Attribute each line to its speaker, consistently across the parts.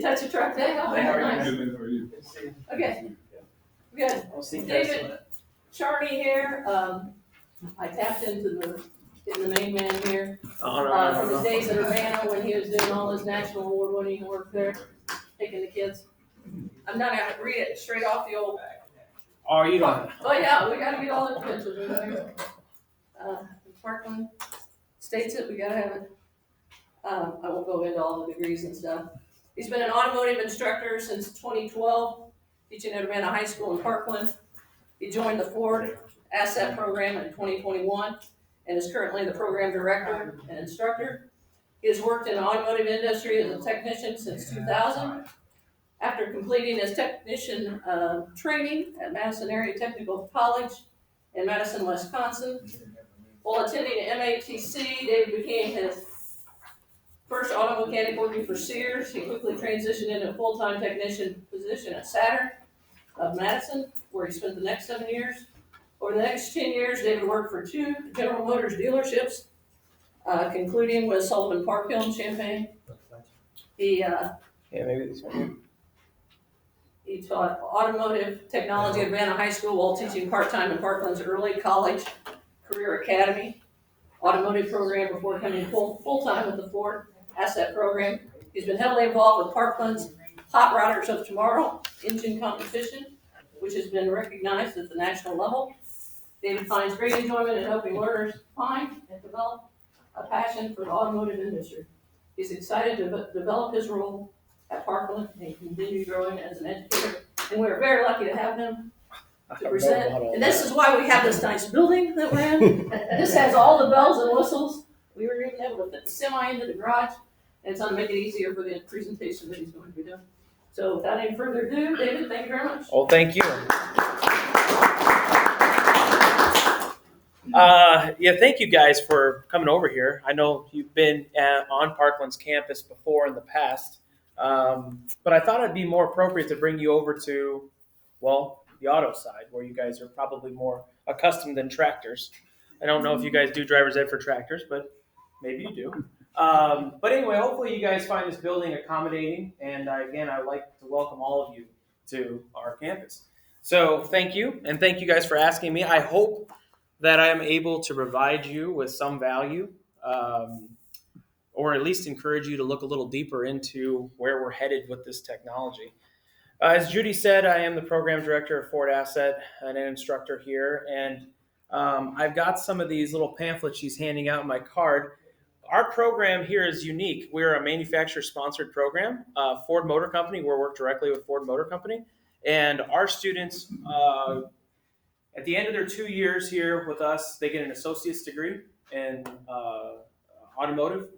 Speaker 1: touch a truck today? Oh,
Speaker 2: How are you?
Speaker 1: nice.
Speaker 2: Good, how are you?
Speaker 1: Okay, good.
Speaker 3: I'll see you guys.
Speaker 1: David Charney here. I tapped into the main man here. From his days at Urbana when he was doing all his national award-winning work there, taking the kids. I'm not gonna read it straight off the old.
Speaker 3: Oh, you don't.
Speaker 1: Oh yeah, we gotta get all the credentials in there. Parkland states it, we gotta have it. I won't go into all the degrees and stuff. He's been an automotive instructor since 2012, teaching at Urbana High School in Parkland. He joined the Ford Asset Program in 2021 and is currently the program director and instructor. He has worked in the automotive industry as a technician since 2000. After completing his technician training at Madison Area Technical College in Madison, Wisconsin, while attending MATC, David became his first auto mechanic working for Sears. He quickly transitioned into a full-time technician position at Saturn of Madison, where he spent the next 7 years. Over the next 10 years, David worked for 2 General Motors dealerships, concluding with Sullivan Park Hill in Champaign. He
Speaker 3: Maybe this one.
Speaker 1: He taught automotive technology at Urbana High School while teaching part-time in Parkland's early college career academy automotive program before coming full-time with the Ford Asset Program. He's been heavily involved with Parkland's Hot Rodders of Tomorrow engine competition, which has been recognized at the national level. David finds great enjoyment in helping learners find and develop a passion for the automotive industry. He's excited to develop his role at Parkland and continue growing as an educator. And we're very lucky to have him to present. And this is why we have this nice building that we're in. This has all the bells and whistles. We were even able to fit the semi into the garage, and it's going to make it easier for the presentation that he's going to be doing. So without any further ado, David, thank you very much.
Speaker 3: Oh, thank you. Thank you guys for coming over here. I know you've been on Parkland's campus before in the past, but I thought it'd be more appropriate to bring you over to, well, the auto side, where you guys are probably more accustomed than tractors. I don't know if you guys do driver's ed for tractors, but maybe you do. But anyway, hopefully you guys find this building accommodating, and again, I'd like to welcome all of you to our campus. So thank you, and thank you guys for asking me. I hope that I am able to provide you with some value, or at least encourage you to look a little deeper into where we're headed with this technology. As Judy said, I am the program director of Ford Asset and an instructor here, and I've got some of these little pamphlets she's handing out in my card. Our program here is unique. We're a manufacturer-sponsored program. Ford Motor Company, we work directly with Ford Motor Company, and our students, at the end of their 2 years here with us, they get an associate's degree in automotive,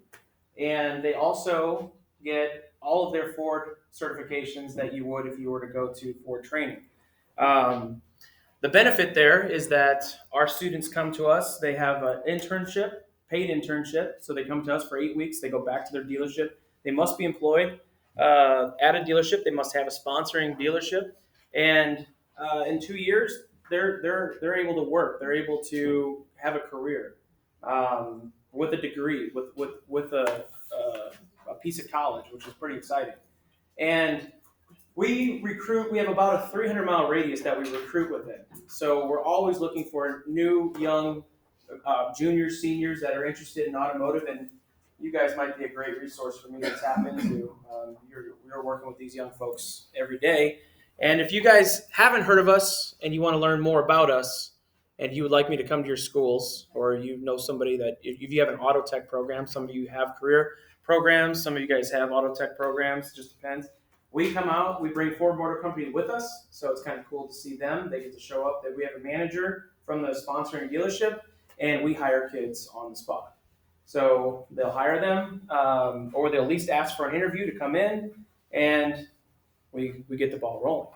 Speaker 3: and they also get all of their Ford certifications that you would if you were to go to Ford training. The benefit there is that our students come to us. They have an internship, paid internship, so they come to us for 8 weeks. They go back to their dealership. They must be employed at a dealership. They must have a sponsoring dealership, and in 2 years, they're able to work. They're able to have a career with a degree, with a piece of college, which is pretty exciting. And we have about a 300-mile radius that we recruit within. So we're always looking for new, young juniors, seniors that are interested in automotive, and you guys might be a great resource for me to tap into. We're working with these young folks every day. And if you guys haven't heard of us and you want to learn more about us, and you would like me to come to your schools, or you know somebody that, if you have an auto tech program, some of you have career programs, some of you guys have auto tech programs, it just depends. We come out, we bring Ford Motor Company with us, so it's kind of cool to see them. They get to show up that we have a manager from the sponsoring dealership, and we hire kids on the spot. So they'll hire them, or they'll at least ask for an interview to come in, and we get the ball rolling.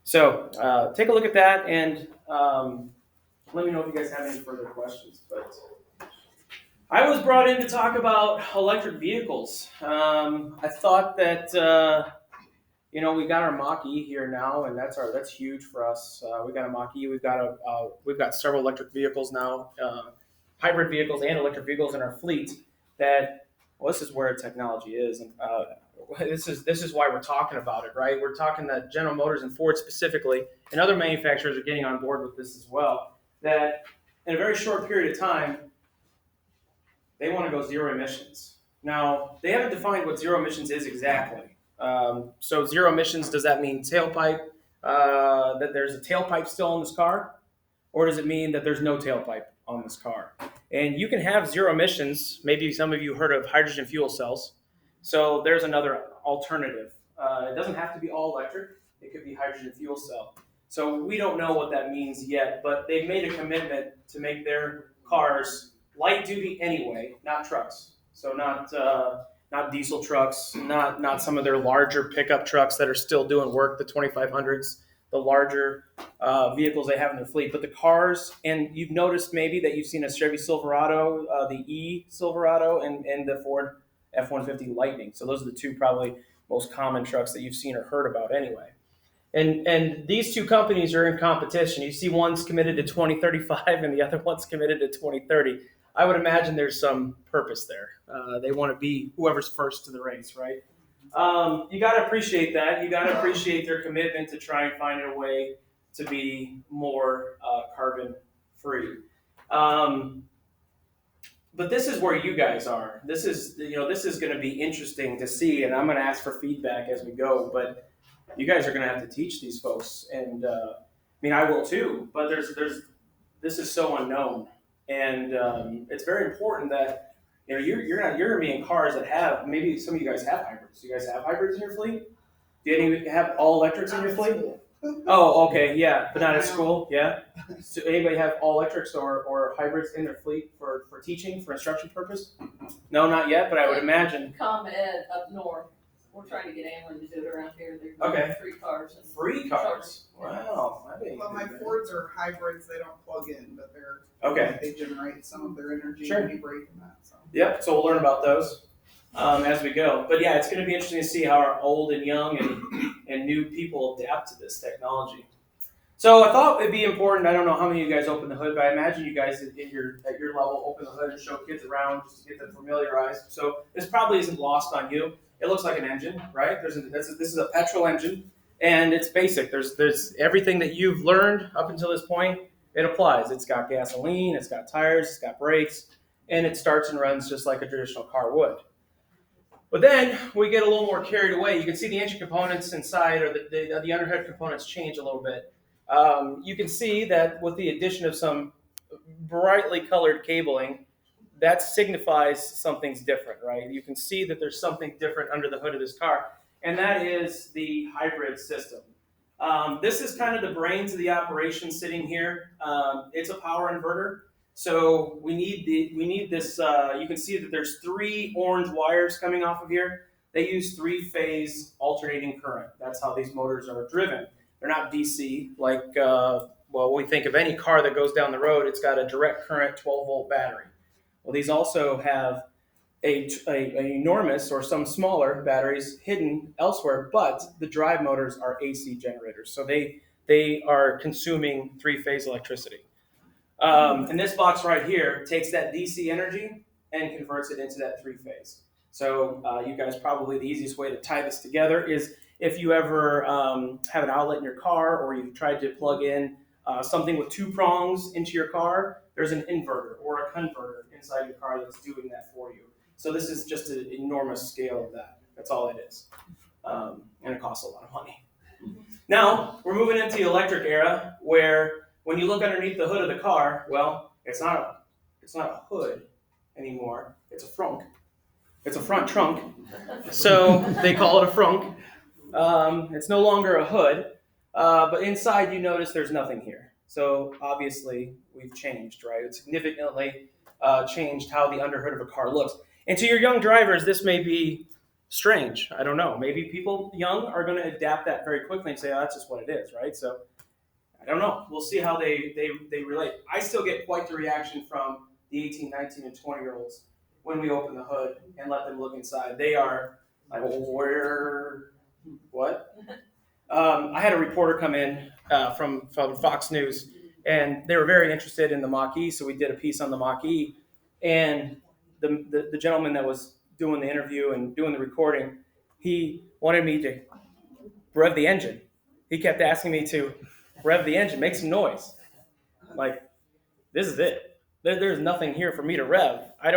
Speaker 3: So take a look at that, and let me know if you guys have any further questions. But I was brought in to talk about electric vehicles. I thought that we got our Mach-E here now, and that's huge for us. We got a Mach-E. We've got several electric vehicles now, hybrid vehicles and electric vehicles in our fleet. This is where technology is. And this is why we're talking about it, right? We're talking that General Motors and Ford specifically, and other manufacturers are getting on board with this as well, that in a very short period of time, they want to go zero emissions. Now, they haven't defined what zero emissions is exactly. So zero emissions, does that mean tailpipe, that there's a tailpipe still in this car? Or does it mean that there's no tailpipe on this car? And you can have zero emissions. Maybe some of you heard of hydrogen fuel cells. So there's another alternative. It doesn't have to be all electric. It could be hydrogen fuel cell. So we don't know what that means yet, but they've made a commitment to make their cars light duty anyway, not trucks. So not diesel trucks, not some of their larger pickup trucks that are still doing work, the 2500s, the larger vehicles they have in their fleet. But the cars, and you've noticed maybe that you've seen a Chevy Silverado, the E Silverado, and the Ford F-150 Lightning. So those are the two probably most common trucks that you've seen or heard about anyway. And these two companies are in competition. You see one's committed to 2035 and the other one's committed to 2030. I would imagine there's some purpose there. They want to be whoever's first to the race, right? You got to appreciate that. You got to appreciate their commitment to try and find a way to be more carbon free. But this is where you guys are. This is going to be interesting to see, and I'm going to ask for feedback as we go. But you guys are going to have to teach these folks, and I will too. But this is so unknown, and it's very important that you're going to be in cars that have, maybe some of you guys have hybrids. Do you guys have hybrids in your fleet? Do any of you have all electrics in your fleet? Oh, okay, yeah, but not at school, yeah. So anybody have all electrics or hybrids in their fleet for teaching, for instruction purpose? No, not yet, but I would imagine.
Speaker 1: ComEd up north, we're trying to get Amlin to do it around here. They're
Speaker 3: Okay.
Speaker 1: free cars. And
Speaker 3: Free cars? Wow.
Speaker 2: Well, my Fords are hybrids. They don't plug in, but they're
Speaker 3: okay.
Speaker 2: They generate some of their energy
Speaker 3: Sure.
Speaker 2: when you brake and that. So.
Speaker 3: Yep. So we'll learn about those as we go. But yeah, it's going to be interesting to see how our old and young and new people adapt to this technology. So I thought it'd be important. I don't know how many of you guys open the hood, but I imagine you guys at your level open the hood and show kids around just to get them familiarized. So this probably isn't lost on you. It looks like an engine, right? This is a petrol engine, and it's basic. There's everything that you've learned up until this point. It applies. It's got gasoline, it's got tires, it's got brakes, and it starts and runs just like a traditional car would. But then we get a little more carried away. You can see the engine components inside, or the underhood components change a little bit. You can see that with the addition of some brightly colored cabling, that signifies something's different, right? You can see that there's something different under the hood of this car, and that is the hybrid system. This is kind of the brains of the operation sitting here. It's a power inverter, so we need this. You can see that there's 3 orange wires coming off of here. They use 3-phase alternating current. That's how these motors are driven. They're not DC like we think of any car that goes down the road. It's got a direct current 12-volt battery. Well, these also have a enormous or some smaller batteries hidden elsewhere, but the drive motors are AC generators, so they are consuming 3-phase electricity. And this box right here takes that DC energy and converts it into that 3-phase. So you guys, probably the easiest way to tie this together is if you ever have an outlet in your car, or you've tried to plug in something with 2 prongs into your car, there's an inverter or a converter inside your car that's doing that for you. So this is just an enormous scale of that. That's all it is. And it costs a lot of money. Now, we're moving into the electric era, where when you look underneath the hood of the car, well, it's not a hood anymore. It's a frunk. It's a front trunk. So they call it a frunk. It's no longer a hood. But inside, you notice there's nothing here. So obviously, we've changed, right? It's significantly changed how the underhood of a car looks. And to your young drivers, this may be strange. I don't know. Maybe people young are going to adapt that very quickly and say, oh, that's just what it is, right? So I don't know. We'll see how they relate. I still get quite the reaction from the 18, 19, and 20-year-olds when we open the hood and let them look inside. They are like, where, what? I had a reporter come in from Fox News, and they were very interested in the Mach-E, so we did a piece on the Mach-E. And the gentleman that was doing the interview and doing the recording, he wanted me to rev the engine. He kept asking me to rev the engine, make some noise. Like, this is it. There's nothing here for me to rev. I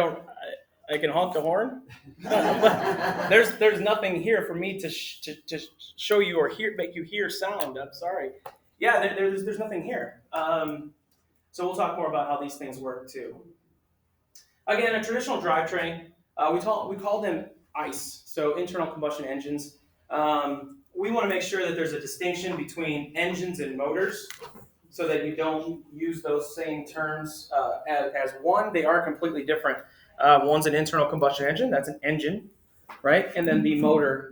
Speaker 3: can honk the horn, but there's nothing here for me to show you or make you hear sound. I'm sorry. Yeah, there's nothing here. So we'll talk more about how these things work too. Again, a traditional drivetrain, we call them ICE, so internal combustion engines. We want to make sure that there's a distinction between engines and motors, so that you don't use those same terms as one. They are completely different. One's an internal combustion engine, that's an engine, right? And then the motor,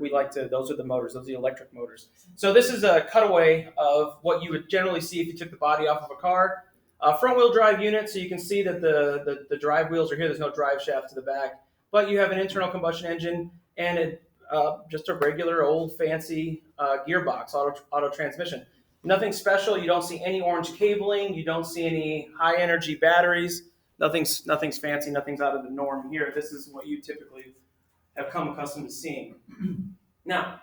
Speaker 3: those are the motors, those are the electric motors. So this is a cutaway of what you would generally see if you took the body off of a car. Front wheel drive unit, so you can see that the drive wheels are here, there's no drive shaft to the back. But you have an internal combustion engine and just a regular old fancy gearbox, auto transmission. Nothing special. You don't see any orange cabling. You don't see any high energy batteries. Nothing's fancy. Nothing's out of the norm here. This is what you typically have come accustomed to seeing. Now,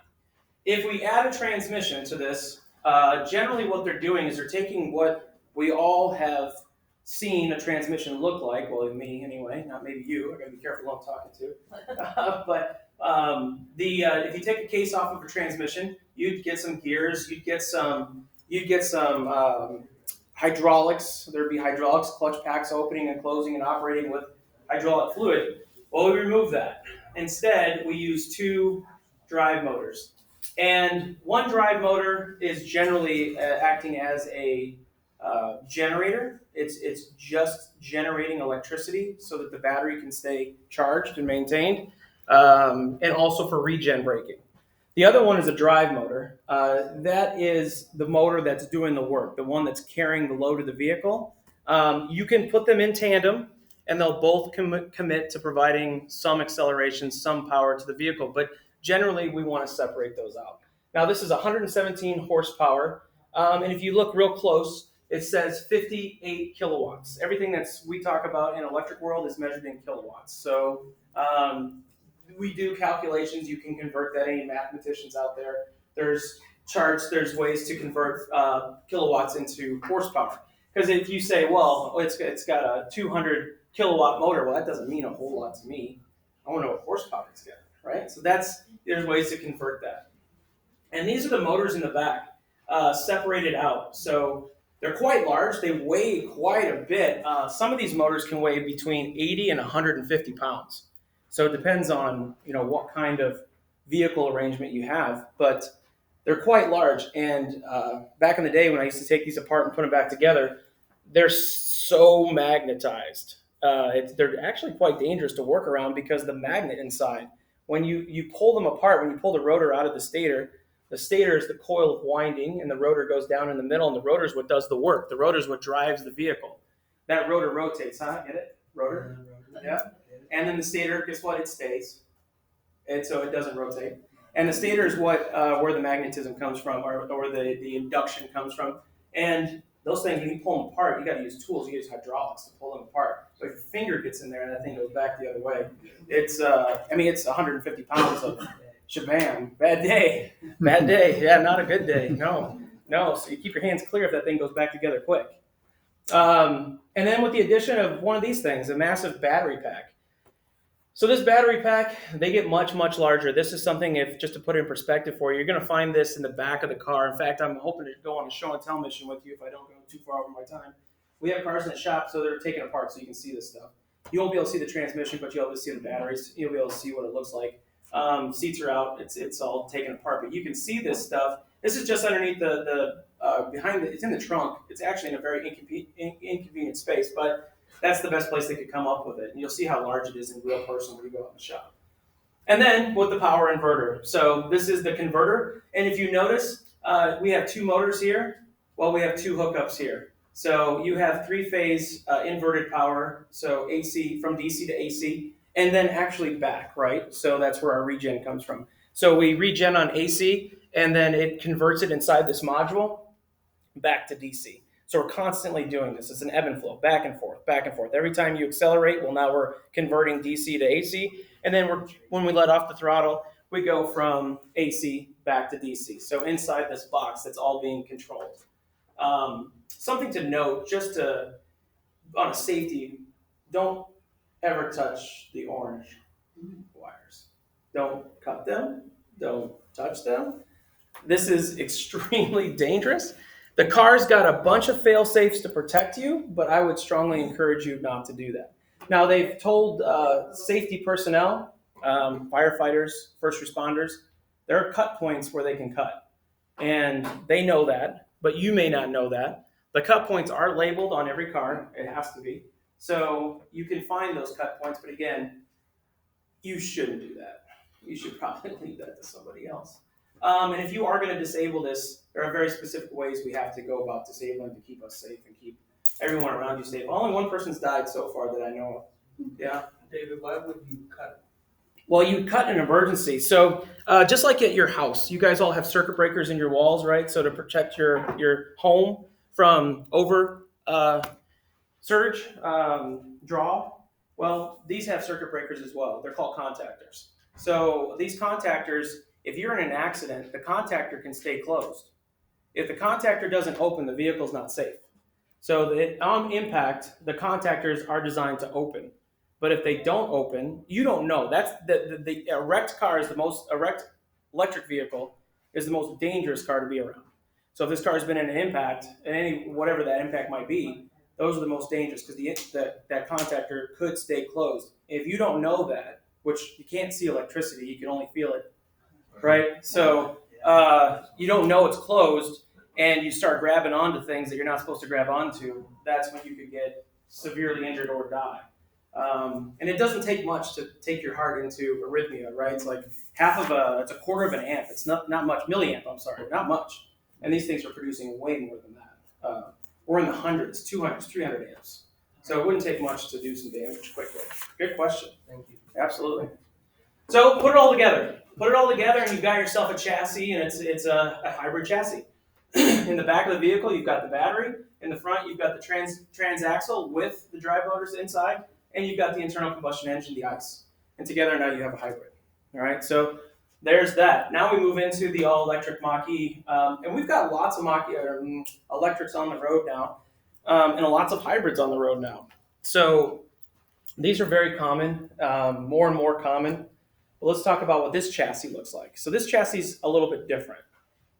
Speaker 3: if we add a transmission to this, generally what they're doing is they're taking what we all have seen a transmission look like. Well, me anyway, not maybe you. I gotta be careful who I'm talking to. But if you take a case off of a transmission, you'd get some gears. You'd get some hydraulics. There'd be hydraulics, clutch packs opening and closing and operating with hydraulic fluid. Well, we remove that. Instead, we use two drive motors. And one drive motor is generally acting as a generator. It's just generating electricity so that the battery can stay charged and maintained, and also for regen braking. The other one is a drive motor. That is the motor that's doing the work, the one that's carrying the load of the vehicle. You can put them in tandem, and they'll both commit to providing some acceleration, some power to the vehicle. But generally, we want to separate those out. Now, this is 117 horsepower, and if you look real close, it says 58 kilowatts. Everything we talk about in electric world is measured in kilowatts. So we do calculations. You can convert that. Any mathematicians out there? There's charts. There's ways to convert kilowatts into horsepower. Because if you say, well, it's got a 200 kilowatt motor, well, that doesn't mean a whole lot to me. I want to know what horsepower it's got, right? So there's ways to convert that. And these are the motors in the back, separated out. So they're quite large. They weigh quite a bit. Some of these motors can weigh between 80 and 150 pounds. So it depends on what kind of vehicle arrangement you have, but they're quite large. And back in the day when I used to take these apart and put them back together, they're so magnetized. They're actually quite dangerous to work around because the magnet inside, when you pull them apart, when you pull the rotor out of the stator is the coil of winding, and the rotor goes down in the middle, and the rotor is what does the work. The rotor is what drives the vehicle. That rotor rotates, huh? Get it? Rotor? Yeah. And then the stator, guess what? It stays. And so it doesn't rotate. And the stator is where the magnetism comes from, or the induction comes from. And those things, when you pull them apart, you got to use tools. You use hydraulics to pull them apart. But if your finger gets in there and that thing goes back the other way, it's 150 pounds of shabam. Bad day. Yeah, not a good day. No. So you keep your hands clear if that thing goes back together quick. And then with the addition of one of these things, a massive battery pack. So this battery pack, they get much, much larger. This is something, just to put it in perspective for you, you're going to find this in the back of the car. In fact, I'm hoping to go on a show and tell mission with you if I don't go too far over my time. We have cars in the shop, so they're taken apart so you can see this stuff. You won't be able to see the transmission, but you'll be able to see the batteries. You'll be able to see what it looks like. Seats are out. It's all taken apart, but you can see this stuff. This is just underneath it's in the trunk. It's actually in a very inconvenient space, but that's the best place they could come up with it. And you'll see how large it is in real person when you go out in the shop. And then with the power inverter. So this is the converter. And if you notice, we have two motors here. Well, we have two hookups here. So you have three-phase inverted power, so AC, from DC to AC, and then actually back, right? So that's where our regen comes from. So we regen on AC, and then it converts it inside this module back to DC. So we're constantly doing this. It's an ebb and flow, back and forth, back and forth. Every time you accelerate, well, now we're converting DC to AC. And then when we let off the throttle, we go from AC back to DC. So inside this box, that's all being controlled. Something to note, on a safety, don't ever touch the orange wires. Don't cut them. Don't touch them. This is extremely dangerous. The car's got a bunch of fail safes to protect you, but I would strongly encourage you not to do that. Now, they've told safety personnel, firefighters, first responders, there are cut points where they can cut. And they know that, but you may not know that. The cut points are labeled on every car. It has to be. So you can find those cut points, but again, you shouldn't do that. You should probably leave that to somebody else. And if you are going to disable this, there are very specific ways we have to go about disabling to keep us safe and keep everyone around you safe. Only one person's died so far that I know of. Yeah.
Speaker 4: David, why would you cut it?
Speaker 3: Well, you cut in an emergency. So just like at your house, you guys all have circuit breakers in your walls, right? So to protect your home from surge, draw. Well, these have circuit breakers as well. They're called contactors. So these contactors, if you're in an accident, the contactor can stay closed. If the contactor doesn't open, the vehicle's not safe. So on impact, the contactors are designed to open. But if they don't open, you don't know. That's the erect car is erect electric vehicle is the most dangerous car to be around. So if this car has been in an impact, and whatever that impact might be, those are the most dangerous because that contactor could stay closed. If you don't know that, which you can't see electricity, you can only feel it, right? So you don't know it's closed, and you start grabbing onto things that you're not supposed to grab onto. That's when you could get severely injured or die. And it doesn't take much to take your heart into arrhythmia, right? It's like it's a quarter of an amp. It's not much, milliamp, I'm sorry, not much. And these things are producing way more than that. We're in the hundreds, 200s, 300 amps. So it wouldn't take much to do some damage quickly. Good question.
Speaker 4: Thank you.
Speaker 3: Absolutely. So put it all together. Put it all together and you've got yourself a chassis, and it's a hybrid chassis. In the back of the vehicle, you've got the battery. In the front, you've got the transaxle with the drive motors inside. And you've got the internal combustion engine, the ICE. And together now you have a hybrid. All right, so there's that. Now we move into the all-electric Mach-E. And we've got lots of Mach-E electrics on the road now, and lots of hybrids on the road now. So these are very common, more and more common. But let's talk about what this chassis looks like. So this chassis is a little bit different.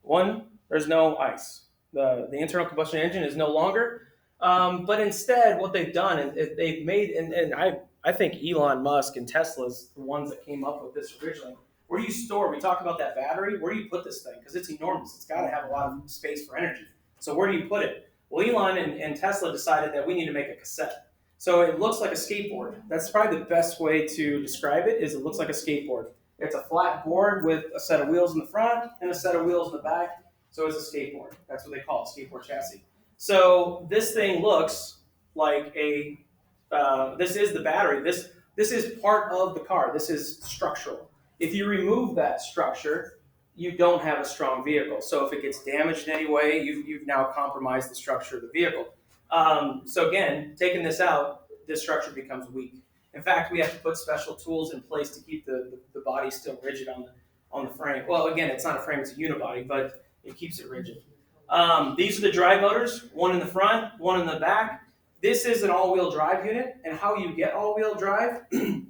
Speaker 3: One, there's no ICE. The internal combustion engine is no longer. But instead, what they've done is they've made, and I think Elon Musk and Tesla's the ones that came up with this originally. Where do you store? We talk about that battery. Where do you put this thing? Because it's enormous. It's got to have a lot of space for energy. So where do you put it? Well, Elon and Tesla decided that we need to make a cassette. So it looks like a skateboard. That's probably the best way to describe it. Is it looks like a skateboard. It's a flat board with a set of wheels in the front and a set of wheels in the back. So it's a skateboard. That's what they call it, skateboard chassis. So this thing looks like this is the battery. This is part of the car. This is structural. If you remove that structure, you don't have a strong vehicle. So if it gets damaged in any way, you've now compromised the structure of the vehicle. So again, taking this out, this structure becomes weak. In fact, we have to put special tools in place to keep the body still rigid on the frame. Well, again, it's not a frame, it's a unibody, but it keeps it rigid. These are the drive motors, one in the front, one in the back. This is an all-wheel drive unit, and how you get all-wheel drive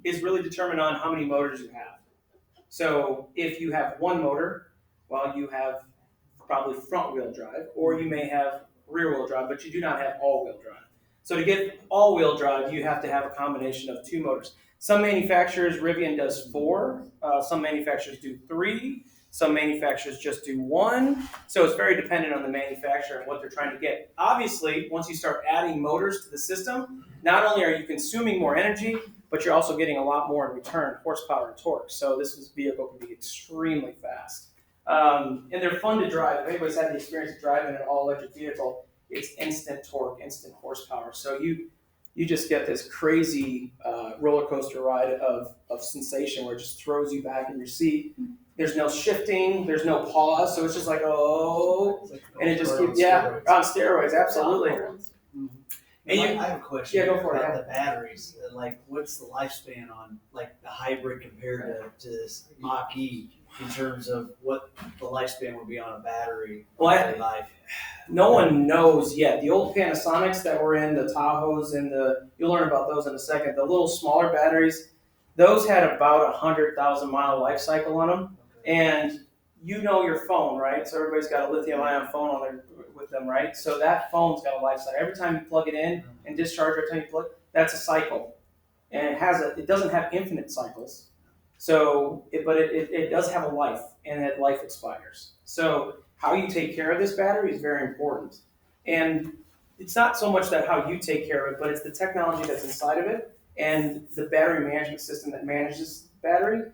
Speaker 3: is really determined on how many motors you have. So if you have one motor, well, you have probably front-wheel drive, or you may have rear-wheel drive, but you do not have all-wheel drive. So to get all-wheel drive, you have to have a combination of two motors. Some manufacturers, Rivian does 4. Some manufacturers do 3. Some manufacturers just do 1. So it's very dependent on the manufacturer and what they're trying to get. Obviously, once you start adding motors to the system, not only are you consuming more energy, but you're also getting a lot more in return, horsepower and torque. So this vehicle can be extremely fast. And they're fun to drive. If anybody's had the experience of driving an all-electric vehicle, it's instant torque, instant horsepower. So you just get this crazy roller coaster ride of sensation where it just throws you back in your seat. There's no shifting, there's no pause, so it's just like, oh, and it just keeps, on steroids, absolutely. And
Speaker 5: I
Speaker 3: you,
Speaker 5: have a question.
Speaker 3: Yeah, go for it,
Speaker 5: About
Speaker 3: yeah.
Speaker 5: the batteries, like what's the lifespan on like the hybrid compared to this Mach-E in terms of what the lifespan would be on a battery?
Speaker 3: Well,
Speaker 5: daily life?
Speaker 3: no one knows yet. The old Panasonics that were in the Tahoes and you'll learn about those in a second. The little smaller batteries, those had about 100,000 mile life cycle on them. And you know your phone, right? So everybody's got a lithium ion phone on their with them, right? So that phone's got a life cycle. Every time you plug it in and discharge, every time you plug, that's a cycle. And it doesn't have infinite cycles. So, but it does have a life, and that life expires. So how you take care of this battery is very important. And it's not so much that how you take care of it, but it's the technology that's inside of it and the battery management system that manages the battery.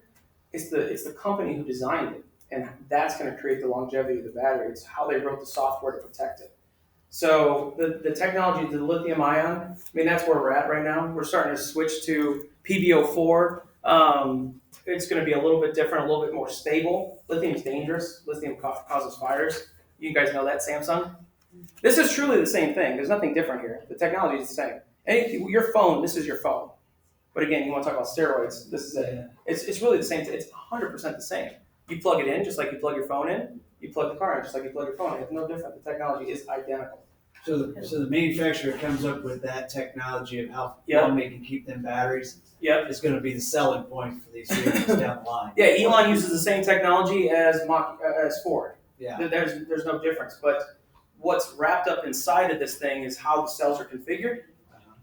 Speaker 3: It's the company who designed it, and that's going to create the longevity of the battery. It's how they wrote the software to protect it. So the technology, the lithium ion, I mean, that's where we're at right now. We're starting to switch to PbO4. It's going to be a little bit different, a little bit more stable. Lithium is dangerous. Lithium causes fires. You guys know that, Samsung? This is truly the same thing. There's nothing different here. The technology is the same. Your phone, this is your phone. But again, you want to talk about steroids, this is it. It's really the same. It's 100% the same. You plug it in just like you plug your phone in. You plug the car in just like you plug your phone in. It's no different. The technology is identical.
Speaker 5: So the manufacturer comes up with that technology of how
Speaker 3: Yep.
Speaker 5: long they can keep them batteries.
Speaker 3: Yep.
Speaker 5: It's going to be the selling point for these vehicles down the line.
Speaker 3: Yeah, Elon uses the same technology as Ford.
Speaker 5: Yeah.
Speaker 3: There's no difference. But what's wrapped up inside of this thing is how the cells are configured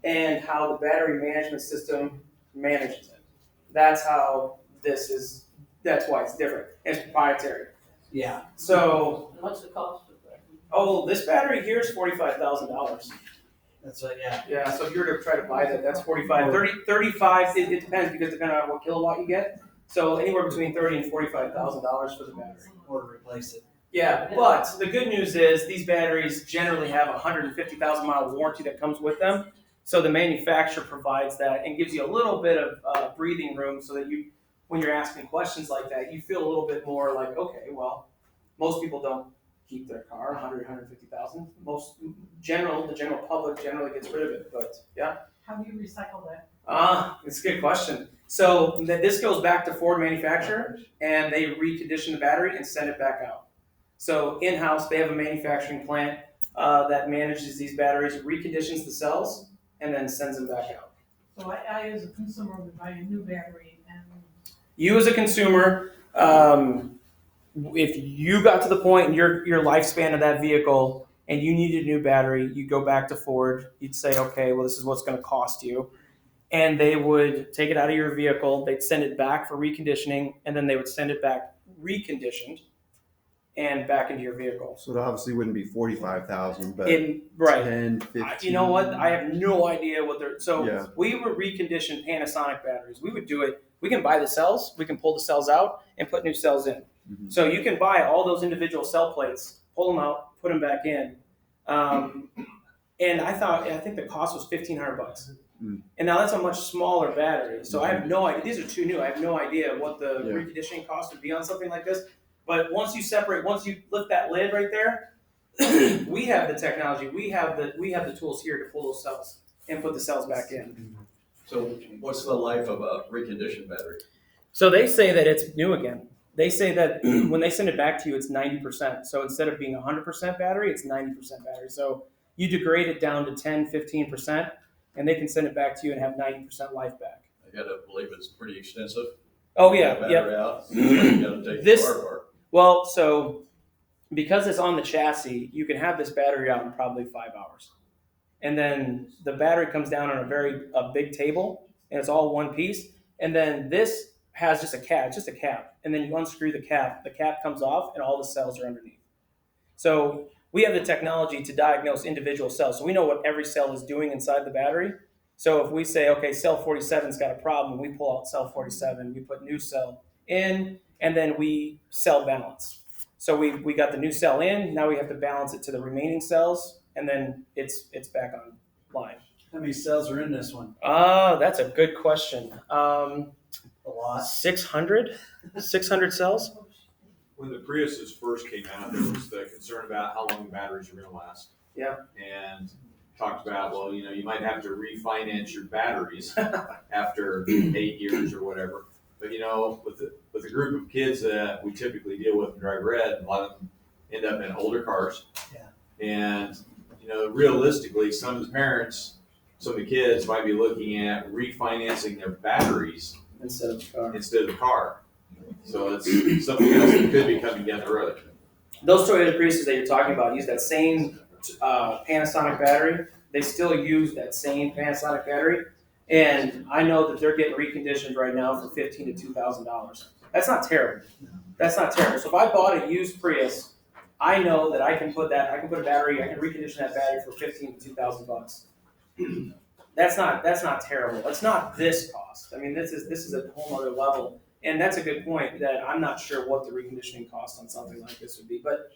Speaker 3: and how the battery management system manages it. That's how that's why it's different. It's proprietary.
Speaker 5: Yeah.
Speaker 3: So,
Speaker 1: What's the cost of that?
Speaker 3: oh, this battery here is $45,000.
Speaker 5: That's what. Yeah.
Speaker 3: Yeah, so if you were to try to buy that, that's 45, 30, 35, it depends because depending on what kilowatt you get. So anywhere between $30,000 and $45,000 for the battery.
Speaker 5: Or to replace it.
Speaker 3: Yeah, but the good news is these batteries generally have a 150,000 mile warranty that comes with them. So the manufacturer provides that and gives you a little bit of breathing room so that when you're asking questions like that, you feel a little bit more like, okay, well, most people don't keep their car 100, 150,000. The general public generally gets rid of it, but yeah.
Speaker 6: How do you recycle that?
Speaker 3: It's a good question. So this goes back to Ford manufacturer, and they recondition the battery and send it back out. So in-house, they have a manufacturing plant that manages these batteries, reconditions the cells, and then sends them back out.
Speaker 6: So I as a consumer would buy a new battery and
Speaker 3: You as a consumer, if you got to the point in your lifespan of that vehicle and you needed a new battery, you'd go back to Ford. You'd say, okay, well, this is what's going to cost you. And they would take it out of your vehicle. They'd send it back for reconditioning, and then they would send it back reconditioned and back into your vehicle.
Speaker 7: So it obviously wouldn't be 45,000, but
Speaker 3: Right.
Speaker 7: 10, 15.
Speaker 3: You know what? I have no idea what they're. So
Speaker 7: Yeah.
Speaker 3: we would recondition Panasonic batteries. We would do it. We can buy the cells. We can pull the cells out and put new cells in.
Speaker 7: Mhm.
Speaker 3: So you can buy all those individual cell plates, pull them out, put them back in. And I think the cost was $1,500.
Speaker 7: Mm.
Speaker 3: And now that's a much smaller battery. So I have no idea. These are too new. I have no idea what the
Speaker 7: Yeah.
Speaker 3: reconditioning cost would be on something like this. But once you lift that lid right there, we have the technology. We have the tools here to pull those cells and put the cells back in.
Speaker 8: So what's the life of a reconditioned battery?
Speaker 3: So they say that it's new again. They say that when they send it back to you, it's 90%. So instead of being 100% battery, it's 90% battery. So you degrade it down to 10, 15%, and they can send it back to you and have 90% life back.
Speaker 8: I gotta believe it's pretty extensive.
Speaker 3: Oh yeah,
Speaker 8: Battery
Speaker 3: yep.
Speaker 8: out. You gotta take
Speaker 3: This-
Speaker 8: the car apart.
Speaker 3: Well, so because it's on the chassis, you can have this battery out in probably 5 hours. And then the battery comes down on a big table, and it's all one piece. And then this has just a cap. And then you unscrew the cap comes off, and all the cells are underneath. So we have the technology to diagnose individual cells. So we know what every cell is doing inside the battery. So if we say, okay, cell 47's got a problem, we pull out cell 47, we put new cell in, and then we cell balance. So we got the new cell in, now we have to balance it to the remaining cells, and then it's back online.
Speaker 5: How many cells are in this one?
Speaker 3: That's a good question.
Speaker 5: A lot.
Speaker 3: 600 cells?
Speaker 9: When the Priuses first came out, there was the concern about how long the batteries were going to last.
Speaker 3: Yeah.
Speaker 9: And talked about, well, you might have to refinance your batteries after 8 years or whatever. But with a group of kids that we typically deal with in Drive Red, a lot of them end up in older cars.
Speaker 5: Yeah.
Speaker 9: And realistically, some of the parents, some of the kids might be looking at refinancing their batteries
Speaker 3: Instead of the car.
Speaker 9: instead of the car. So it's something else that could be coming down the road.
Speaker 3: Those Toyota Priuses that you're talking about use that same Panasonic battery. They still use that same Panasonic battery, and I know that they're getting reconditioned right now for $1,500 to $2,000. That's not terrible. That's not terrible. So if I bought a used Prius, I know that I can put a battery, I can recondition that battery for $1,500 to $2,000. That's not terrible. It's not this cost. I mean, this is a whole other level. And that's a good point that I'm not sure what the reconditioning cost on something like this would be, but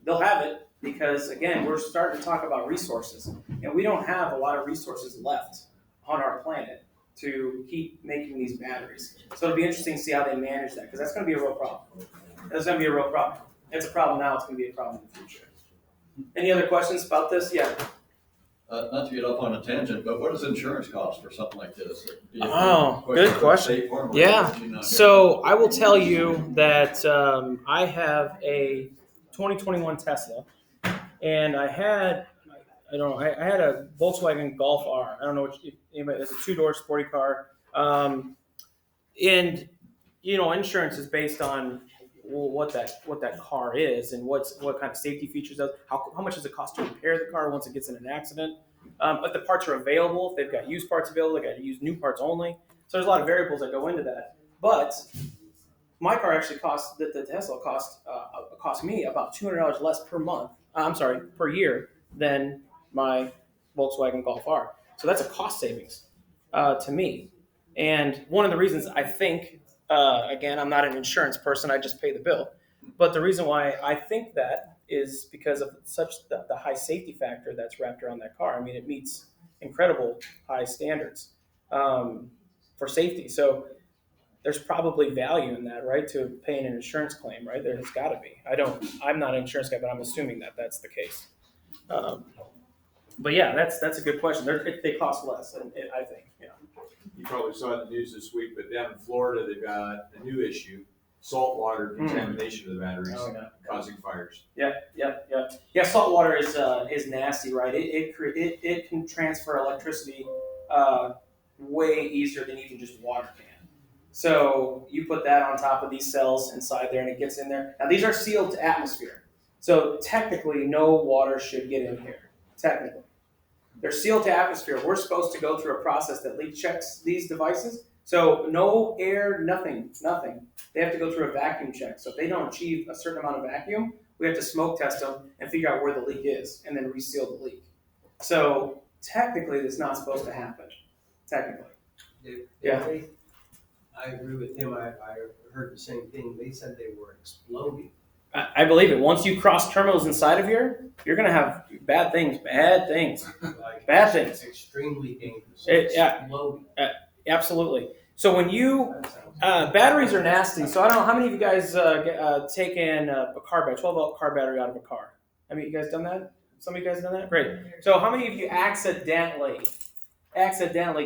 Speaker 3: they'll have it because, again, we're starting to talk about resources, and we don't have a lot of resources left on our planet to keep making these batteries. So it'll be interesting to see how they manage that, because that's going to be a real problem. That's going to be a real problem. It's a problem now. It's going to be a problem in the future. Any other questions about this? Yeah.
Speaker 8: Not to get off on a tangent, but what does insurance cost for something like this?
Speaker 3: Oh, good question. Yeah. So I will tell you that I have a 2021 Tesla, and I had a Volkswagen Golf R. I don't know what it's a two-door sporty car, and insurance is based on what that car is and what kind of safety features does. How much does it cost to repair the car once it gets in an accident? If the parts are available, if they've got used parts available, they got to use new parts only. So there's a lot of variables that go into that. But my car actually the Tesla cost me about $200 less per year than my Volkswagen Golf R. So that's a cost savings to me. And one of the reasons I think, again, I'm not an insurance person, I just pay the bill. But the reason why I think that is because of the high safety factor that's wrapped around that car. I mean, it meets incredible high standards for safety. So there's probably value in that, right? To paying an insurance claim, right? There's got to be. I'm not an insurance guy, but I'm assuming that that's the case. But yeah, that's a good question. They cost less, I think. Yeah.
Speaker 9: You probably saw it in the news this week, but down in Florida, they've got a new issue: saltwater contamination of the batteries causing fires.
Speaker 3: Yeah. Saltwater is nasty, right? It can transfer electricity way easier than even just water can. So you put that on top of these cells inside there, and it gets in there. Now these are sealed to atmosphere, so technically no water should get in here. Technically, they're sealed to atmosphere. We're supposed to go through a process that leak checks these devices. So no air, nothing. They have to go through a vacuum check. So if they don't achieve a certain amount of vacuum, we have to smoke test them and figure out where the leak is and then reseal the leak. So technically, it's not supposed to happen. Technically. Yeah.
Speaker 4: I agree with him. I heard the same thing. They said they were exploding.
Speaker 3: I believe it. Once you cross terminals inside of here, you're going to have bad things. Bad things.
Speaker 4: Extremely dangerous.
Speaker 3: Exploding. Absolutely. So when you batteries are nasty. So I don't know how many of you guys taken a car battery, 12-volt car battery out of a car. I mean, you guys done that? Some of you guys done that? Great. So how many of you accidentally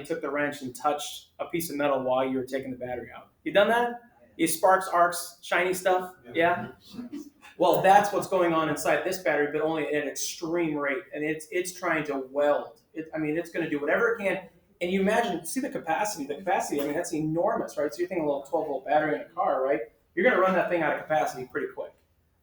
Speaker 3: took the wrench and touched a piece of metal while you were taking the battery out? You done that? You sparks, arcs, shiny stuff? Yeah? Well, that's what's going on inside this battery, but only at an extreme rate. And it's trying to weld. It's going to do whatever it can. And you imagine, see the capacity. The capacity, that's enormous, right? So you're thinking a little 12-volt battery in a car, right? You're going to run that thing out of capacity pretty quick.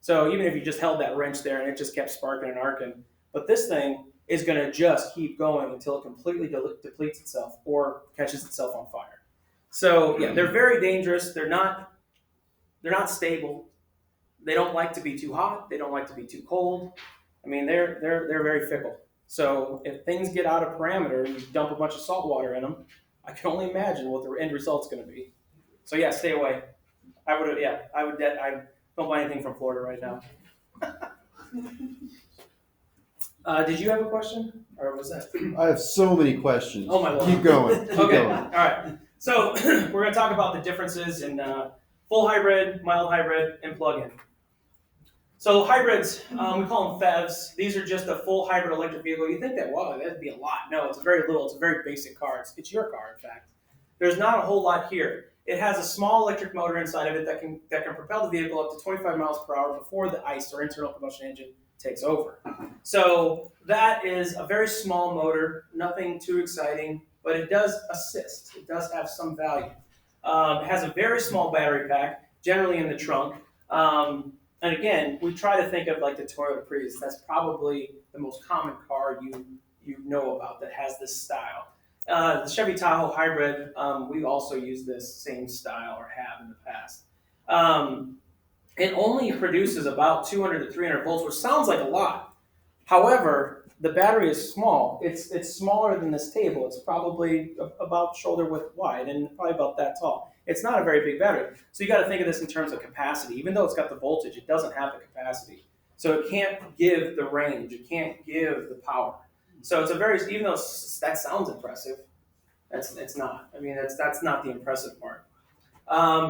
Speaker 3: So even if you just held that wrench there and it just kept sparking and arcing, but this thing is going to just keep going until it completely depletes itself or catches itself on fire. So yeah, they're very dangerous. They're not stable. They don't like to be too hot. They don't like to be too cold. They're very fickle. So if things get out of parameter and you dump a bunch of salt water in them, I can only imagine what the end result's going to be. So yeah, stay away. I don't buy anything from Florida right now. Did you have a question, or was that?
Speaker 7: I have so many questions.
Speaker 3: Oh my Lord.
Speaker 7: Keep going. Keep going.
Speaker 3: All right. So we're going to talk about the differences in full hybrid, mild hybrid, and plug-in. So hybrids, we call them FEVs. These are just a full hybrid electric vehicle. You think that, wow, that'd be a lot. No, it's very little. It's a very basic car. It's your car, in fact. There's not a whole lot here. It has a small electric motor inside of it that can propel the vehicle up to 25 miles per hour before the ICE or internal combustion engine takes over. So that is a very small motor, nothing too exciting, but it does assist. It does have some value. It has a very small battery pack, generally in the trunk. And again, we try to think of like the Toyota Prius. That's probably the most common car you know about that has this style. The Chevy Tahoe hybrid, we also use this same style or have in the past. It only produces about 200 to 300 volts, which sounds like a lot. However, the battery is small. It's smaller than this table. It's probably about shoulder width wide and probably about that tall. It's not a very big battery. So you got to think of this in terms of capacity. Even though it's got the voltage, it doesn't have the capacity. So it can't give the range. It can't give the power. So it's a very, even though that sounds impressive, it's not. I mean, that's not the impressive part.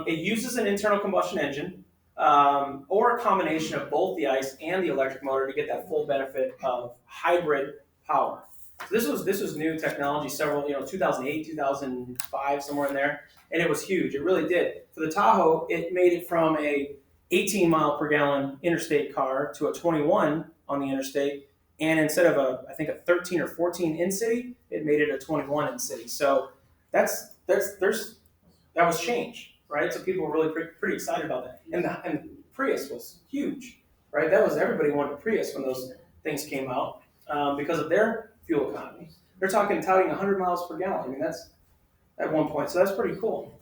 Speaker 3: It uses an internal combustion engine or a combination of both the ICE and the electric motor to get that full benefit of hybrid power. So this was new technology, 2008, 2005, somewhere in there, and it was huge. It really did. For the Tahoe, it made it from a 18 mile per gallon interstate car to a 21 on the interstate, and instead of I think a 13 or 14 in city, it made it a 21 in city. So that was change, right? So people were really pretty excited about that, and Prius was huge, right? Everybody wanted a Prius when those things came out because of their fuel economy. They're touting 100 miles per gallon. I mean, that's at one point, so that's pretty cool.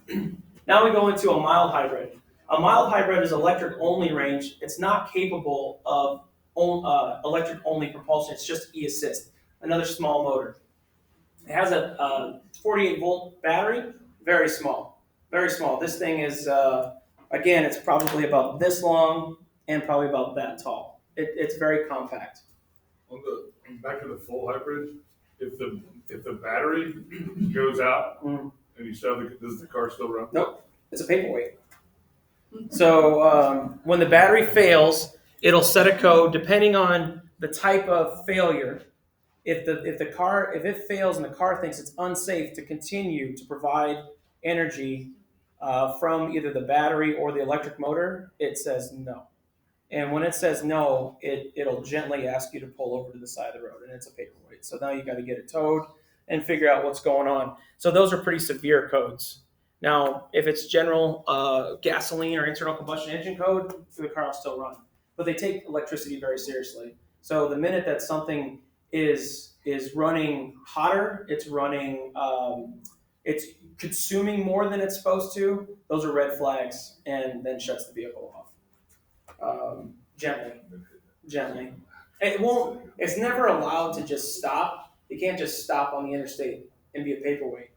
Speaker 3: Now we go into a mild hybrid. A mild hybrid is electric only range. It's not capable of electric only propulsion. It's just e-assist, another small motor. It has a 48 volt battery, very small, very small. This thing is, again, it's probably about this long and probably about that tall. It's very compact.
Speaker 10: Back to the full hybrid, if the battery goes out and you still does the car still run?
Speaker 3: Nope, it's a paperweight. So when the battery fails, it'll set a code depending on the type of failure. If it fails and the car thinks it's unsafe to continue to provide energy from either the battery or the electric motor, it says no. And when it says no, it'll gently ask you to pull over to the side of the road, and it's a paperweight. So now you got to get it towed and figure out what's going on. So those are pretty severe codes. Now, if it's general gasoline or internal combustion engine code, the car will still run. But they take electricity very seriously. So the minute that something is running hotter, it's consuming more than it's supposed to, those are red flags, and then shuts the vehicle off. Gently. It's never allowed to just stop. You can't just stop on the interstate and be a paperweight.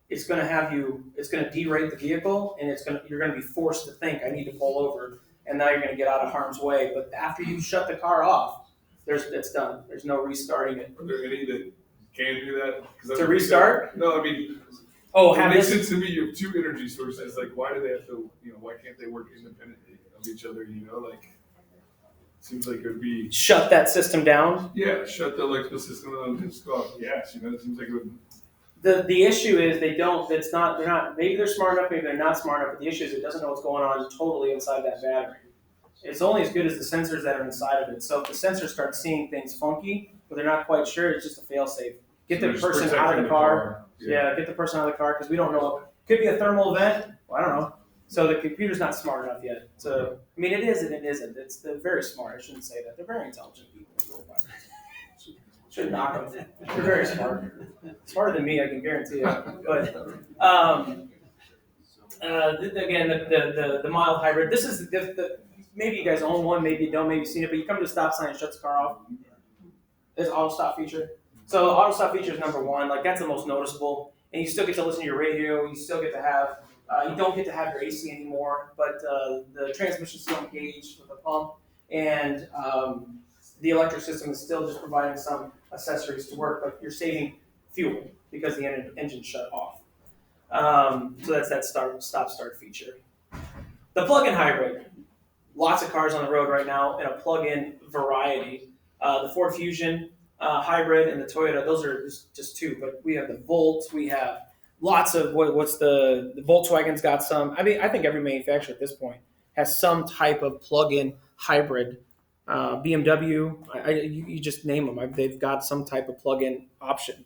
Speaker 3: It's going to derate the vehicle, and you're going to be forced to think, I need to pull over, and now you're going to get out of harm's way. But after you shut the car off, it's done. There's no restarting it.
Speaker 10: Are there any that can do that?
Speaker 3: To restart?
Speaker 10: No, I mean,
Speaker 3: it
Speaker 10: makes sense to me. You have two energy sources. Like, why do they have to? Why can't they work independently of each other? Seems like it would be
Speaker 3: shut that system down.
Speaker 10: Yeah, shut the electrical system down and just go off gas. It seems like it would.
Speaker 3: The issue is they're not, maybe they're smart enough, maybe they're not smart enough, but the issue is it doesn't know what's going on totally inside that battery. It's only as good as the sensors that are inside of it. So if the sensors start seeing things funky, but they're not quite sure, it's just a fail-safe. Get the person out of the car. Yeah, get the person out of the car, because we don't know. Could be a thermal event. Well, I don't know. So the computer's not smart enough yet. So, I mean, it is and it isn't. They're very smart. I shouldn't say that. They're very intelligent people. Shouldn't knock them. They're very smart. Smarter than me, I can guarantee you. But again, the mild hybrid. This is maybe you guys own one, maybe you don't, maybe you've seen it. But you come to the stop sign and shuts the car off. There's auto stop feature. So the auto stop feature is number one. Like, that's the most noticeable. And you still get to listen to your radio. You still get to have. You don't get to have your AC anymore, but the transmission is still engaged with the pump, and the electric system is still just providing some accessories to work, but you're saving fuel because the engine shut off. So that's that stop-start feature. The plug-in hybrid. lots of cars on the road right now in a plug-in variety. The Ford Fusion hybrid and the Toyota, those are just two, but we have the Volt, we have lots of, the Volkswagen's got some. I mean, I think every manufacturer at this point has some type of plug-in hybrid. BMW, you just name them. They've got some type of plug-in option.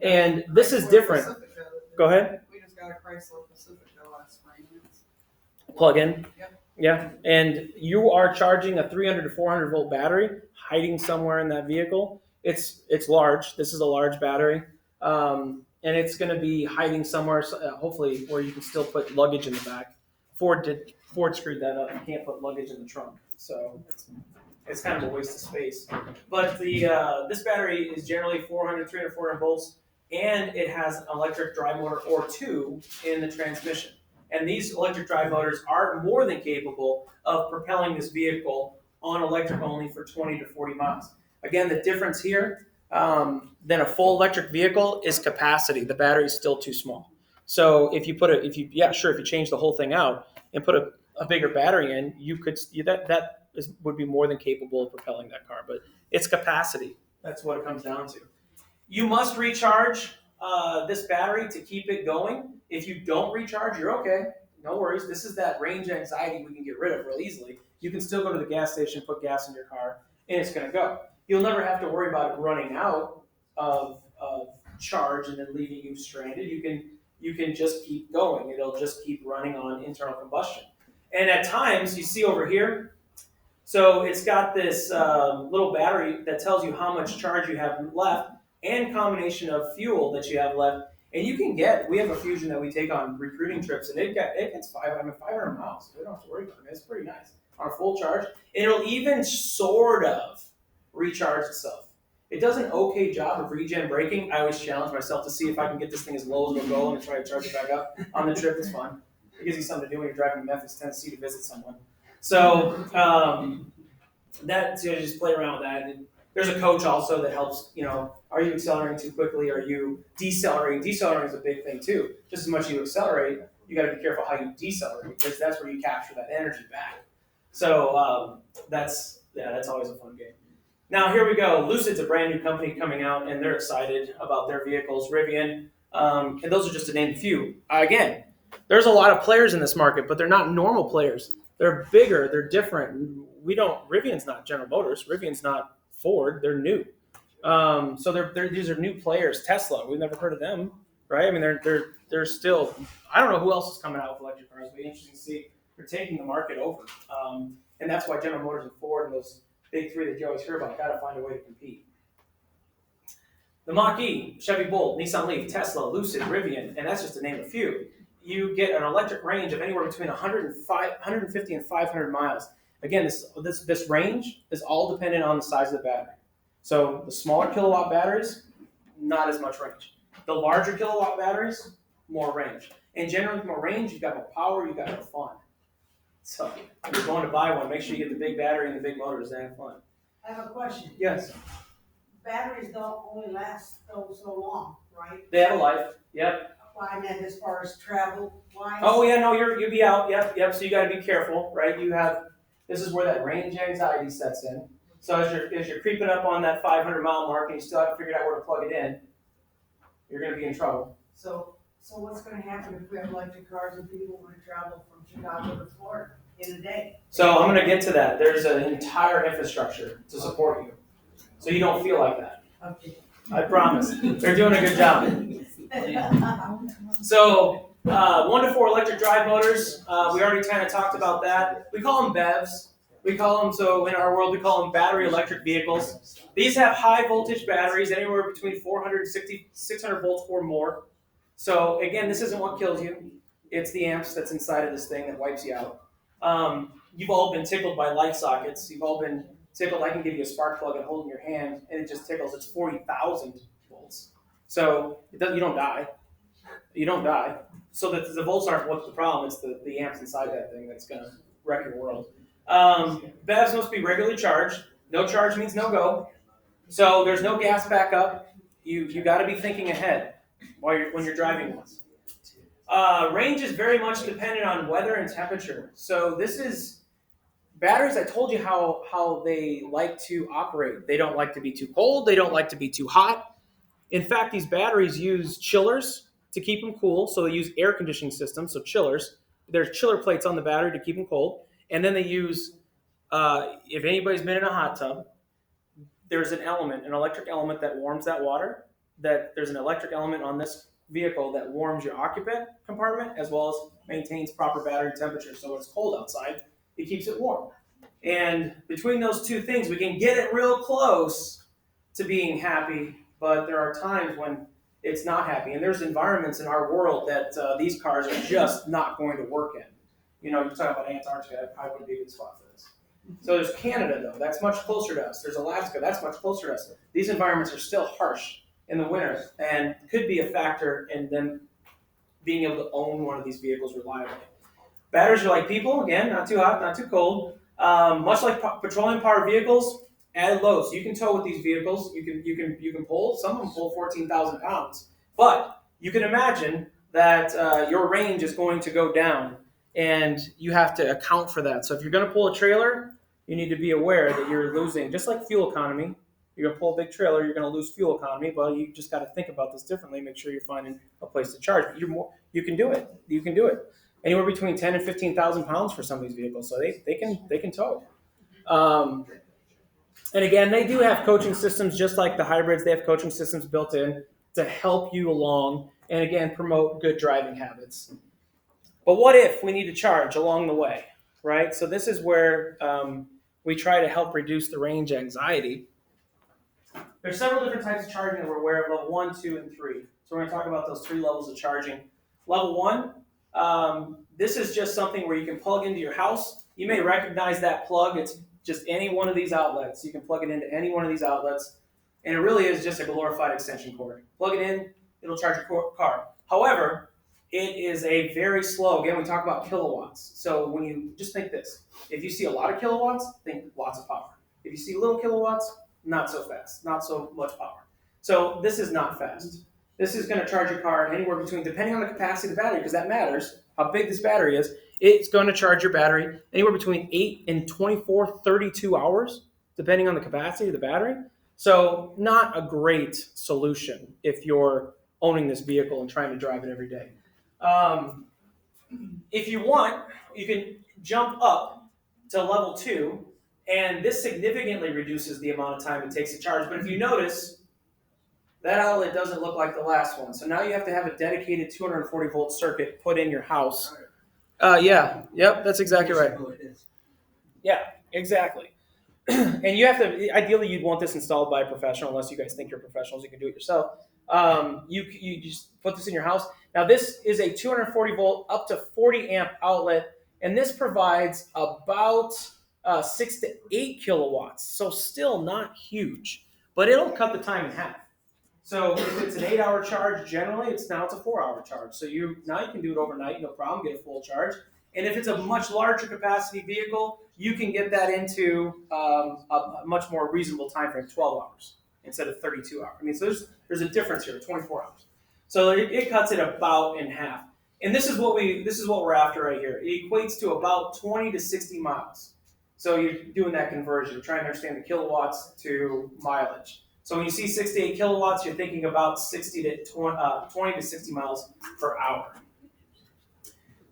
Speaker 3: And this is different. Go ahead.
Speaker 2: We just got a Chrysler Pacifica last spring.
Speaker 3: Plug-in.
Speaker 2: Yep.
Speaker 3: Yeah, and you are charging a 300 to 400 volt battery hiding somewhere in that vehicle. It's large. This is a large battery, and it's going to be hiding somewhere, hopefully, where you can still put luggage in the back. Ford screwed that up. You can't put luggage in the trunk, so it's kind of a waste of space. But this battery is generally 300, 400 volts, and it has an electric drive motor or two in the transmission. And these electric drive motors are more than capable of propelling this vehicle on electric only for 20 to 40 miles. Again, the difference here than a full electric vehicle is capacity. The battery is still too small. So if you change the whole thing out and put a bigger battery in, would be more than capable of propelling that car. But it's capacity. That's what it comes down to. You must recharge this battery to keep it going. If you don't recharge, you're okay. No worries. This is that range anxiety we can get rid of real easily. You can still go to the gas station, put gas in your car, and it's going to go. You'll never have to worry about it running out of charge and then leaving you stranded. You can just keep going. It'll just keep running on internal combustion. And at times, you see over here, so it's got this little battery that tells you how much charge you have left and combination of fuel that you have left. And we have a Fusion that we take on recruiting trips, and it gets 500 miles. So we don't have to worry about it. It's pretty nice on a full charge. And it'll even sort of recharge itself. It does an okay job of regen braking. I always challenge myself to see if I can get this thing as low as it'll go and try to charge it back up on the trip. It's fun. It gives you something to do when you're driving to Memphis, Tennessee to visit someone. So just play around with that. And there's a coach also that helps, are you accelerating too quickly? Are you decelerating? Decelerating is a big thing too. Just as much as you accelerate, you got to be careful how you decelerate because that's where you capture that energy back. So that's always a fun game. Now here we go. Lucid's a brand new company coming out, and they're excited about their vehicles. Rivian, and those are just to name a few. Again, there's a lot of players in this market, but they're not normal players. They're bigger. They're different. Rivian's not General Motors. Rivian's not Ford. They're new. So these are new players. Tesla, we've never heard of them, right? I mean, they're still. I don't know who else is coming out with electric cars. It'll be interesting to see. They're taking the market over, and that's why General Motors and Ford and those big three that you always hear about got to find a way to compete. The Mach-E, Chevy Bolt, Nissan Leaf, Tesla, Lucid, Rivian, and that's just to name a few. You get an electric range of anywhere between 150 and 500 miles. Again, this range is all dependent on the size of the battery. So the smaller kilowatt batteries, not as much range. The larger kilowatt batteries, more range. And generally, more range, you've got more power, you've got more fun. So if you're going to buy one, make sure you get the big battery and the big motors and have fun.
Speaker 11: I have a question.
Speaker 3: Yes.
Speaker 11: Batteries don't only last so long, right?
Speaker 3: They have a life. Yep.
Speaker 11: Well, I meant as far as travel wise.
Speaker 3: Oh yeah, no, you'll be out. Yep. So you got to be careful, right? This is where that range anxiety sets in. So as you're creeping up on that 500 mile mark and you still haven't figured out where to plug it in, you're going to be in trouble.
Speaker 11: So what's going to happen if we have electric cars and people want to travel from Chicago to Florida in a day?
Speaker 3: So I'm going to get to that. There's an entire infrastructure to support you, so you don't feel like that.
Speaker 11: Okay.
Speaker 3: I promise. They're doing a good job. So 1 to 4 electric drive motors. We already kind of talked about that. We call them BEVs. We call them, so in our world, we call them battery electric vehicles. These have high voltage batteries, anywhere between 460, 600 volts or more. So again, this isn't what kills you. It's the amps that's inside of this thing that wipes you out. You've all been tickled by light sockets. You've all been tickled. I can give you a spark plug and hold in your hand, and it just tickles. It's 40,000 volts. So you don't die. You don't die. So the volts aren't what's the problem. It's the amps inside that thing that's going to wreck your world. BEVs must be regularly charged. No charge means no go. So there's no gas backup. You got to be thinking ahead when you're driving one. Range is very much dependent on weather and temperature. So this is batteries, I told you how they like to operate. They don't like to be too cold. They don't like to be too hot. In fact, these batteries use chillers to keep them cool. So they use air conditioning systems, so chillers. There's chiller plates on the battery to keep them cold. And then they use, if anybody's been in a hot tub, there's an electric element that warms that water. There's an electric element on this vehicle that warms your occupant compartment as well as maintains proper battery temperature. So when it's cold outside, it keeps it warm. And between those two things, we can get it real close to being happy, but there are times when it's not happy. And there's environments in our world that these cars are just not going to work in. You know, you're talking about Antarctica, that probably wouldn't be a good spot for this. So there's Canada, though. That's much closer to us. There's Alaska. That's much closer to us. These environments are still harsh in the winter and could be a factor in them being able to own one of these vehicles reliably. Batteries are like people, again, not too hot, not too cold. Much like petroleum-powered vehicles, added load. So you can tow with these vehicles. You can pull. Some of them pull 14,000 pounds. But you can imagine that your range is going to go down, and you have to account for that. So if you're going to pull a trailer, you need to be aware that you're losing, just like fuel economy. You're going to pull a big trailer, you're going to lose fuel economy. Well, you just got to think about this differently. Make sure you're finding a place to charge. But you can do it. You can do it. Anywhere between 10 and 15,000 pounds for some of these vehicles, so they can tow. And again, they do have coaching systems, just like the hybrids. They have coaching systems built in to help you along and again promote good driving habits. But what if we need to charge along the way, right? So this is where we try to help reduce the range anxiety. There's several different types of charging that we're aware of: level 1, 2, and 3. So we're going to talk about those 3 levels of charging. Level 1. This is just something where you can plug into your house. You may recognize that plug. It's just any one of these outlets. You can plug it into any one of these outlets. And it really is just a glorified extension cord. Plug it in, it'll charge your car. However, it is a very slow, again, we talk about kilowatts. So when you just think this, if you see a lot of kilowatts, think lots of power. If you see little kilowatts, not so fast, not so much power. So this is not fast. This is going to charge your car anywhere between, depending on the capacity of the battery, because that matters, how big this battery is, it's going to charge your battery anywhere between 8 and 24, 32 hours, depending on the capacity of the battery. So not a great solution if you're owning this vehicle and trying to drive it every day. If you want, you can jump up to level 2, and this significantly reduces the amount of time it takes to charge. But if you notice, that outlet doesn't look like the last one. So now you have to have a dedicated 240 volt circuit put in your house. Yep, that's exactly right. Yeah, exactly. And you have to, ideally you'd want this installed by a professional, unless you guys think you're professionals, you can do it yourself. You just put this in your house. Now this is a 240 volt up to 40 amp outlet, and this provides about 6 to 8 kilowatts. So still not huge, but it'll cut the time in half. So if it's an 8-hour charge, generally it's a 4-hour charge. So now you can do it overnight, no problem, get a full charge. And if it's a much larger capacity vehicle, you can get that into a much more reasonable time frame, 12 hours instead of 32 hours. I mean, so there's a difference here, 24 hours. So it cuts it about in half. And this is what we're after right here. It equates to about 20 to 60 miles. So you're doing that conversion, you're trying to understand the kilowatts to mileage. So when you see 6 to 8 kilowatts, you're thinking about 20 to 60 miles per hour.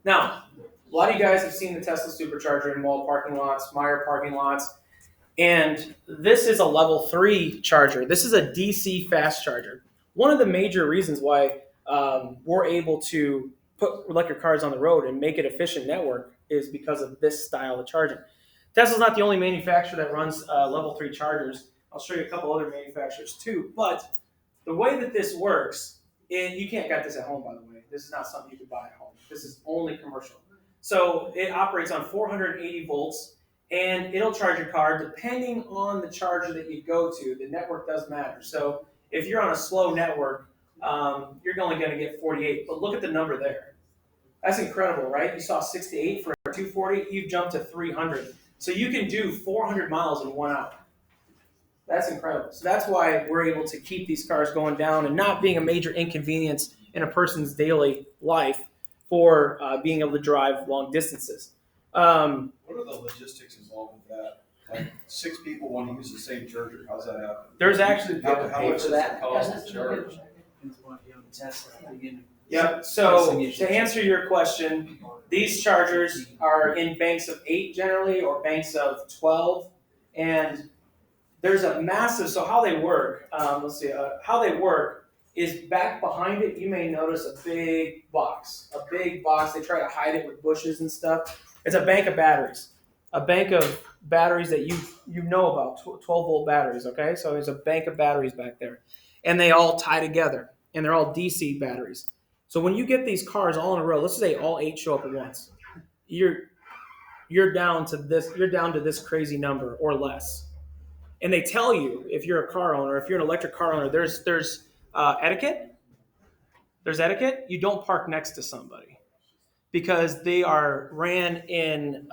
Speaker 3: Now, a lot of you guys have seen the Tesla supercharger in mall parking lots, Meijer parking lots, and this is a level 3 charger. This is a DC fast charger. One of the major reasons why we're able to put electric cars on the road and make it an efficient network is because of this style of charging. Tesla's not the only manufacturer that runs level 3 chargers. I'll show you a couple other manufacturers too, but the way that this works, you can't get this at home, by the way. This is not something you can buy at home. This is only commercial. So it operates on 480 volts, and it'll charge your car depending on the charger that you go to. The network does matter. So if you're on a slow network, you're only going to get 48, but look at the number there. That's incredible, right? You saw 6 to 8 for a 240, you've jumped to 300. So you can do 400 miles in 1 hour. That's incredible. So that's why we're able to keep these cars going down and not being a major inconvenience in a person's daily life for being able to drive long distances.
Speaker 8: What are the logistics involved with that? Like 6 people want to use the same charger, how's that happen?
Speaker 3: There's actually
Speaker 8: How
Speaker 3: people
Speaker 8: much
Speaker 3: pay
Speaker 8: does
Speaker 3: for
Speaker 8: it
Speaker 3: that.
Speaker 8: cost to charge?
Speaker 5: Depends on what you have to test at the beginning.
Speaker 3: Yep. So to answer your question, these chargers are in banks of 8 generally, or banks of 12, and there's a massive. So how they work? Let's see. How they work is back behind it. You may notice a big box. A big box. They try to hide it with bushes and stuff. It's a bank of batteries. A bank of batteries that you know about. 12-volt batteries. Okay. So there's a bank of batteries back there, and they all tie together, and they're all DC batteries. So when you get these cars all in a row, let's say all 8 show up at once, you're down to this. You're down to this crazy number or less. And they tell you, if you're a car owner, if you're an electric car owner, there's etiquette. There's etiquette. You don't park next to somebody because they are ran in.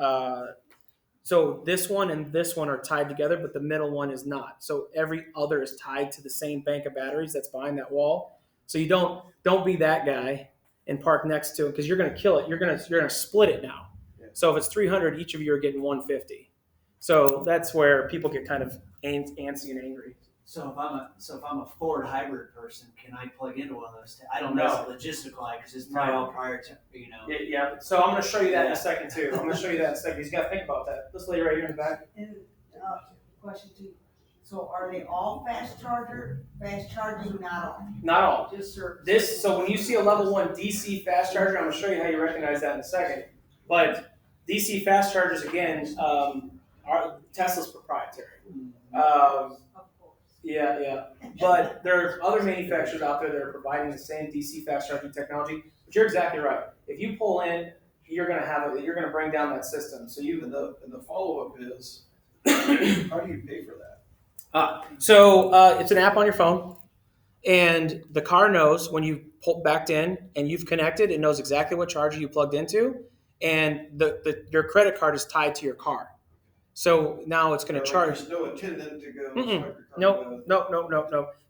Speaker 3: So this one and this one are tied together, but the middle one is not. So every other is tied to the same bank of batteries that's behind that wall. So you don't be that guy and park next to it because you're going to kill it. You're going to split it now. So if it's 300, each of you are getting 150. So that's where people get kind of antsy and angry.
Speaker 5: So if I'm a Ford hybrid person, can I plug into one of those? I don't know logistical because it's probably all prior to
Speaker 3: Yeah. So I'm going to show you that in a second too. I'm going to show you that in a second. You got to think about that. This lady right here in the back.
Speaker 11: And, question two, so are they all fast charging, not all?
Speaker 3: Not all.
Speaker 11: Just certain?
Speaker 3: So when you see a level 1 DC fast charger, I'm going to show you how you recognize that in a second. But DC fast chargers again are Tesla's proprietary. Yeah. But there are other manufacturers out there that are providing the same DC fast charging technology. But you're exactly right. If you pull in, you're going to bring down that system. So
Speaker 8: And the follow-up is, how do you pay for that?
Speaker 3: It's an app on your phone, and the car knows when you pull backed in and you've connected. It knows exactly what charger you plugged into, and your credit card is tied to your car. So now it's going to charge.
Speaker 8: There's no attendant to go.
Speaker 3: No.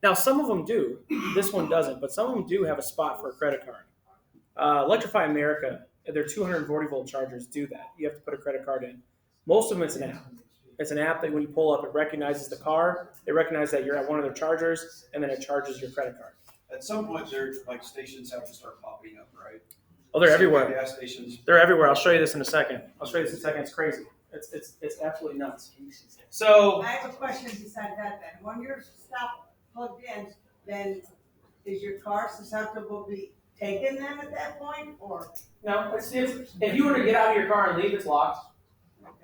Speaker 3: Now some of them do. This one doesn't, but some of them do have a spot for a credit card. Electrify America, their 240-volt chargers do that. You have to put a credit card in. Most of them, it's an app. It's an app that when you pull up, it recognizes the car. It recognizes that you're at one of their chargers, and then it charges your credit card.
Speaker 8: At some point, stations have to start popping up, right?
Speaker 3: Oh, they're everywhere.
Speaker 8: Gas stations.
Speaker 3: They're everywhere. I'll show you this in a second. It's crazy. It's absolutely nuts. So
Speaker 11: I have a question beside that then. When you're plugged in, then is your car susceptible to be taken then at that point, or?
Speaker 3: no, if you were to get out of your car and leave, it's locked.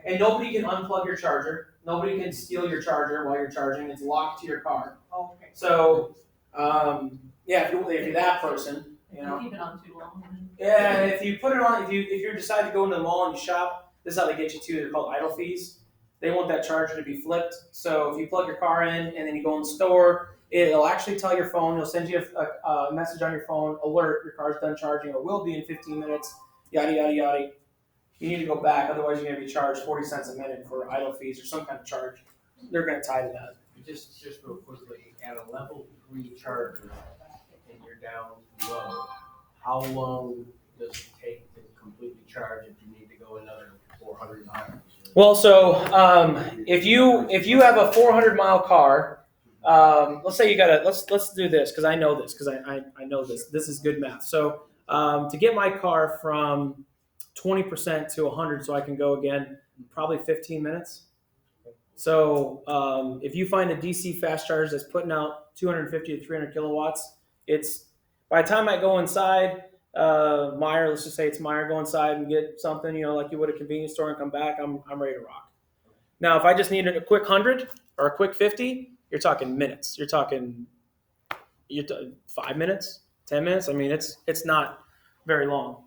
Speaker 3: And nobody can unplug your charger. Nobody can steal your charger while you're charging. It's locked to your car.
Speaker 11: Okay.
Speaker 3: So, if you're that person,
Speaker 1: Keep it on too long.
Speaker 3: Yeah, if you put it on, if you decide to go into the mall and you shop, this is how they get you too. They're called idle fees. They want that charger to be flipped. So if you plug your car in and then you go in the store, it'll actually tell your phone. It'll send you a message on your phone, alert, your car's done charging, or will be in 15 minutes. Yada yada yada. You need to go back, otherwise you're going to be charged 40 cents a minute for idle fees or some kind of charge. They're going to tie to that.
Speaker 4: Just real quickly, at a level 3 charger and you're down low, how long does it take to completely charge if you need to go another 400 miles?
Speaker 3: Well, so if you have a 400-mile car, let's say you got let's do this because I know this because I know this. This is good math. So to get my car from 20% to 100 so I can go again, probably 15 minutes. So if you find a DC fast charger that's putting out 250 to 300 kilowatts, it's by the time I go inside, Meijer, let's just say it's Meijer, go inside and get something, like you would a convenience store and come back, I'm ready to rock. Now, if I just needed a quick 100 or a quick 50, you're talking minutes. You're talking 5 minutes, 10 minutes. I mean, it's not very long.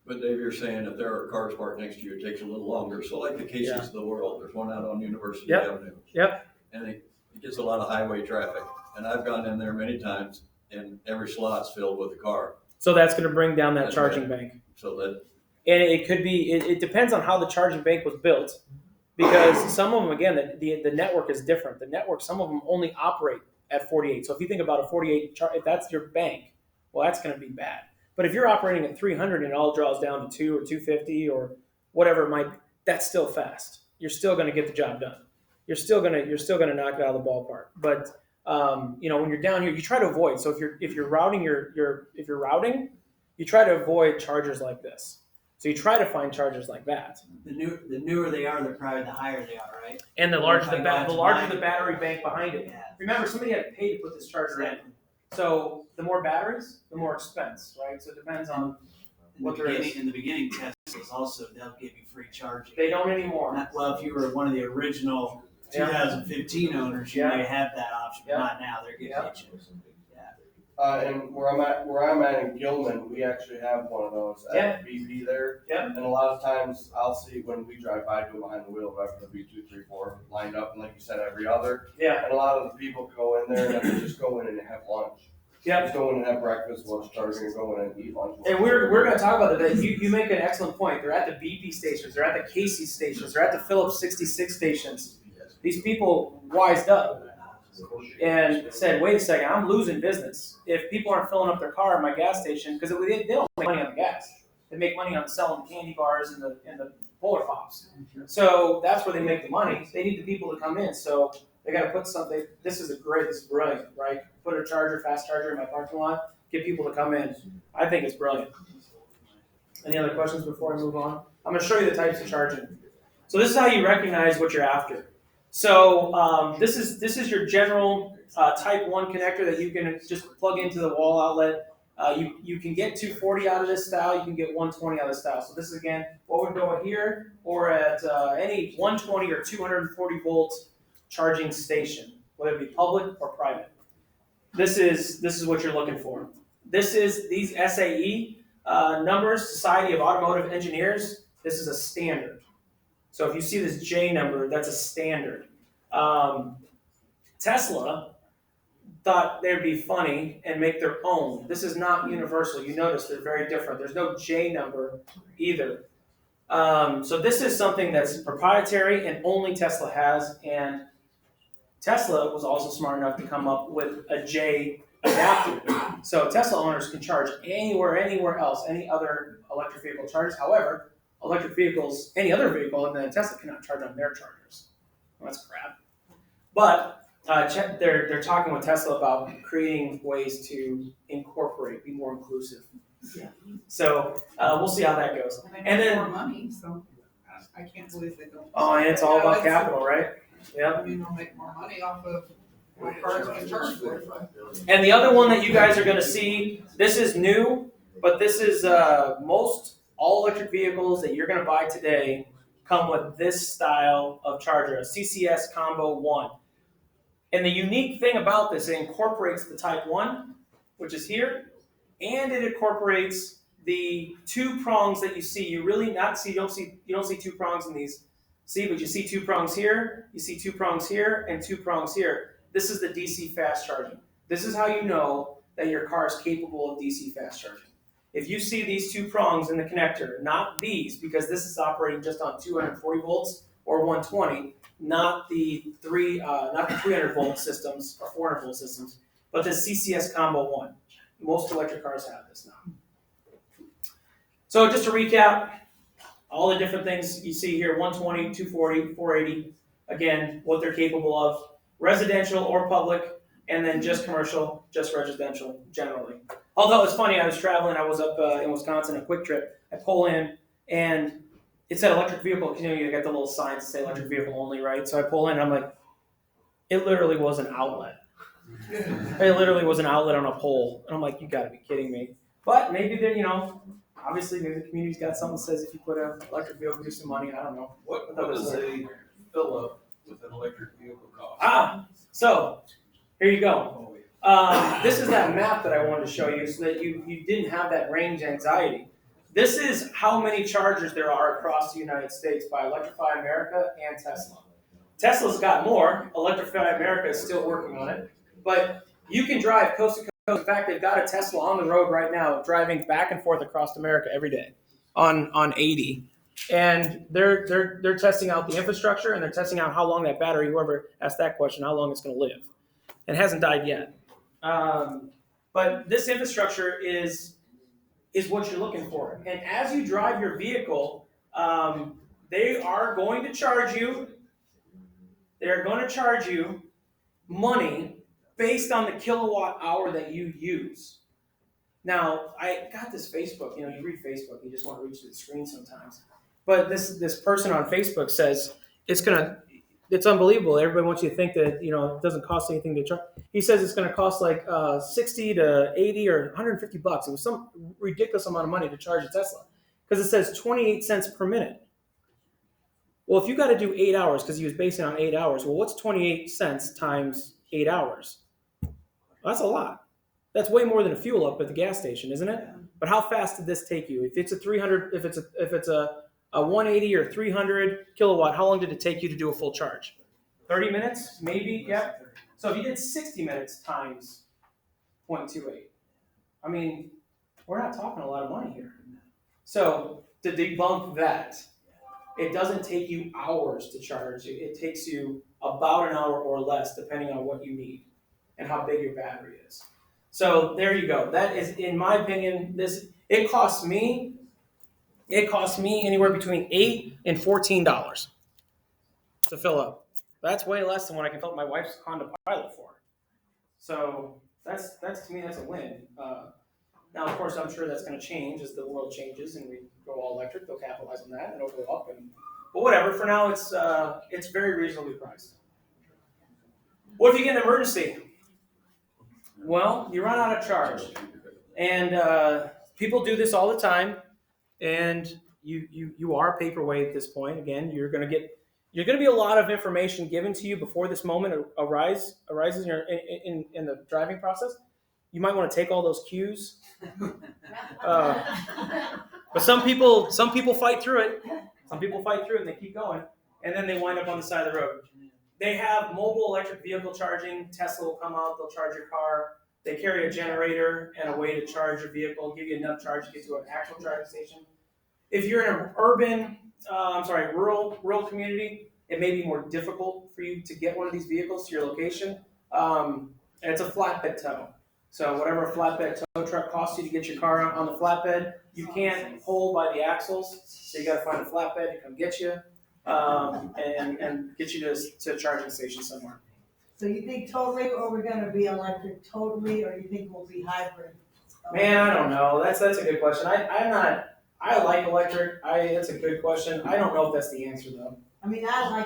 Speaker 8: But Dave, you're saying if there are cars parked next to you, it takes a little longer. So like the Casey's of the world, there's one out on University Avenue.
Speaker 3: Yep.
Speaker 8: And it gets a lot of highway traffic. And I've gone in there many times and every slot's filled with a car.
Speaker 3: So that's going to bring down that charging bank.
Speaker 8: So that.
Speaker 3: And it could be, it depends on how the charging bank was built. Because some of them, again, the network is different. The network, some of them only operate at 48. So if you think about a 48, if that's your bank, well, that's going to be bad. But if you're operating at 300 and it all draws down to 2 or 250 or whatever it might be, that's still fast. You're still going to get the job done. You're still going to knock it out of the ballpark. But when you're down here, you try to avoid. So if you're routing you try to avoid chargers like this. So you try to find chargers like that.
Speaker 5: The newer they are, probably the higher they are, right?
Speaker 3: And the larger the
Speaker 5: Like
Speaker 3: the battery bank behind it.
Speaker 5: Yeah.
Speaker 3: Remember, somebody had to pay to put this charger in. So the more batteries, the more expense, right? So it depends on what there is.
Speaker 5: In the beginning, Teslas also, they'll give you free charging.
Speaker 3: They don't anymore.
Speaker 5: Well, if you were one of the original 2015 owners, you may have that option.
Speaker 3: Yeah.
Speaker 5: Not now, they're giving it to you.
Speaker 12: And where I'm at in Gilman, we actually have one of those at BP there.
Speaker 3: Yeah.
Speaker 12: And a lot of times I'll see when we drive by, do behind the wheel after the B234 lined up, and like you said, every other.
Speaker 3: Yeah.
Speaker 12: And a lot of the people go in there and then they just go in and have lunch.
Speaker 3: Yeah.
Speaker 12: Just go in and have breakfast, lunch, charging, and go in and eat lunch.
Speaker 3: And we're going to talk about that. You make an excellent point. They're at the BP stations. They're at the Casey stations. They're at the Phillips 66 stations. These people wised up and said, wait a second, I'm losing business. If people aren't filling up their car at my gas station, because they don't make money on the gas. They make money on selling candy bars and the Polar Pops. So that's where they make the money. They need the people to come in. So they got to put something. This is brilliant, right? Put a fast charger in my parking lot, get people to come in. I think it's brilliant. Any other questions before I move on? I'm going to show you the types of charging. So this is how you recognize what you're after. So this is your general type 1 connector that you can just plug into the wall outlet. You can get 240 out of this style. You can get 120 out of this style. So this is, again, what would go here or at any 120 or 240 volts charging station, whether it be public or private. This is what you're looking for. This is these SAE numbers, Society of Automotive Engineers. This is a standard. So if you see this J number, that's a standard. Tesla thought they'd be funny and make their own. This is not universal. You notice they're very different. There's no J number either. So this is something that's proprietary and only Tesla has. And Tesla was also smart enough to come up with a J adapter. So Tesla owners can charge anywhere else, any other electric vehicle charges. However, electric vehicles, any other vehicle other than Tesla cannot charge on their chargers. Well, that's crap. But they're talking with Tesla about creating ways to incorporate, be more inclusive. Yeah. So we'll see how that goes.
Speaker 2: And then more money, so I can't believe they don't.
Speaker 3: Oh, and it's all about capital, right? Yeah.
Speaker 2: I mean, they'll make more money off of what cars can charge for.
Speaker 3: And the other one that you guys are going to see, this is new, but this is most all electric vehicles that you're going to buy today come with this style of charger, a CCS Combo 1. And the unique thing about this, it incorporates the Type 1, which is here, and it incorporates the 2 prongs that you see. You don't see 2 prongs in these. See, but you see 2 prongs here, you see 2 prongs here, and 2 prongs here. This is the DC fast charging. This is how you know that your car is capable of DC fast charging. If you see these 2 prongs in the connector, not these, because this is operating just on 240 volts or 120, not the 300 volt systems or 400 volt systems, but the CCS Combo 1. Most electric cars have this now. So just to recap, all the different things you see here, 120, 240, 480, again, what they're capable of, residential or public, and then just commercial, just residential generally. Although it's funny, I was traveling, I was up in Wisconsin, a quick trip. I pull in, and it said electric vehicle. You got the little signs that say electric vehicle only, right? So I pull in, I'm like, it literally was an outlet. It literally was an outlet on a pole. And I'm like, you gotta be kidding me. But maybe they're, obviously maybe the community's got something that says if you put an electric vehicle, do some money, I don't know.
Speaker 4: What does a fill up with an electric vehicle cost?
Speaker 3: So here you go. This is that map that I wanted to show you so that you didn't have that range anxiety. This is how many chargers there are across the United States by Electrify America and Tesla. Tesla's got more. Electrify America is still working on it. But you can drive coast to coast. In fact, they've got a Tesla on the road right now driving back and forth across America every day on 80. And they're testing out the infrastructure, and they're testing out how long that battery, whoever asked that question, how long it's going to live. It hasn't died yet. But this infrastructure is what you're looking for. And as you drive your vehicle, They are going to charge you. They are going to charge you money based on the kilowatt hour that you use. Now, I got this Facebook. You know, you read Facebook, you just want to reach to the screen sometimes. But this person on Facebook says it's unbelievable. Everybody wants you to think that, you know, it doesn't cost anything to charge. He says it's going to cost like 60 to 80 or $150. It was some ridiculous amount of money to charge a Tesla because it says 28 cents per minute. Well, if you got to do 8 hours, because he was basing it on 8 hours, well, what's 28 cents times 8 hours? Well, that's a lot. That's way more than a fuel up at the gas station, isn't it? But how fast did this take you? If it's a 300, if it's a 180 or 300 kilowatt, how long did it take you to do a full charge? 30 minutes, maybe. Yeah. So if you did 60 minutes times 0.28, I mean, we're not talking a lot of money here. So to debunk that, it doesn't take you hours to charge. It takes you about an hour or less, depending on what you need and how big your battery is. So there you go. That is, in my opinion, it costs me anywhere between $8 and $14 to fill up. That's way less than what I can fill up my wife's Honda Pilot for. So that's to me, that's a win. Now, of course, I'm sure that's going to change as the world changes and we go all electric. They'll capitalize on that and it'll go up. But whatever. For now, it's very reasonably priced. What if you get an emergency? Well, you run out of charge, and people do this all the time. And you are a paperweight at this point. Again, you're going to be a lot of information given to you before this moment arises in the driving process. You might want to take all those cues. But some people fight through it. Some people fight through it and they keep going, and then they wind up on the side of the road. They have mobile electric vehicle charging. Tesla will come out, they'll charge your car. They carry a generator and a way to charge your vehicle, give you enough charge to get to an actual charging station. If you're in an rural community, it may be more difficult for you to get one of these vehicles to your location. And it's a flatbed tow. So whatever a flatbed tow truck costs you to get your car on the flatbed, you can't pull by the axles. So you got to find a flatbed to come get you. And get you to a charging station somewhere.
Speaker 11: So you think totally, or we're gonna be electric totally, or you think we'll be hybrid?
Speaker 3: Man, I don't know. That's a good question. I like electric. That's a good question. I don't know if that's the answer though.
Speaker 11: I mean, I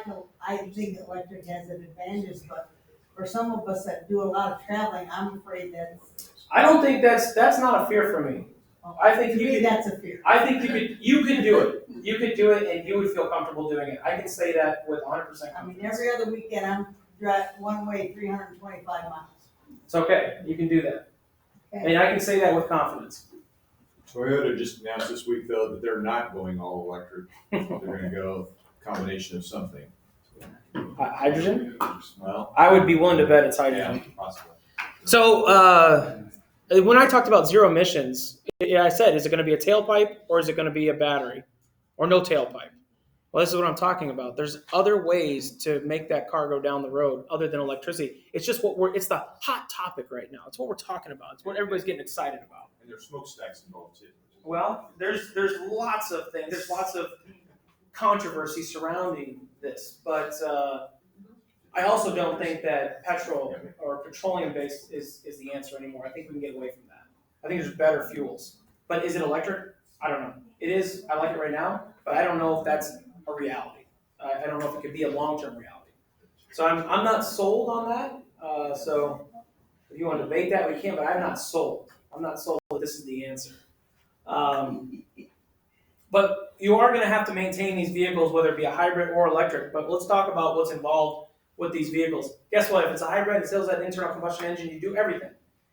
Speaker 11: think electric has an advantage, but for some of us that do a lot of traveling, I'm afraid that.
Speaker 3: I don't think that's not a fear for me. I think
Speaker 11: that's a fear.
Speaker 3: I think you could do it. You could do it, and you would feel comfortable doing it. I can say that with 100% confidence.
Speaker 11: I mean, every other weekend I'm driving one way 325 miles.
Speaker 3: It's okay. You can do that, and I can say that with confidence.
Speaker 9: Toyota just announced this week, though, that they're not going all electric. They're going to go combination of something.
Speaker 3: Hydrogen?
Speaker 9: Well,
Speaker 3: I would be willing to bet it's hydrogen.
Speaker 9: yeah, possibly.
Speaker 3: So when I talked about zero emissions, I said, is it going to be a tailpipe or is it going to be a battery or no tailpipe? Well, this is what I'm talking about. There's other ways to make that car go down the road other than electricity. It's just it's the hot topic right now. It's what we're talking about. It's what everybody's getting excited about.
Speaker 9: And there's smokestacks involved too.
Speaker 3: Well, there's lots of things. There's lots of controversy surrounding this, but I also don't think that petrol or petroleum-based is the answer anymore. I think we can get away from that. I think there's better fuels. But is it electric? I don't know. It is. I like it right now, but I don't know if that's a reality. I don't know if it could be a long-term reality. So I'm not sold on that. So if you want to debate that, we can, but I'm not sold. I'm not sold that this is the answer. But you are going to have to maintain these vehicles, whether it be a hybrid or electric. But let's talk about what's involved with these vehicles. Guess what? If it's a hybrid, it still has that internal combustion engine. You do everything.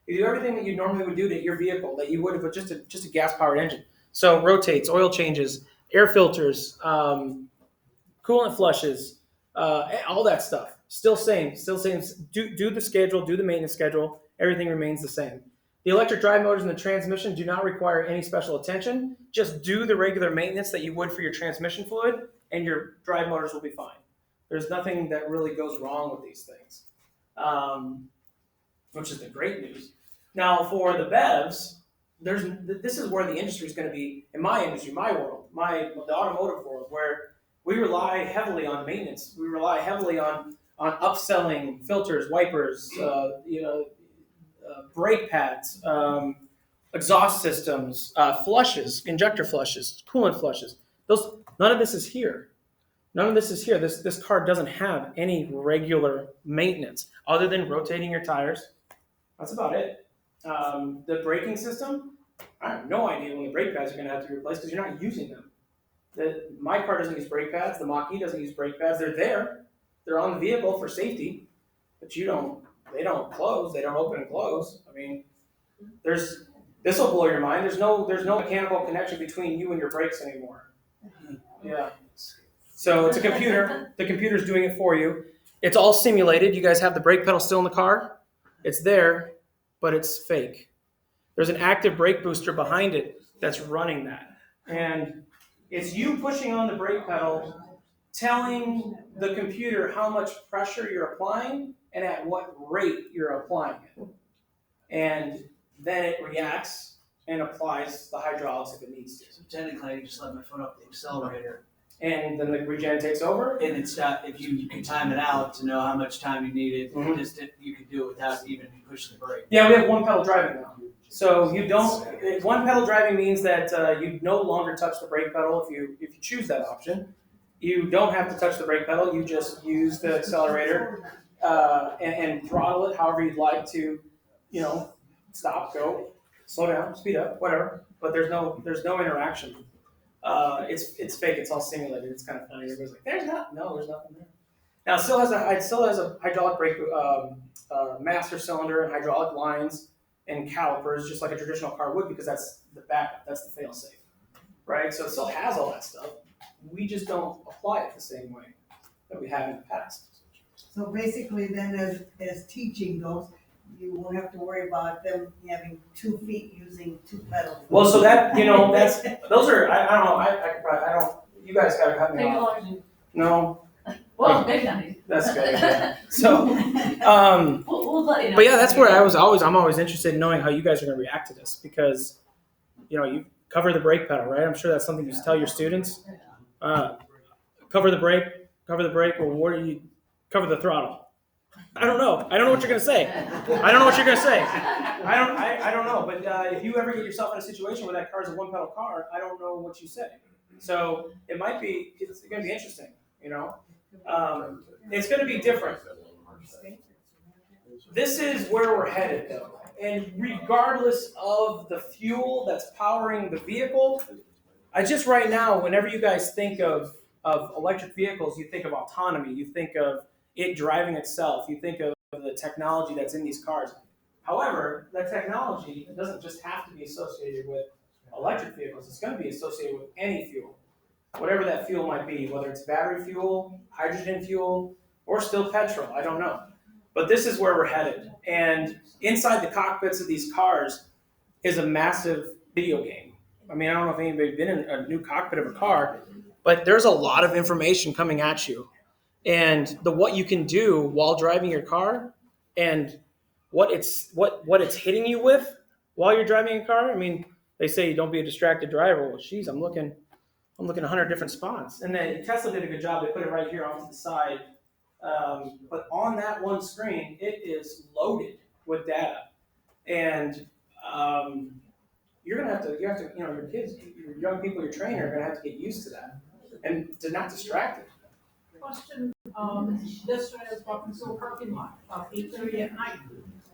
Speaker 3: You do everything that you normally would do to your vehicle that you would have with just a gas-powered engine. So rotates, oil changes, air filters, coolant flushes, all that stuff. Still same. Do the schedule, do the maintenance schedule. Everything remains the same. The electric drive motors and the transmission do not require any special attention. Just do the regular maintenance that you would for your transmission fluid, and your drive motors will be fine. There's nothing that really goes wrong with these things, which is the great news. Now, for the BEVs, this is where the industry is going to be, in my industry, my world, the automotive world, where we rely heavily on maintenance. We rely heavily on upselling filters, wipers, brake pads, exhaust systems, flushes, injector flushes, coolant flushes. None of this is here. None of this is here. This car doesn't have any regular maintenance other than rotating your tires. That's about it. The braking system, I have no idea when the brake pads are going to have to be replaced because you're not using them. My car doesn't use brake pads. The Mach-E doesn't use brake pads. They're there. They're on the vehicle for safety, but they don't close. They don't open and close. I mean, this will blow your mind. There's no mechanical connection between you and your brakes anymore. Yeah. So it's a computer. The computer's doing it for you. It's all simulated. You guys have the brake pedal still in the car. It's there, but it's fake. There's an active brake booster behind it that's running that. And it's you pushing on the brake pedal, telling the computer how much pressure you're applying and at what rate you're applying it. And then it reacts and applies the hydraulics if it needs to.
Speaker 5: So technically, I can just let my foot up the accelerator.
Speaker 3: And then the regen takes over.
Speaker 5: And it's not, if you can time it out to know how much time you needed, you could do it without even pushing the brake.
Speaker 3: Yeah, we have one pedal driving now. So you don't. One pedal driving means that you no longer touch the brake pedal if you choose that option. You don't have to touch the brake pedal. You just use the accelerator and throttle it however you'd like to. Stop, go, slow down, speed up, whatever. But there's no interaction. It's fake. It's all simulated. It's kind of funny. Everybody's like, there's nothing there. Now it still has a hydraulic brake master cylinder and hydraulic lines and calipers, just like a traditional car would, because that's the backup. That's the fail-safe, right? So it still has all that stuff. We just don't apply it the same way that we have in the past.
Speaker 11: So basically then as teaching goes, you won't have to worry about them having 2 feet using 2 pedals.
Speaker 3: Well, so that, those are, I don't know, you guys gotta cut me off. No.
Speaker 1: Well, maybe not.
Speaker 3: That's good. Yeah. So,
Speaker 1: we'll let you know.
Speaker 3: But yeah, that's where I'm always interested in knowing how you guys are gonna react to this because, you cover the brake pedal, right? I'm sure that's something you tell your students. Cover the brake, or what do you, cover the throttle? I don't know what you're gonna say. I don't know. But if you ever get yourself in a situation where that car is a 1-pedal car, I don't know what you say. So it's gonna be interesting. It's gonna be different. This is where we're headed, though. And regardless of the fuel that's powering the vehicle, right now, whenever you guys think of electric vehicles, you think of autonomy. You think of it driving itself. You think of the technology that's in these cars. However, that technology doesn't just have to be associated with electric vehicles. It's going to be associated with any fuel, whatever that fuel might be, whether it's battery fuel, hydrogen fuel, or still petrol. I don't know. But this is where we're headed. And inside the cockpits of these cars is a massive video game. I mean, I don't know if anybody's been in a new cockpit of a car, but there's a lot of information coming at you. And what you can do while driving your car and what it's hitting you with while you're driving a car. I mean, they say don't be a distracted driver. Well, geez, I'm looking 100 different spots. And then Tesla did a good job. They put it right here off to the side. But on that one screen, it is loaded with data. And you're gonna have to, your kids, your young people you're training are gonna have to get used to that and to not distract it.
Speaker 6: Question, yesterday I was walking through a parking lot, about 8:30 at night. I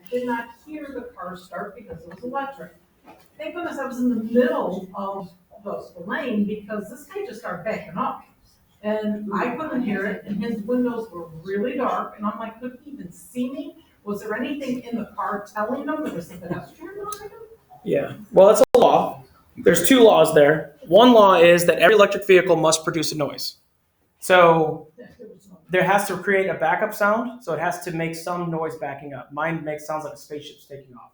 Speaker 6: did not hear the car start because it was electric. Thank goodness I was in the middle of the lane because this guy just started backing up. And I couldn't hear it, and his windows were really dark, and I'm like, couldn't he even see me? Was there anything in the car telling them there was a pedestrian behind him?
Speaker 3: Yeah, well, that's a law. There's 2 laws there. One law is that every electric vehicle must produce a noise. So there has to create a backup sound, so it has to make some noise backing up. Mine sounds like a spaceship's taking off.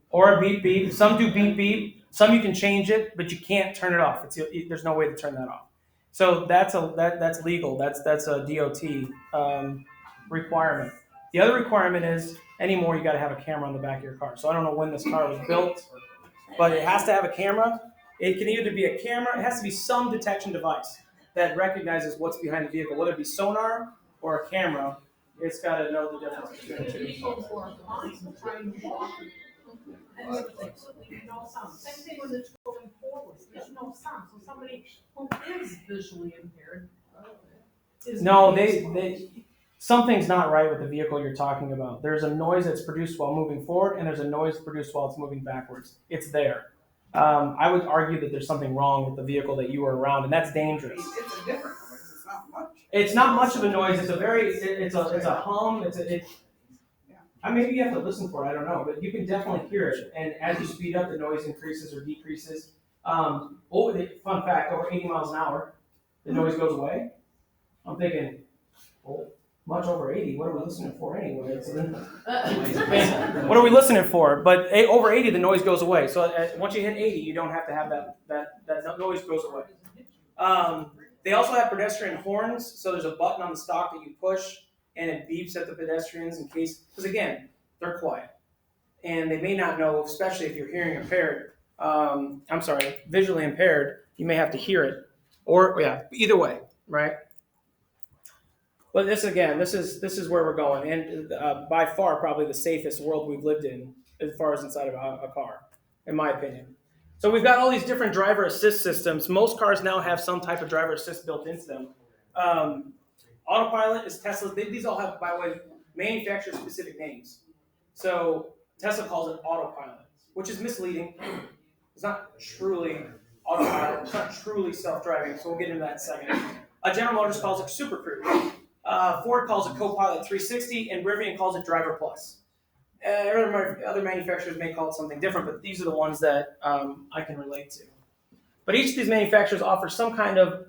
Speaker 3: Or a beep beep. Some do beep beep. Some you can change it, but you can't turn it off. There's no way to turn that off. So that's legal. That's a DOT requirement. The other requirement is anymore you got to have a camera on the back of your car. So I don't know when this car was built, but it has to have a camera. It can either be a camera, it has to be some detection device that recognizes what's behind the vehicle, whether it be sonar or a camera. It's got to know the difference between the two.
Speaker 6: People who are blind trying to walk. And there's absolutely no sound. Same thing when it's going forward, there's no sound. So somebody who is visually impaired is.
Speaker 3: No, something's not right with the vehicle you're talking about. There's a noise that's produced while moving forward, and there's a noise produced while it's moving backwards. It's there. I would argue that there's something wrong with the vehicle that you were around, and that's dangerous.
Speaker 2: It's a different noise, it's not much.
Speaker 3: It's not much of a noise. It's a hum. Maybe you have to listen for it. I don't know, but you can definitely hear it. And as you speed up, the noise increases or decreases. Fun fact: over 80 miles an hour, the noise goes away. I'm thinking, much over 80. What are we listening for anyway? What are we listening for? But over 80, the noise goes away. So once you hit 80, you don't have to have that noise goes away. They also have pedestrian horns. So there's a button on the stock that you push, and it beeps at the pedestrians in case, because again, they're quiet. And they may not know, especially if you're hearing impaired, visually impaired, you may have to hear it. Either way, right? But this is where we're going. And by far, probably the safest world we've lived in as far as inside of a car, in my opinion. So we've got all these different driver assist systems. Most cars now have some type of driver assist built into them. Autopilot is Tesla. These all have, by the way, manufacturer-specific names. So Tesla calls it autopilot, which is misleading. It's not truly autopilot. It's not truly self-driving. So we'll get into that in a second. General Motors calls it Super Cruise. Ford calls it Copilot 360, and Rivian calls it Driver Plus. Other manufacturers may call it something different, but these are the ones that I can relate to. But each of these manufacturers offers some kind of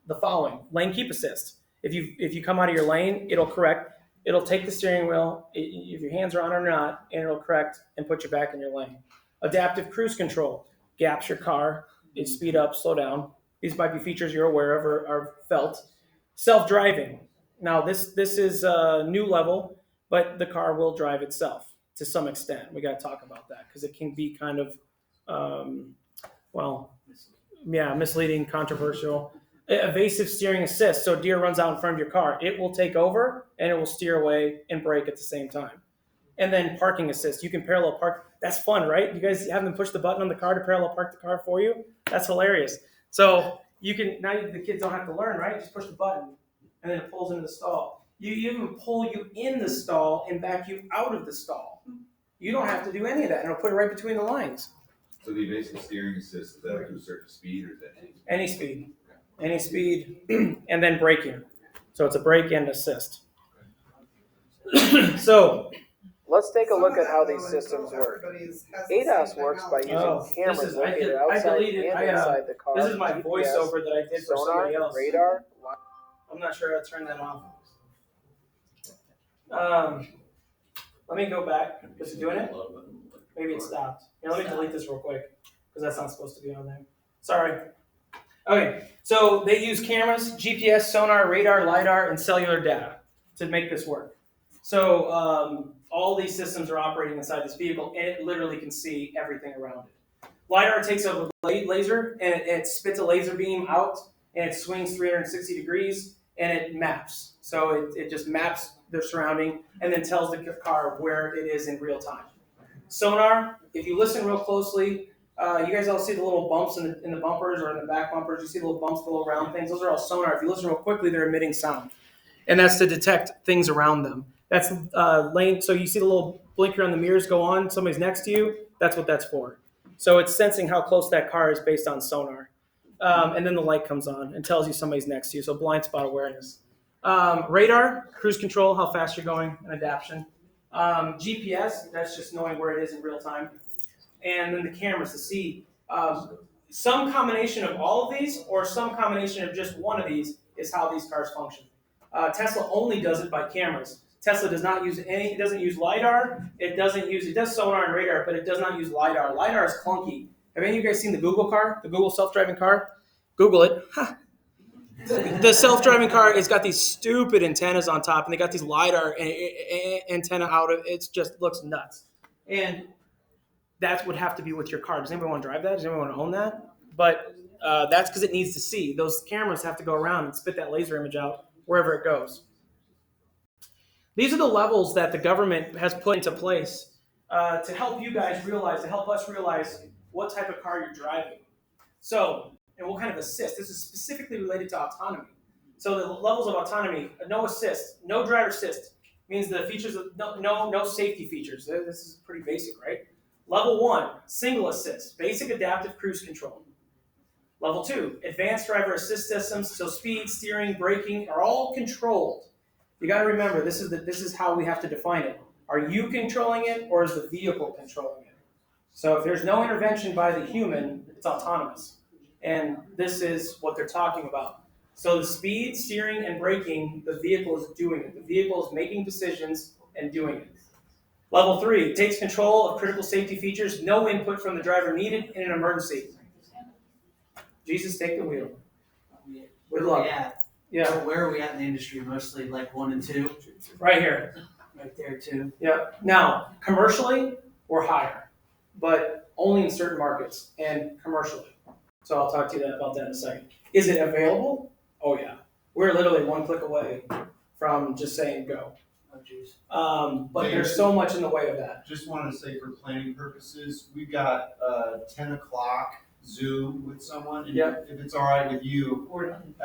Speaker 3: the following: lane keep assist. If you come out of your lane, it'll correct. It'll take the steering wheel, if your hands are on or not, and it'll correct and put you back in your lane. Adaptive cruise control gaps your car, it speed up, slow down. These might be features you're aware of or felt. Self-driving. Now this is a new level, but the car will drive itself to some extent. We got to talk about that because it can be kind of, misleading, controversial. Evasive steering assist. So deer runs out in front of your car. It will take over and it will steer away and brake at the same time. And then parking assist. You can parallel park. That's fun, right? You guys have them push the button on the car to parallel park the car for you? That's hilarious. So the kids don't have to learn, right? Just push the button and then it pulls into the stall. You even pull you in the stall and back you out of the stall. You don't have to do any of that, and it'll put it right between the lines.
Speaker 9: So the evasive steering assist, is that up to a certain speed, or is that
Speaker 3: any speed? Any speed, and then braking. So it's a brake and assist. So let's take a look at how these systems work. ADAS works by using cameras located outside and inside the car. This is my voiceover that I did for somebody else. Radar. I'm not sure how to turn that off. Let me go back. Is it doing it? Maybe it stopped. Here, let me delete this real quick because that's not supposed to be on there. Sorry. Okay, so they use cameras, GPS, sonar, radar, LiDAR, and cellular data to make this work. So all these systems are operating inside this vehicle, and it literally can see everything around it. LiDAR takes a laser, and it spits a laser beam out, and it swings 360 degrees, and it maps. So it just maps their surrounding, and then tells the car where it is in real time. Sonar, if you listen real closely, you guys all see the little bumps in the bumpers or in the back bumpers. You see the little bumps, the little round things. Those are all sonar. If you listen real quickly, they're emitting sound. And that's to detect things around them. That's lane. So you see the little blinker on the mirrors go on. Somebody's next to you. That's what that's for. So it's sensing how close that car is based on sonar. And then the light comes on and tells you somebody's next to you. So blind spot awareness. Radar, cruise control, how fast you're going, and adaption. GPS, that's just knowing where it is in real time. And then the cameras to see some combination of all of these or some combination of just one of these is how these cars function. Tesla only does it by cameras. Tesla does not use it doesn't use LiDAR. It does sonar and radar, but it does not use LiDAR. LiDAR is clunky. Have any of you guys seen the Google car, the Google self-driving car? Google it. The self-driving car has got these stupid antennas on top, and they got these LiDAR antenna out of it. It just looks nuts. And that would have to be with your car. Does anybody want to drive that? Does anybody want to own that? But that's because it needs to see. Those cameras have to go around and spit that laser image out wherever it goes. These are the levels that the government has put into place to help you guys realize, to help us realize what type of car you're driving. So, and what kind of assist. This is specifically related to autonomy. So the levels of autonomy, no assist, no driver assist, means the features of no safety features. This is pretty basic, right? Level 1, single assist, basic adaptive cruise control. Level 2, advanced driver assist systems, so speed, steering, braking are all controlled. You got to remember, this is how we have to define it. Are you controlling it, or is the vehicle controlling it? So if there's no intervention by the human, it's autonomous. And this is what they're talking about. So the speed, steering, and braking, the vehicle is doing it. The vehicle is making decisions and doing it. Level 3, takes control of critical safety features, no input from the driver needed in an emergency. Jesus, take the wheel. Good luck. Yeah.
Speaker 5: Where are we at in the industry? Mostly like 1 and 2?
Speaker 3: Right here.
Speaker 5: Right there too.
Speaker 3: Yeah. Now, commercially, we're higher, but only in certain markets and commercially. So I'll talk to you about that in a second. Is it available? Oh yeah. We're literally 1 click away from just saying go.
Speaker 5: Oh geez.
Speaker 3: But there's so much in the way of that.
Speaker 7: Just wanted to say for planning purposes, we've got 10 o'clock Zoom with someone. And
Speaker 3: Yeah.
Speaker 7: if it's all right with you,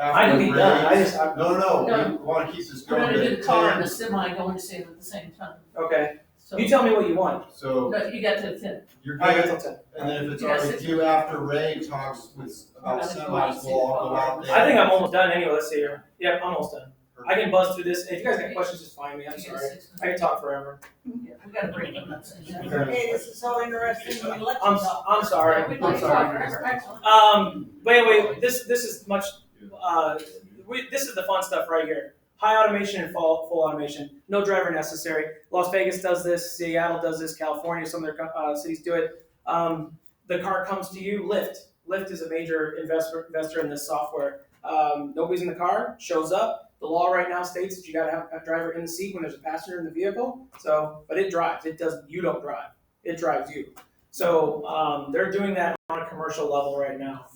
Speaker 3: I can be done.
Speaker 7: No,
Speaker 1: No.
Speaker 7: we want to keep this
Speaker 1: We're
Speaker 7: going.
Speaker 1: gonna do
Speaker 7: but
Speaker 1: the car
Speaker 7: 10,
Speaker 1: and the semi going to see them at the same time.
Speaker 3: Okay.
Speaker 1: So,
Speaker 3: You tell me what you want.
Speaker 7: So
Speaker 1: no, you got to 10.
Speaker 7: you're
Speaker 3: I got
Speaker 7: good.
Speaker 3: till 10.
Speaker 7: And then if it's
Speaker 1: You
Speaker 7: all
Speaker 1: got
Speaker 7: right with
Speaker 1: 6
Speaker 7: you, after Ray talks about semis, we'll all go out there.
Speaker 3: I think I'm almost done anyway. Let's see here. Yep, I'm almost done. I can buzz through this. If you guys got questions, just find me. I'm
Speaker 1: You got
Speaker 3: sorry.
Speaker 1: 6
Speaker 3: I can talk forever.
Speaker 1: Yeah, we got to break it.
Speaker 11: Okay, this is so interesting. We let you
Speaker 3: I'm
Speaker 11: talk.
Speaker 3: sorry.
Speaker 1: We'd
Speaker 3: I'm
Speaker 1: like to talk
Speaker 3: sorry.
Speaker 1: forever. Excellent.
Speaker 3: But anyway, this is much. This is the fun stuff right here. High automation and full automation. No driver necessary. Las Vegas does this. Seattle does this. California, some of their cities do it. The car comes to you. Lyft. Lyft is a major investor in this software. Nobody's in the car. Shows up. The law right now states that you got to have a driver in the seat when there's a passenger in the vehicle. So, but it drives. It does. You don't drive. It drives you. So they're doing that on a commercial level right now.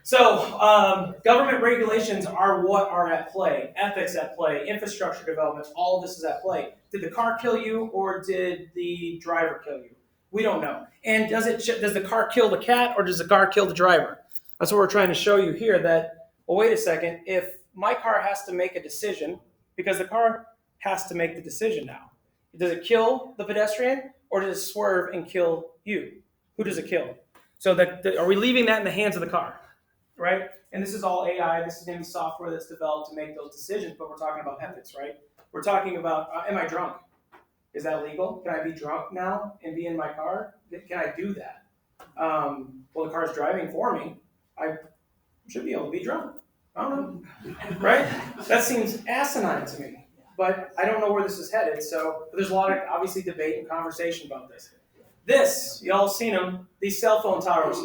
Speaker 3: So government regulations are what are at play. Ethics at play. Infrastructure development. All of this is at play. Did the car kill you, or did the driver kill you? We don't know. And does the car kill the cat, or does the car kill the driver? That's what we're trying to show you here. That, well, wait a second. If my car has to make a decision, because the car has to make the decision now. Does it kill the pedestrian, or does it swerve and kill you? Who does it kill? So are we leaving that in the hands of the car, right? And this is all AI. This is going to be software that's developed to make those decisions, but we're talking about ethics, right? We're talking about, am I drunk? Is that legal? Can I be drunk now and be in my car? Can I do that? Well, the car's driving for me. I should be able to be drunk. I don't know, right? That seems asinine to me, but I don't know where this is headed. So there's a lot of obviously debate and conversation about this. This, y'all have seen them, these cell phone towers.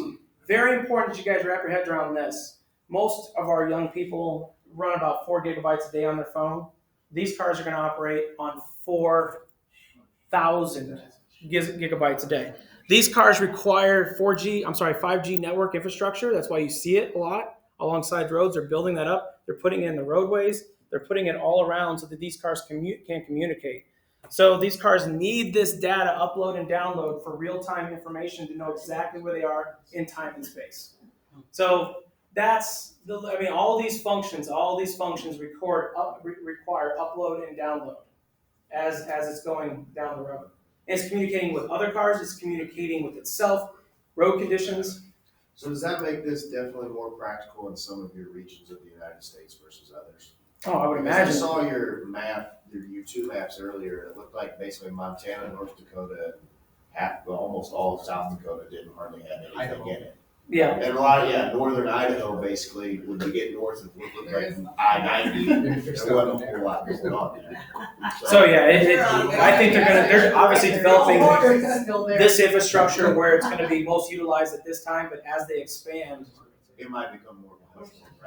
Speaker 3: Very important that you guys wrap your head around this. Most of our young people run about 4 gigabytes a day on their phone. These cars are going to operate on 4,000 gigabytes a day. These cars require 5G network infrastructure. That's why you see it a lot alongside roads. They're building that up. They're putting it in the roadways. They're putting it all around so that these cars can communicate. So these cars need this data upload and download for real-time information to know exactly where they are in time and space. So all these functions require upload and download as it's going down the road. And it's communicating with other cars. It's communicating with itself, road conditions.
Speaker 13: So does that make this definitely more practical in some of your regions of the United States versus others?
Speaker 3: Oh, I would
Speaker 13: Because
Speaker 3: imagine.
Speaker 13: I saw your map, your YouTube maps earlier. It looked like basically Montana, North Dakota, almost all of South Dakota didn't hardly have anything in it.
Speaker 3: Yeah.
Speaker 13: And a lot of, northern Idaho basically, when you get north of what looked like I-90, there wasn't a whole lot going on there.
Speaker 3: So I think they're obviously developing this infrastructure where it's going to be most utilized at this time, but as they expand,
Speaker 13: it might become more.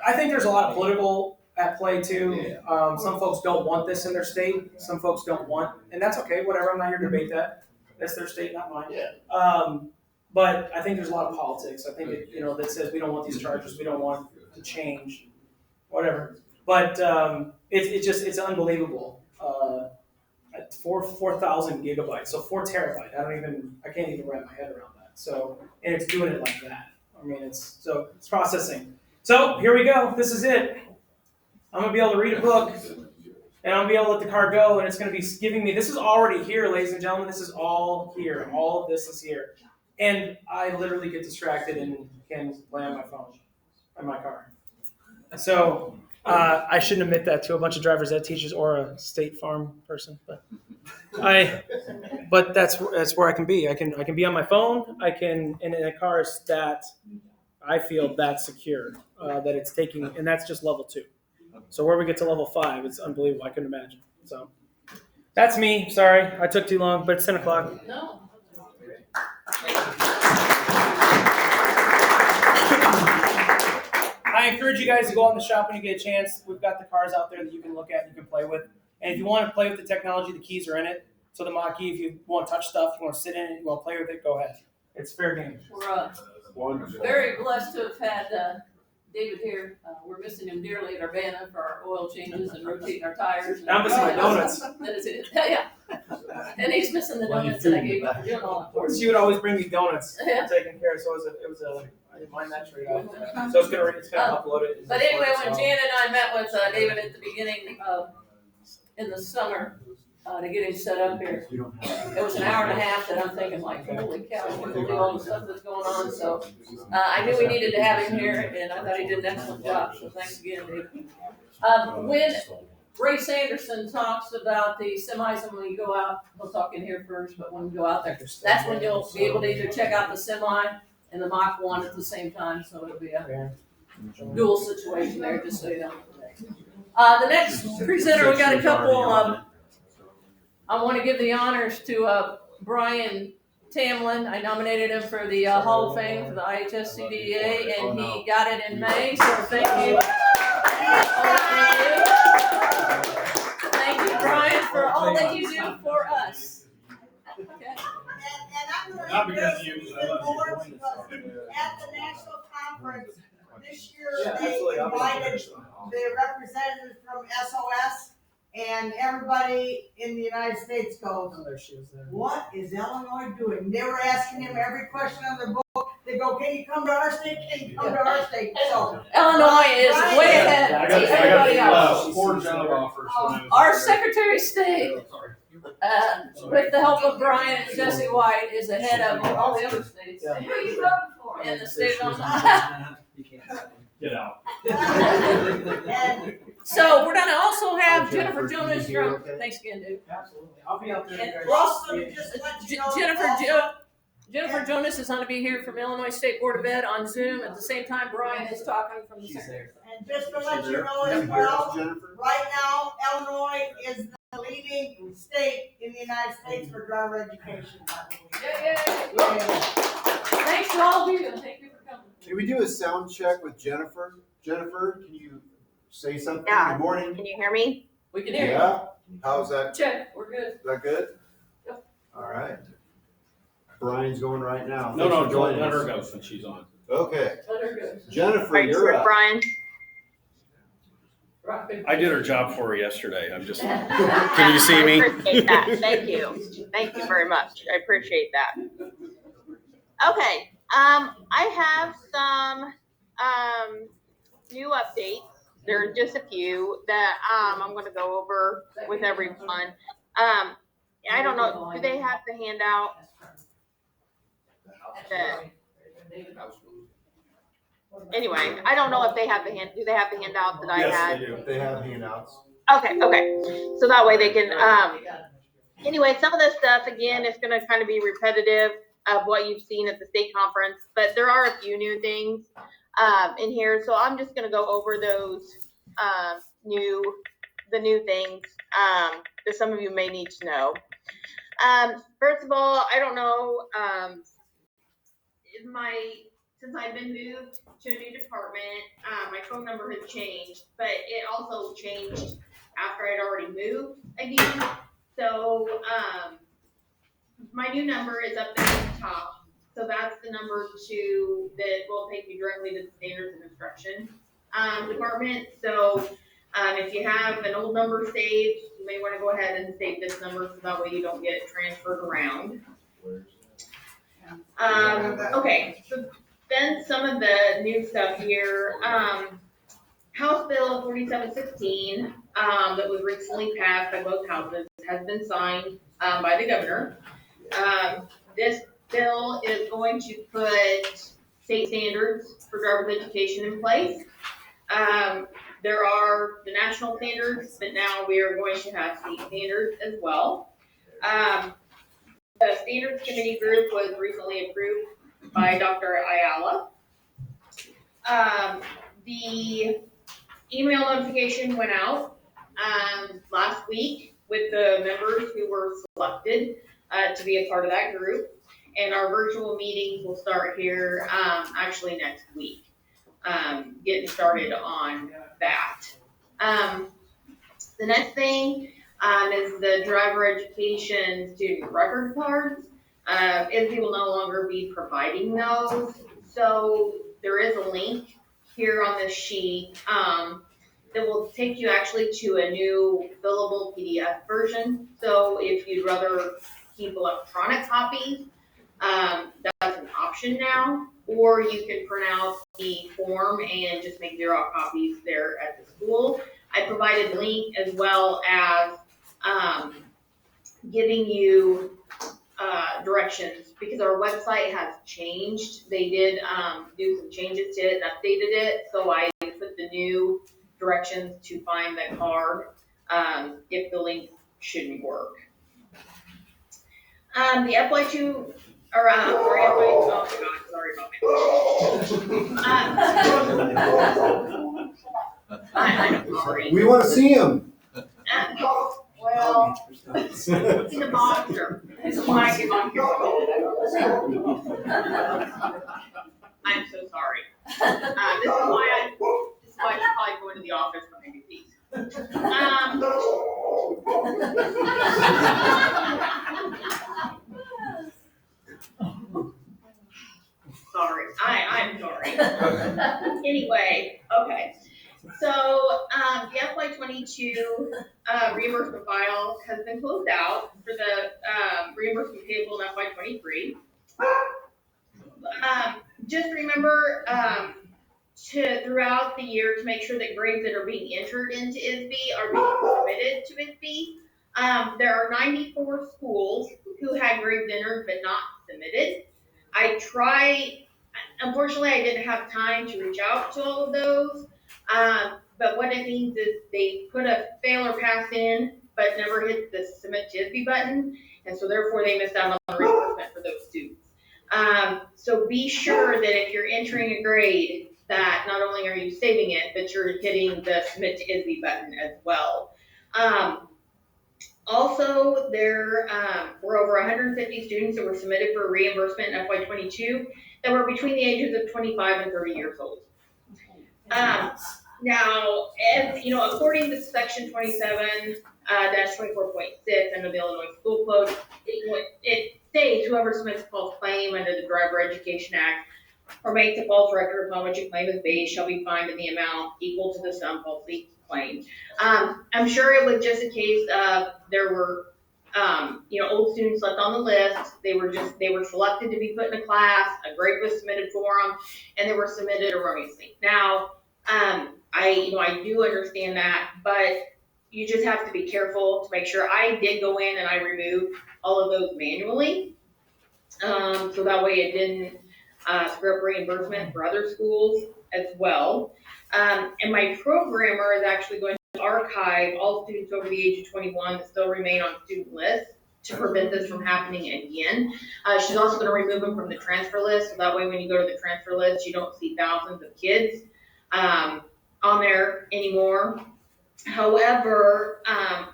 Speaker 3: I think there's a lot of political at play too. Some folks don't want this in their state. Some folks don't want, and that's okay, whatever, I'm not here to debate that. That's their state, not mine.
Speaker 13: Yeah.
Speaker 3: But I think there's a lot of politics. I think that says we don't want these charges, we don't want to change, whatever. But it's unbelievable. At 4,000 gigabytes, so 4 terabyte. I can't even wrap my head around that. So, and it's doing it like that. I mean, it's processing. So here we go. This is it. I'm gonna be able to read a book, and I'm gonna be able to let the car go, and it's gonna be giving me. This is already here, ladies and gentlemen. This is all here. All of this is here, and I literally get distracted and can play on my phone, in my car. So I shouldn't admit that to a bunch of driver's ed teachers or a State Farm person, but that's where I can be. I can be on my phone. I can in a car that I feel that secure that it's taking, and that's just level 2. So where we get to level 5, it's unbelievable. I couldn't imagine. So that's me. Sorry, I took too long, but it's 10 o'clock.
Speaker 1: No.
Speaker 3: I encourage you guys to go out in the shop when you get a chance. We've got the cars out there that you can look at and you can play with. And if you want to play with the technology, the keys are in it. So the Mach-E, if you want to touch stuff, you want to sit in it, you want to play with it, go ahead. It's fair game.
Speaker 1: We're very blessed to have had David here. We're missing him dearly at Urbana for our oil changes and rotating our tires.
Speaker 3: I'm missing my donuts.
Speaker 1: That is it. Yeah. And he's missing the donuts that I gave him for doing all that.
Speaker 3: She would always bring me donuts.
Speaker 1: Yeah.
Speaker 3: Taking care. So it was a I didn't mind that trade off. So it's gonna upload it.
Speaker 1: But anyway, when Jan and I met with David at the beginning in the summer to get him set up here, it was an hour and a half that I'm thinking like, holy cow, I can't believe all the stuff that's going on. So I knew we needed to have him here, and I thought he did an excellent job. So thanks again, David. When Ray Sanderson talks about the semis, and when you go out, we'll talk in here first, but when we go out there, that's when you'll be able to either check out the semi and the Mach 1 at the same time, so it'll be a dual situation there, just so you know. The next presenter, we got a couple. I want to give the honors to Brian Tamblin. I nominated him for the Hall of Fame for the IHS-CDA, and he got it in May, so thank you. Thank you, Brian, for all that you do for us. Okay.
Speaker 11: And I'm going to introduce you more because at the national conference this year, they invited the representatives from SOS, and everybody in the United States goes, what is Illinois doing? They were asking him every question on their book. They go, can you come to our state? Can you come to our state? So
Speaker 1: Illinois is way ahead of everybody else.
Speaker 10: 4 job offers.
Speaker 1: Our Secretary of State, with the help of Brian and Jesse White, is ahead of all the other states. Who are you voting for? In the state of Illinois.
Speaker 10: Get out.
Speaker 1: So we're gonna also have Jennifer Jonas from, thanks again, dude.
Speaker 3: Absolutely. I'll be out there.
Speaker 11: And also, just to let you know,
Speaker 1: Jennifer Jonas is gonna be here from Illinois State Board of Ed on Zoom. At the same time, Brian is talking from the Secretary.
Speaker 11: And just to let you know as well, right now, Illinois is the leading state in the United States for driver education.
Speaker 1: Yay. Thanks to all of you, and thank you for coming.
Speaker 13: Can we do a sound check with Jennifer? Jennifer, can you say something?
Speaker 14: Yeah.
Speaker 13: Good morning.
Speaker 14: Can you hear me?
Speaker 1: We can hear you.
Speaker 13: Yeah. How's that?
Speaker 1: Check, we're good.
Speaker 13: Is that good?
Speaker 1: Yep.
Speaker 13: All right. Brian's going right now.
Speaker 10: No,
Speaker 13: Thanks for joining
Speaker 10: let her
Speaker 13: us.
Speaker 10: go since she's on.
Speaker 13: Okay.
Speaker 1: Let her go.
Speaker 13: Jennifer,
Speaker 14: Right,
Speaker 13: you're up.
Speaker 14: Brian.
Speaker 10: I did her job for her yesterday. I'm just. Can you see me?
Speaker 14: I appreciate that. Thank you. Thank you very much. I appreciate that. Okay. I have some new updates. There are just a few that I'm going to go over with everyone. I don't know. Do they have the handout? Anyway, I don't know if they have the do they have the handout that I had?
Speaker 13: Yes, they have handouts.
Speaker 14: Okay. So that way they can, anyway, some of this stuff, again, is going to kind of be repetitive of what you've seen at the state conference, but there are a few new things in here. So I'm just going to go over those the new things that some of you may need to know. First of all, I don't know, since I've been moved to a new department, my phone number has changed, but it also changed after I'd already moved again. So my new number is up there at the top. So that's the number that will take you directly to the standards and instruction department. So if you have an old number saved, you may want to go ahead and save this number so that way you don't get it transferred around. Okay, so then some of the new stuff here. House Bill 4716 that was recently passed by both houses has been signed by the governor. This bill is going to put state standards for driver's education in place. There are the national standards, but now we are going to have state standards as well. The standards committee group was recently approved by Dr. Ayala. The email notification went out last week with the members who were selected to be a part of that group. And our virtual meetings will start here actually next week, getting started on that. The next thing is the driver education student record cards. ISB will no longer be providing those. So there is a link here on this sheet that will take you actually to a new fillable PDF version. So if you'd rather keep electronic copies, that's an option now, or you can print out the form and just make Xerox copies there at the school. I provided a link as well as giving you directions because our website has changed. They did do some changes to it and updated it, so I put the new directions to find the card if the link shouldn't work. The FY2 or sorry, oh my God, sorry about I'm sorry.
Speaker 7: We want to see him.
Speaker 14: Well, he's a monster. His mic is on here. I'm so sorry. This is why I should probably go into the office for maybe these. Sorry, I'm sorry. Anyway, okay. So the FY22 reimbursement file has been closed out for the reimbursement payable in FY23. Just remember throughout the year to make sure that grades that are being entered into ISB are being submitted to ISB. There are 94 schools who had grades entered but not submitted. Unfortunately, I didn't have time to reach out to all of those. But what it means is they put a fail or pass in, but never hit the submit to ISB button. And so therefore they missed out on the reimbursement for those students. So be sure that if you're entering a grade that not only are you saving it, but you're hitting the submit to ISB button as well. Also, there were over 150 students that were submitted for reimbursement in FY22 that were between the ages of 25 and 30 years old. Now, as you know, according to section 27-24.6 under the Illinois School Code, it states whoever submits a false claim under the Driver Education Act or makes a false record upon which a claim is based shall be fined in the amount equal to the sum falsely claimed. I'm sure it was just a case of there were old students left on the list. They were selected to be put in a class. A grade was submitted for them, and they were submitted erroneously. Now, I do understand that, but you just have to be careful to make sure. I did go in and I removed all of those manually, so that way it didn't screw up reimbursement for other schools as well. And my programmer is actually going to archive all students over the age of 21 that still remain on student lists to prevent this from happening again. She's also going to remove them from the transfer list, so that way when you go to the transfer list, you don't see thousands of kids on there anymore. However,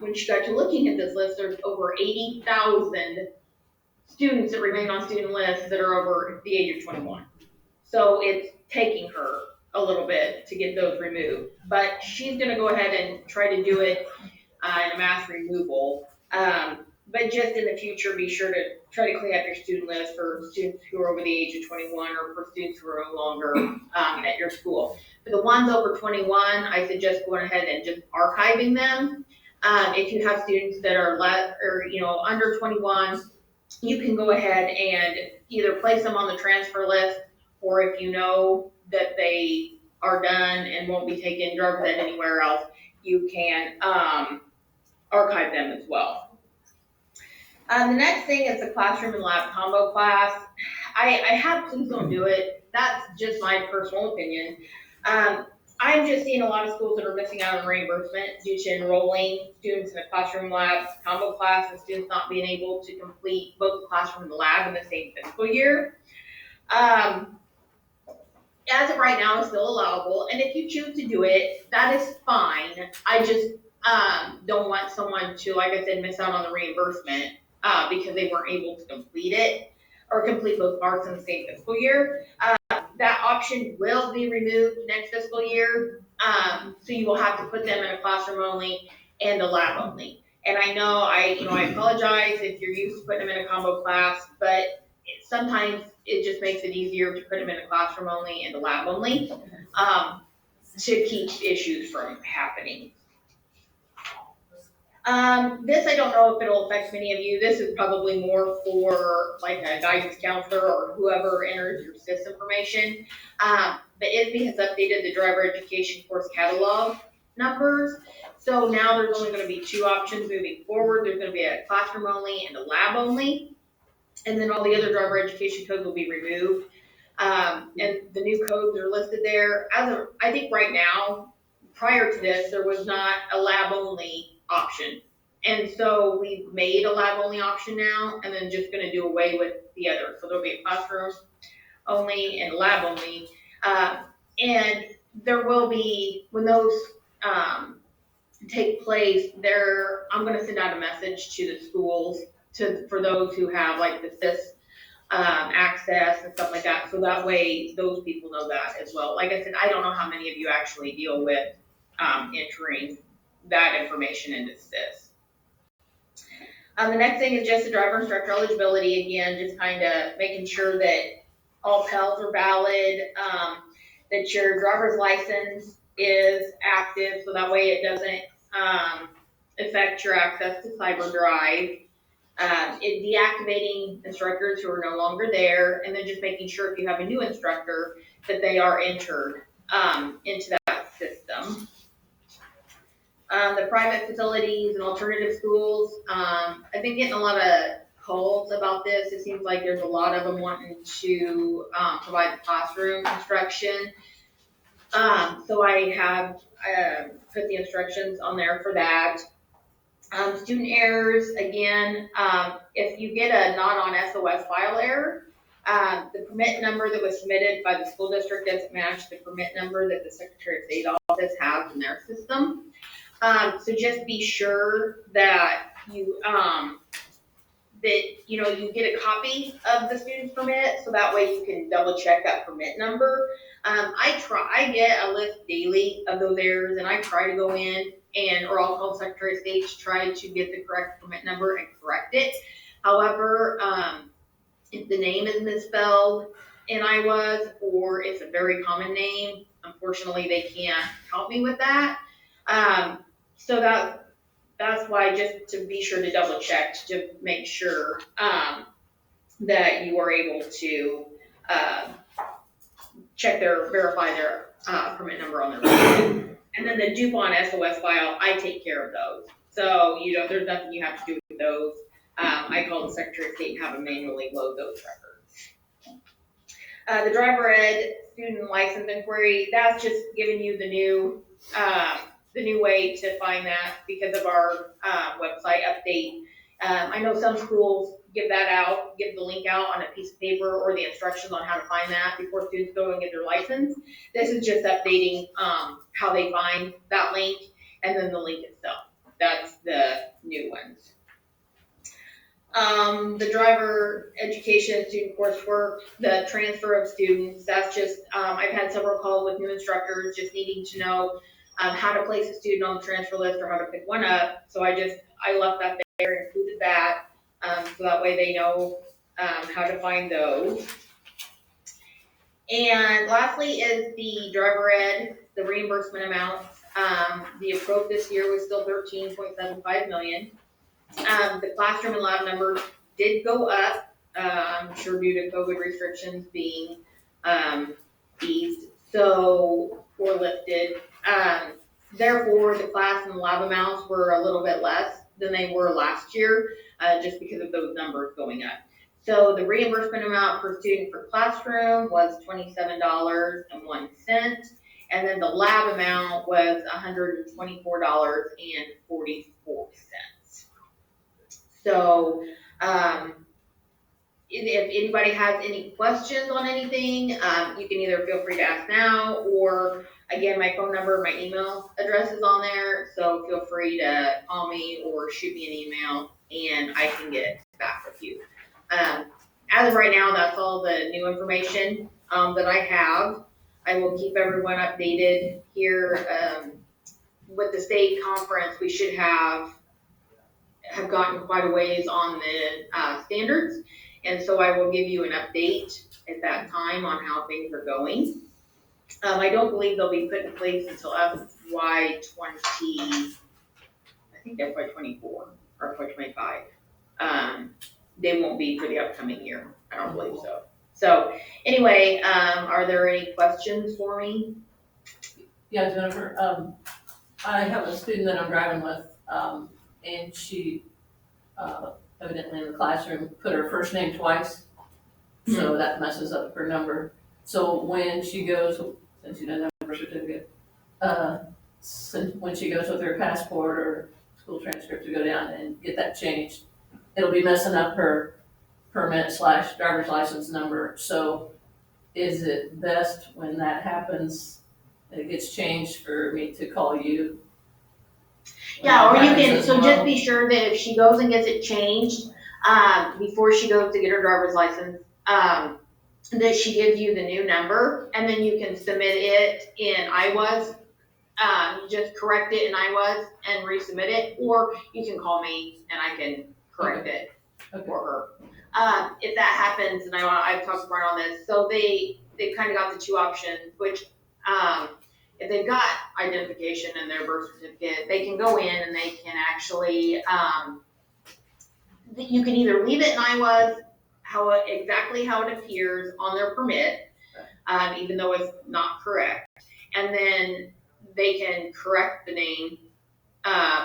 Speaker 14: when she got to looking at this list, there's over 80,000 students that remain on student lists that are over the age of 21. So it's taking her a little bit to get those removed, but she's going to go ahead and try to do it in a mass removal. But But just in the future, be sure to try to clean up your student list for students who are over the age of 21 or for students who are no longer at your school. For the ones over 21, I suggest going ahead and just archiving them. If you have students that are under 21, you can go ahead and either place them on the transfer list, or if you know that they are done and won't be taking drugs ed anywhere else, you can archive them as well. The next thing is the classroom and lab combo class. I have please don't do it. That's just my personal opinion. I'm just seeing a lot of schools that are missing out on reimbursement due to enrolling students in a classroom lab combo class and students not being able to complete both the classroom and the lab in the same fiscal year. As of right now, it's still allowable, and if you choose to do it, that is fine. I just don't want someone to, like I said, miss out on the reimbursement because they weren't able to complete it or complete both parts in the same fiscal year. That option will be removed next fiscal year, so you will have to put them in a classroom only and a lab only. And I know I apologize if you're used to putting them in a combo class, but sometimes it just makes it easier to put them in a classroom only and a lab only to keep issues from happening. This, I don't know if it'll affect many of you. This is probably more for like a guidance counselor or whoever enters your SIS information. But ISB has updated the driver education course catalog numbers. So now there's only going to be 2 options moving forward. There's going to be a classroom only and a lab only. And then all the other driver education codes will be removed. And the new codes are listed there. I think right now, prior to this, there was not a lab only option. And so we've made a lab only option now, and then just gonna do away with the other. So there'll be a classroom only and lab only. And there will be, when those take place, I'm gonna send out a message to the schools for those who have like the SIS access and stuff like that. So that way those people know that as well. Like I said, I don't know how many of you actually deal with entering that information into SIS. The next thing is just the driver instructor eligibility. Again, just kind of making sure that all Pels are valid, that your driver's license is active, so that way it doesn't affect your access to CyberDrive. Deactivating instructors who are no longer there, and then just making sure if you have a new instructor that they are entered into that system. The private facilities and alternative schools, I've been getting a lot of calls about this. It seems like there's a lot of them wanting to provide the classroom instruction. So I have put the instructions on there for that. Student errors, again, if you get a not on SOS file error, the permit number that was submitted by the school district doesn't match the permit number that the Secretary of State office has in their system. So just be sure that you you get a copy of the student's permit, so that way you can double check that permit number. I get a list daily of those errors, and I try to go in or I'll call the Secretary of State to try to get the correct permit number and correct it. However, if the name is misspelled in IWAS, or it's a very common name, unfortunately they can't help me with that. So that's why, just to be sure to double check to make sure that you are able to verify their permit number on their record. And then the DuPont SOS file, I take care of those. So there's nothing you have to do with those. I call the Secretary of State and have them manually load those records. The driver ed student license inquiry, that's just giving you the new way to find that because of our website update. I know some schools give the link out on a piece of paper or the instructions on how to find that before students go and get their license. This is just updating how they find that link and then the link itself. That's the new ones. The driver education student coursework, the transfer of students, that's just, I've had several calls with new instructors just needing to know how to place a student on the transfer list or how to pick one up. So I left that there, included that. so that way they know, how to find those. And lastly is the driver ed, the reimbursement amount. The approach this year was still 13.75 million. The classroom and lab numbers did go up, I'm sure due to COVID restrictions being, eased, or lifted. Therefore, the class and lab amounts were a little bit less than they were last year, just because of those numbers going up. So the reimbursement amount per student per classroom was $27.01, and then the lab amount was $124.44. So, if anybody has any questions on anything, you can either feel free to ask now, or again, my phone number, my email address is on there, so feel free to call me or shoot me an email and I can get back with you. As of right now, that's all the new information that I have. I will keep everyone updated here. With the state conference, we should have gotten quite a ways on the standards, and so I will give you an update at that time on how things are going. I don't believe they'll be put in place until FY 24 or FY 25. They won't be for the upcoming year. I don't believe so. So anyway, are there any questions for me?
Speaker 1: Yeah, Jennifer, I have a student that I'm driving with, and she, evidently in the classroom, put her first name twice, so that messes up her number. So when she goes, since she doesn't have a birth certificate, when she goes with her passport or school transcript to go down and get that changed, it'll be messing up her permit/driver's license number. So is it best when that happens, and it gets changed, for me to call you?
Speaker 14: Yeah, or you can, so just be sure that if she goes and gets it changed, before she goes to get her driver's license, that she gives you the new number, and then you can submit it in IWAS. Just correct it in IWAS and resubmit it, or you can call me and I can correct it for her. If that happens, and I've talked to Brian on this, so they've kind of got the two options, which, if they've got identification in their birth certificate, they can go in and they can actually, you can either leave it in IWAS, exactly how it appears on their permit, even though it's not correct, and then they can correct the name,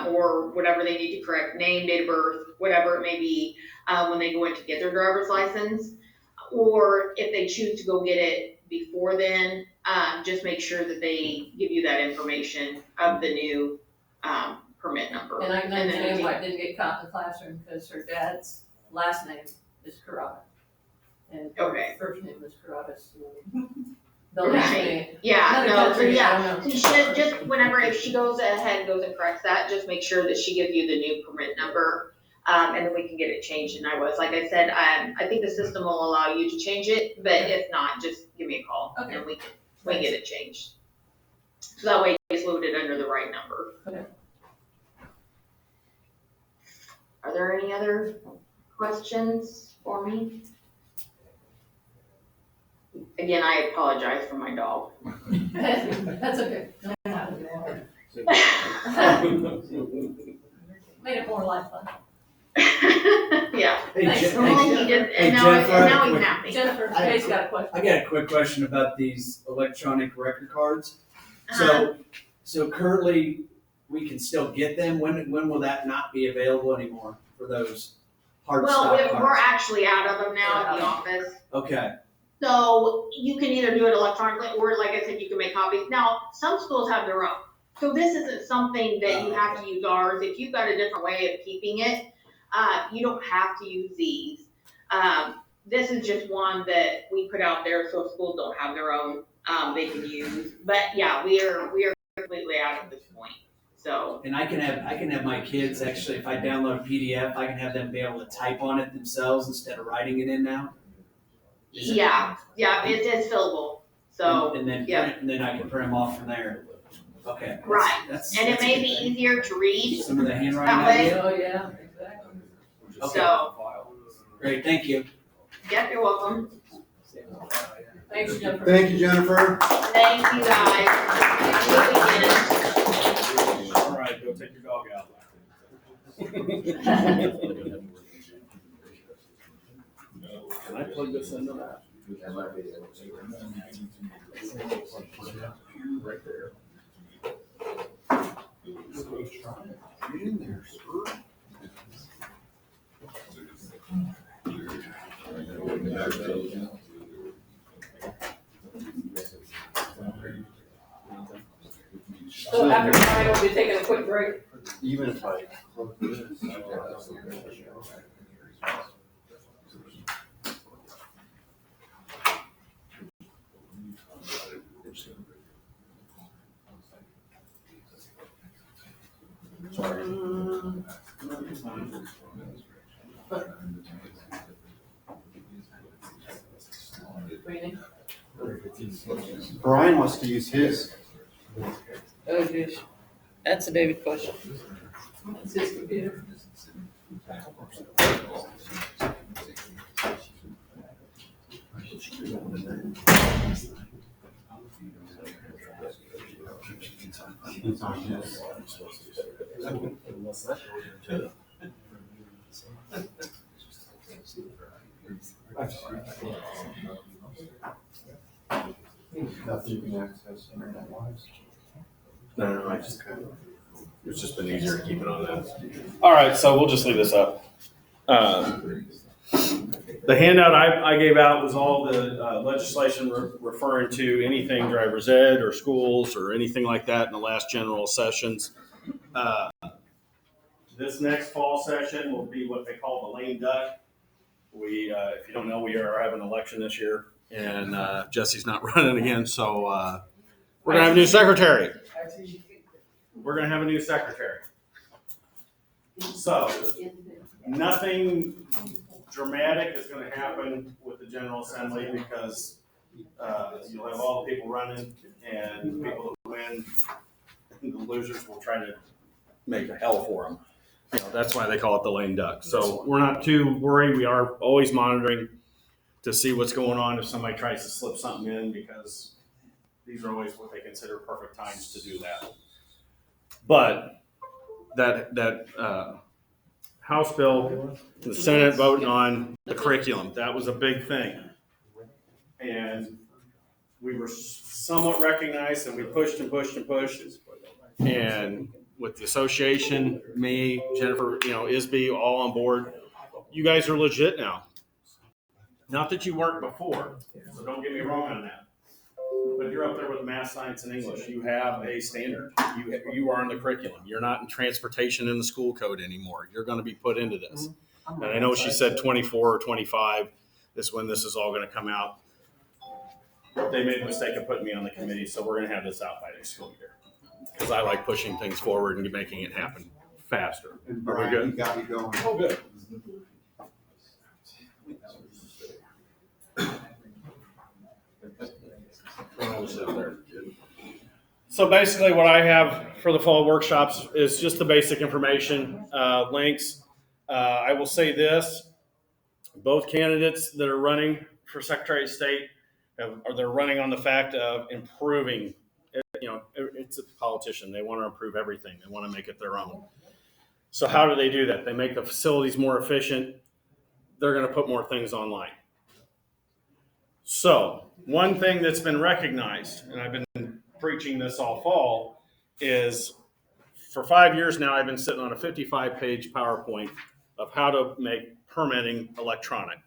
Speaker 14: or whatever they need to correct, name, date of birth, whatever it may be, when they go in to get their driver's license. Or if they choose to go get it before then, just make sure that they give you that information of the new permit number.
Speaker 1: And I can understand why it didn't get caught in the classroom, because her dad's last name is Carrata, and her first name is Carrata.
Speaker 14: Right. Yeah, no, so yeah, so she should just, whenever, if she goes ahead and goes and corrects that, just make sure that she gives you the new permit number, and then we can get it changed in IWAS. Like I said, I think the system will allow you to change it, but if not, just give me a call, and we can get it changed. So that way it's loaded under the right number.
Speaker 1: Okay.
Speaker 14: Are there any other questions for me? Again, I apologize for my dog.
Speaker 1: That's okay. Made it more lifelike.
Speaker 14: Yeah.
Speaker 5: Hey,
Speaker 14: Thanks.
Speaker 5: Jennifer,
Speaker 14: Now he's happy.
Speaker 1: Jennifer, Jay's got a question.
Speaker 5: I got a quick question about these electronic record cards. So currently, we can still get them. When will that not be available anymore for those hard stop cards?
Speaker 14: We're actually out of them now at the office.
Speaker 5: Okay.
Speaker 14: So you can either do it electronically, or like I said, you can make copies. Now, some schools have their own. So this isn't something that you have to use ours. If you've got a different way of keeping it, you don't have to use these. This is just one that we put out there so schools don't have their own, they can use. But yeah, we are completely out at this point. So.
Speaker 5: And I can have my kids actually, if I download a PDF, I can have them be able to type on it themselves instead of writing it in now.
Speaker 14: Yeah, it's fillable. So
Speaker 5: and then I can print them off from there. Okay.
Speaker 14: Right. And it may be easier to read.
Speaker 5: Some of the handwriting.
Speaker 14: That way.
Speaker 1: Oh, yeah, exactly.
Speaker 5: Okay.
Speaker 14: So,
Speaker 5: Great, thank you.
Speaker 14: Yep, you're welcome.
Speaker 1: Thanks, Jennifer.
Speaker 13: Thank you, Jennifer.
Speaker 14: Thank you guys. Have a good weekend.
Speaker 3: All right, go take your dog out. Can I plug this into that? Right there.
Speaker 1: So after Brian, we'll be taking a quick break.
Speaker 13: Even if I. Brian wants to use his.
Speaker 1: Oh, geez. That's a David question. That's his computer.
Speaker 13: It's on his. Nothing you can access internet wise.
Speaker 10: No, I just kind of, it's just been easier to keep it on that. All right, so we'll just leave this up. The handout I gave out was all the legislation referring to anything driver's ed or schools or anything like that in the last general sessions. This next fall session will be what they call the lame duck. We, if you don't know, we are having an election this year, and Jesse's not running again, so we're gonna have a new secretary. We're gonna have a new secretary. So nothing dramatic is gonna happen with the General Assembly because you'll have all the people running, and people that win, the losers will try to make a hell for them. You know, that's why they call it the lame duck. So we're not too worried. We are always monitoring to see what's going on if somebody tries to slip something in, because these are always what they consider perfect times to do that. But that House bill, the Senate voting on the curriculum, that was a big thing. And we were somewhat recognized, and we pushed and pushed and pushed. And with the association, me, Jennifer, ISB, all on board, you guys are legit now. Not that you weren't before, so don't get me wrong on that. But you're up there with math, science, and English. You have a standard. You are in the curriculum. You're not in transportation in the school code anymore. You're going to be put into this. And I know she said 24 or 25 is when this is all going to come out. They made a mistake of putting me on the committee, so we're going to have this out by next school year. Because I like pushing things forward and making it happen faster.
Speaker 13: And
Speaker 10: Are we
Speaker 13: Brian,
Speaker 10: good?
Speaker 13: you got me going.
Speaker 10: Oh, good. So basically what I have for the fall workshops is just the basic information, links. I will say this, both candidates that are running for Secretary of State, they're running on the fact of improving. It's a politician. They want to improve everything. They want to make it their own. So how do they do that? They make the facilities more efficient. They're going to put more things online. So one thing that's been recognized, and I've been preaching this all fall, is for 5 years now, I've been sitting on a 55-page PowerPoint of how to make permitting electronic.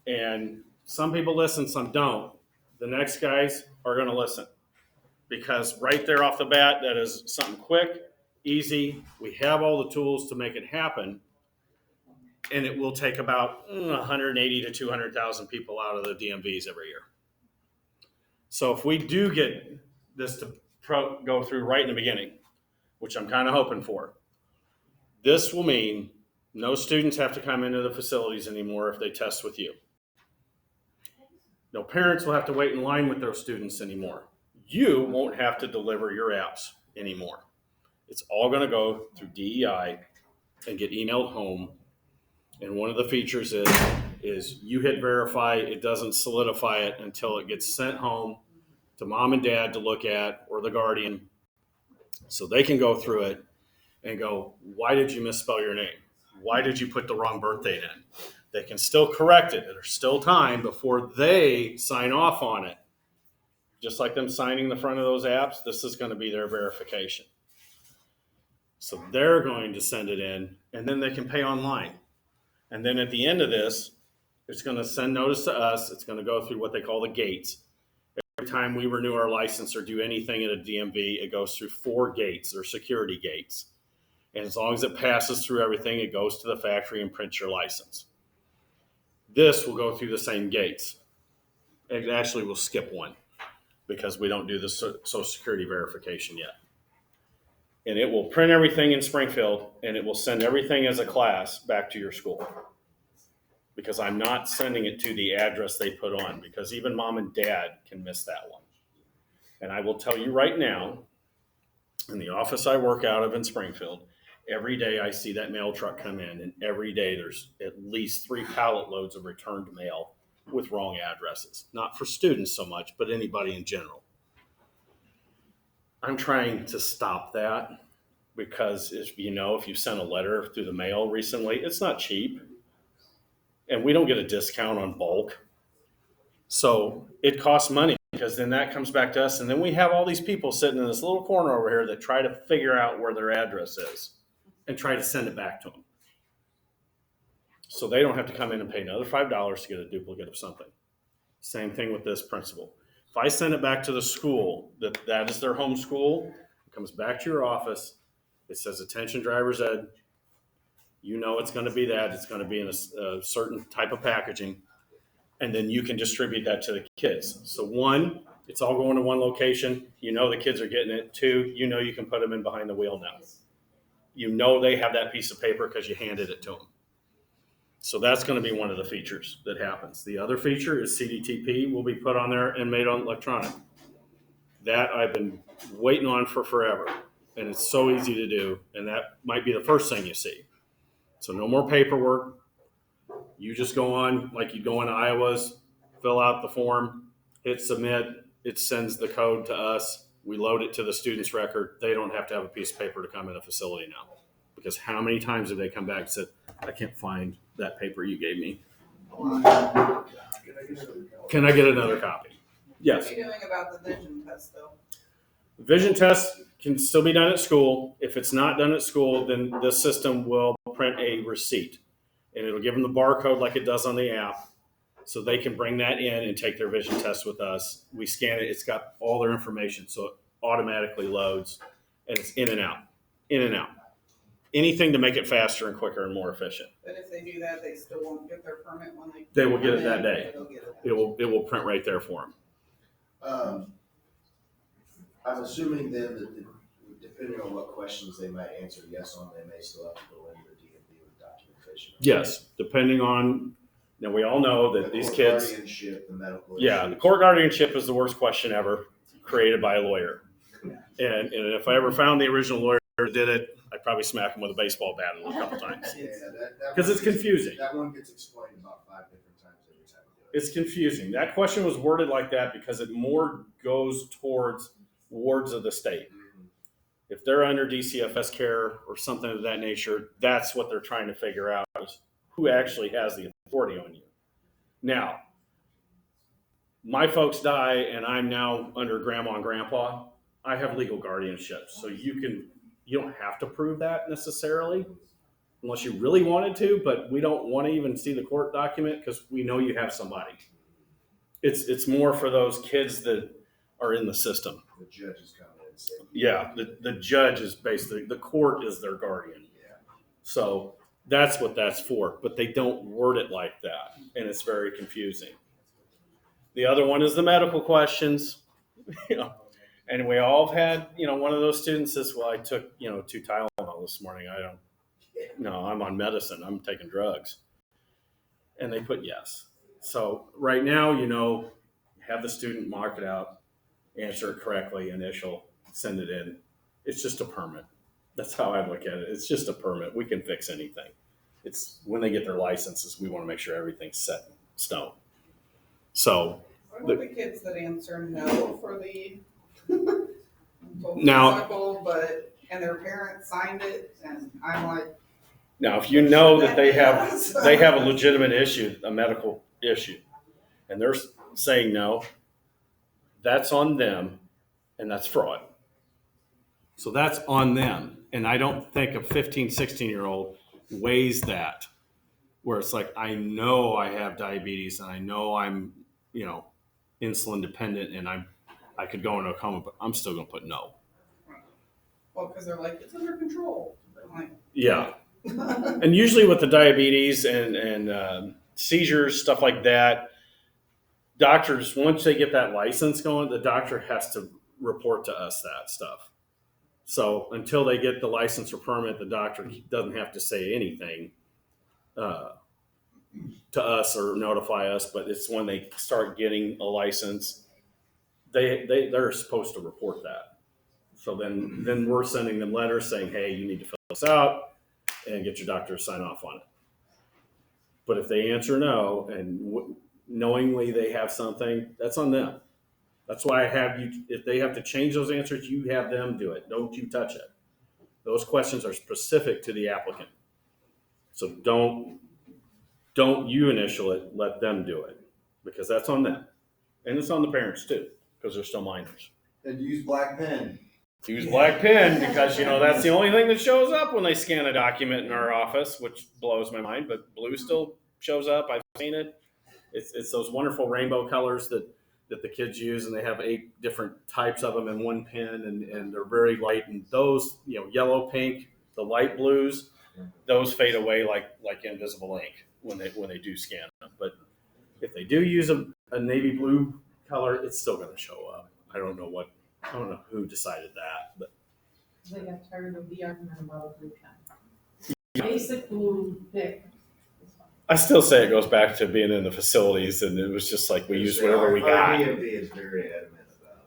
Speaker 10: And some people listen, some don't. The next guys are going to listen. Because right there off the bat, that is something quick, easy. We have all the tools to make it happen. And it will take about 180 to 200,000 people out of the DMVs every year. So if we do get this to go through right in the beginning, which I'm kind of hoping for, this will mean no students have to come into the facilities anymore if they test with you. No parents will have to wait in line with those students anymore. You won't have to deliver your apps anymore. It's all going to go through DEI and get emailed home, And one of the features is you hit verify, it doesn't solidify it until it gets sent home to mom and dad to look at, or the guardian, so they can go through it and go, why did you misspell your name? Why did you put the wrong birth date in? They can still correct it. There's still time before they sign off on it. Just like them signing the front of those apps, this is going to be their verification. So they're going to send it in, and then they can pay online. And then at the end of this, it's going to send notice to us. It's going to go through what they call the gates. Every time we renew our license or do anything at a DMV, it goes through 4 gates or security gates. And as long as it passes through everything, it goes to the factory and prints your license. This will go through the same gates. It actually will skip one because we don't do the Social Security verification yet. And it will print everything in Springfield, and it will send everything as a class back to your school. Because I'm not sending it to the address they put on, because even mom and dad can miss that one. And I will tell you right now, in the office I work out of in Springfield, every day I see that mail truck come in, and every day there's at least 3 pallet loads of returned mail with wrong addresses. Not for students so much, but anybody in general. I'm trying to stop that because if you sent a letter through the mail recently, it's not cheap. And we don't get a discount on bulk. So it costs money because then that comes back to us. And then we have all these people sitting in this little corner over here that try to figure out where their address is and try to send it back to them. So they don't have to come in and pay another $5 to get a duplicate of something. Same thing with this principal. If I send it back to the school, that is their home school, it comes back to your office, it says attention driver's ed, you know it's going to be that, it's going to be in a certain type of packaging, and then you can distribute that to the kids. So 1, it's all going to one location, you know the kids are getting it. 2, you know you can put them in behind the wheel now. You know they have that piece of paper because you handed it to them. So that's going to be one of the features that happens. The other feature is CDTP will be put on there and made on electronic. That I've been waiting on for forever, and it's so easy to do, and that might be the first thing you see. So no more paperwork. You just go on, like you go into Iowa's, fill out the form, hit submit, it sends the code to us, we load it to the student's record. They don't have to have a piece of paper to come in a facility now. Because how many times have they come back and said, I can't find that paper you gave me. Can I get another copy? Yes.
Speaker 2: What are you doing about the vision test though?
Speaker 10: Vision test can still be done at school. If it's not done at school, then the system will print a receipt. And it'll give them the barcode like it does on the app. So they can bring that in and take their vision test with us. We scan it. It's got all their information. So it automatically loads. And it's in and out. In and out. Anything to make it faster and quicker and more efficient.
Speaker 2: But if they do that, they still won't get their permit when they.
Speaker 10: They will get it that day.
Speaker 2: They'll get it.
Speaker 10: It will print right there for them.
Speaker 13: I'm assuming then that depending on what questions they might answer yes on, they may still have to go into the DMV with documentation.
Speaker 10: Yes, depending on, now we all know that these kids.
Speaker 13: The guardianship, the medical
Speaker 10: Yeah,
Speaker 13: issues.
Speaker 10: the court guardianship is the worst question ever created by a lawyer. And if I ever found the original lawyer who did it, I'd probably smack him with a baseball bat a couple times.
Speaker 13: Yeah, that
Speaker 10: Because it's confusing.
Speaker 13: That one gets explained about 5 different times every time we do it.
Speaker 10: It's confusing. That question was worded like that because it more goes towards wards of the state. If they're under DCFS care or something of that nature, that's what they're trying to figure out is who actually has the authority on you. Now, my folks die and I'm now under grandma and grandpa. I have legal guardianship. So you don't have to prove that necessarily unless you really wanted to, but we don't want to even see the court document because we know you have somebody. It's more for those kids that are in the system.
Speaker 13: The judges come in and say.
Speaker 10: Yeah, the judge is basically, the court is their guardian.
Speaker 13: Yeah.
Speaker 10: So that's what that's for, but they don't word it like that, and it's very confusing. The other one is the medical questions, and we all have had, one of those students says, well, I took, 2 Tylenol this morning. I'm on medicine. I'm taking drugs. And they put yes. So right now, have the student mark it out, answer it correctly, initial, send it in. It's just a permit. That's how I look at it. It's just a permit. We can fix anything.
Speaker 15: It's when they get their licenses, we want to make sure everything's set in stone. So
Speaker 2: What about the kids that answer no for the
Speaker 15: Now-
Speaker 2: motorcycle, and their parents signed it, and I'm like,
Speaker 15: now, if you know that they have a legitimate issue, a medical issue, and they're saying no, that's on them, and that's fraud. So that's on them. And I don't think a 15, 16-year-old weighs that, where it's like, I know I have diabetes and I know I'm, insulin dependent and I could go into a coma, but I'm still going to put no.
Speaker 2: well, because they're like, it's under control. I'm like,
Speaker 15: Yeah. And usually with the diabetes and seizures, stuff like that, doctors, once they get that license going, the doctor has to report to us that stuff. So until they get the license or permit, the doctor doesn't have to say anything to us or notify us. But it's when they start getting a license, they're supposed to report that. So then we're sending them letters saying, hey, you need to fill this out and get your doctor to sign off on it. But if they answer no and knowingly they have something, that's on them. That's why I have you, if they have to change those answers, you have them do it. Don't you touch it. Those questions are specific to the applicant. So don't you initial it, let them do it, because that's on them. And it's on the parents too, because they're still minors.
Speaker 7: And use black pen.
Speaker 15: Use black pen because, that's the only thing that shows up when they scan a document in our office, which blows my mind, but blue still shows up. I've seen it. It's those wonderful rainbow colors that the kids use, and they have 8 different types of them in one pen, and they're very light. And those, yellow, pink, the light blues, those fade away like invisible ink when they do scan them. But if they do use a navy blue color, it's still going to show up. I don't know who decided that, but
Speaker 6: They got tired of the argument about blue pen. Basic blue, thick.
Speaker 15: I still say it goes back to being in the facilities, and it was just like we use whatever we got.
Speaker 13: Our DMV is very adamant about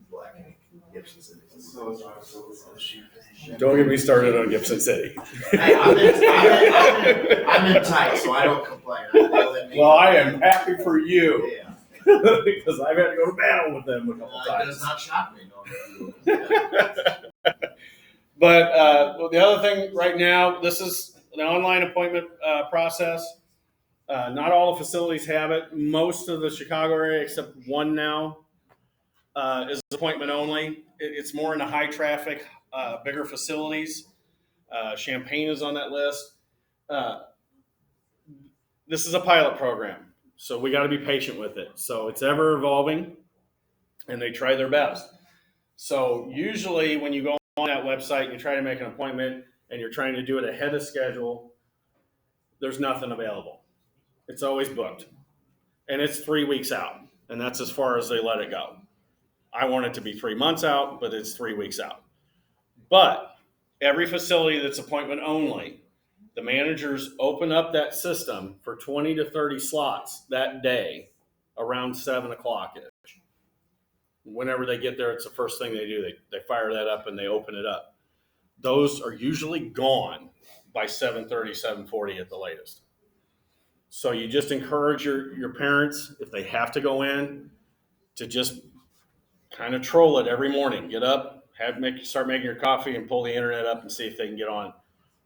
Speaker 13: black ink, Gibson City.
Speaker 15: Don't get me started on Gibson City.
Speaker 13: Hey, I'm in tight, so I don't complain.
Speaker 15: Well, I am happy for you.
Speaker 13: Yeah.
Speaker 15: Because I've had to go to battle with them a couple
Speaker 13: It
Speaker 15: times.
Speaker 13: does not shock me. No.
Speaker 15: But the other thing right now, this is an online appointment process. Not all the facilities have it. Most of the Chicago area, except one now, is appointment only. It's more in the high traffic, bigger facilities. Champaign is on that list. This is a pilot program, so we got to be patient with it. So it's ever evolving, and they try their best. So usually when you go on that website and you try to make an appointment and you're trying to do it ahead of schedule, there's nothing available. It's always booked. And it's 3 weeks out, and that's as far as they let it go. I want it to be 3 months out, but it's 3 weeks out. But every facility that's appointment only, the managers open up that system for 20 to 30 slots that day around 7 o'clock-ish. Whenever they get there, it's the first thing they do. They fire that up and they open it up. Those are usually gone by 7:30, 7:40 at the latest. So you just encourage your parents, if they have to go in, to just kind of troll it every morning. Get up, start making your coffee, and pull the internet up and see if they can get on,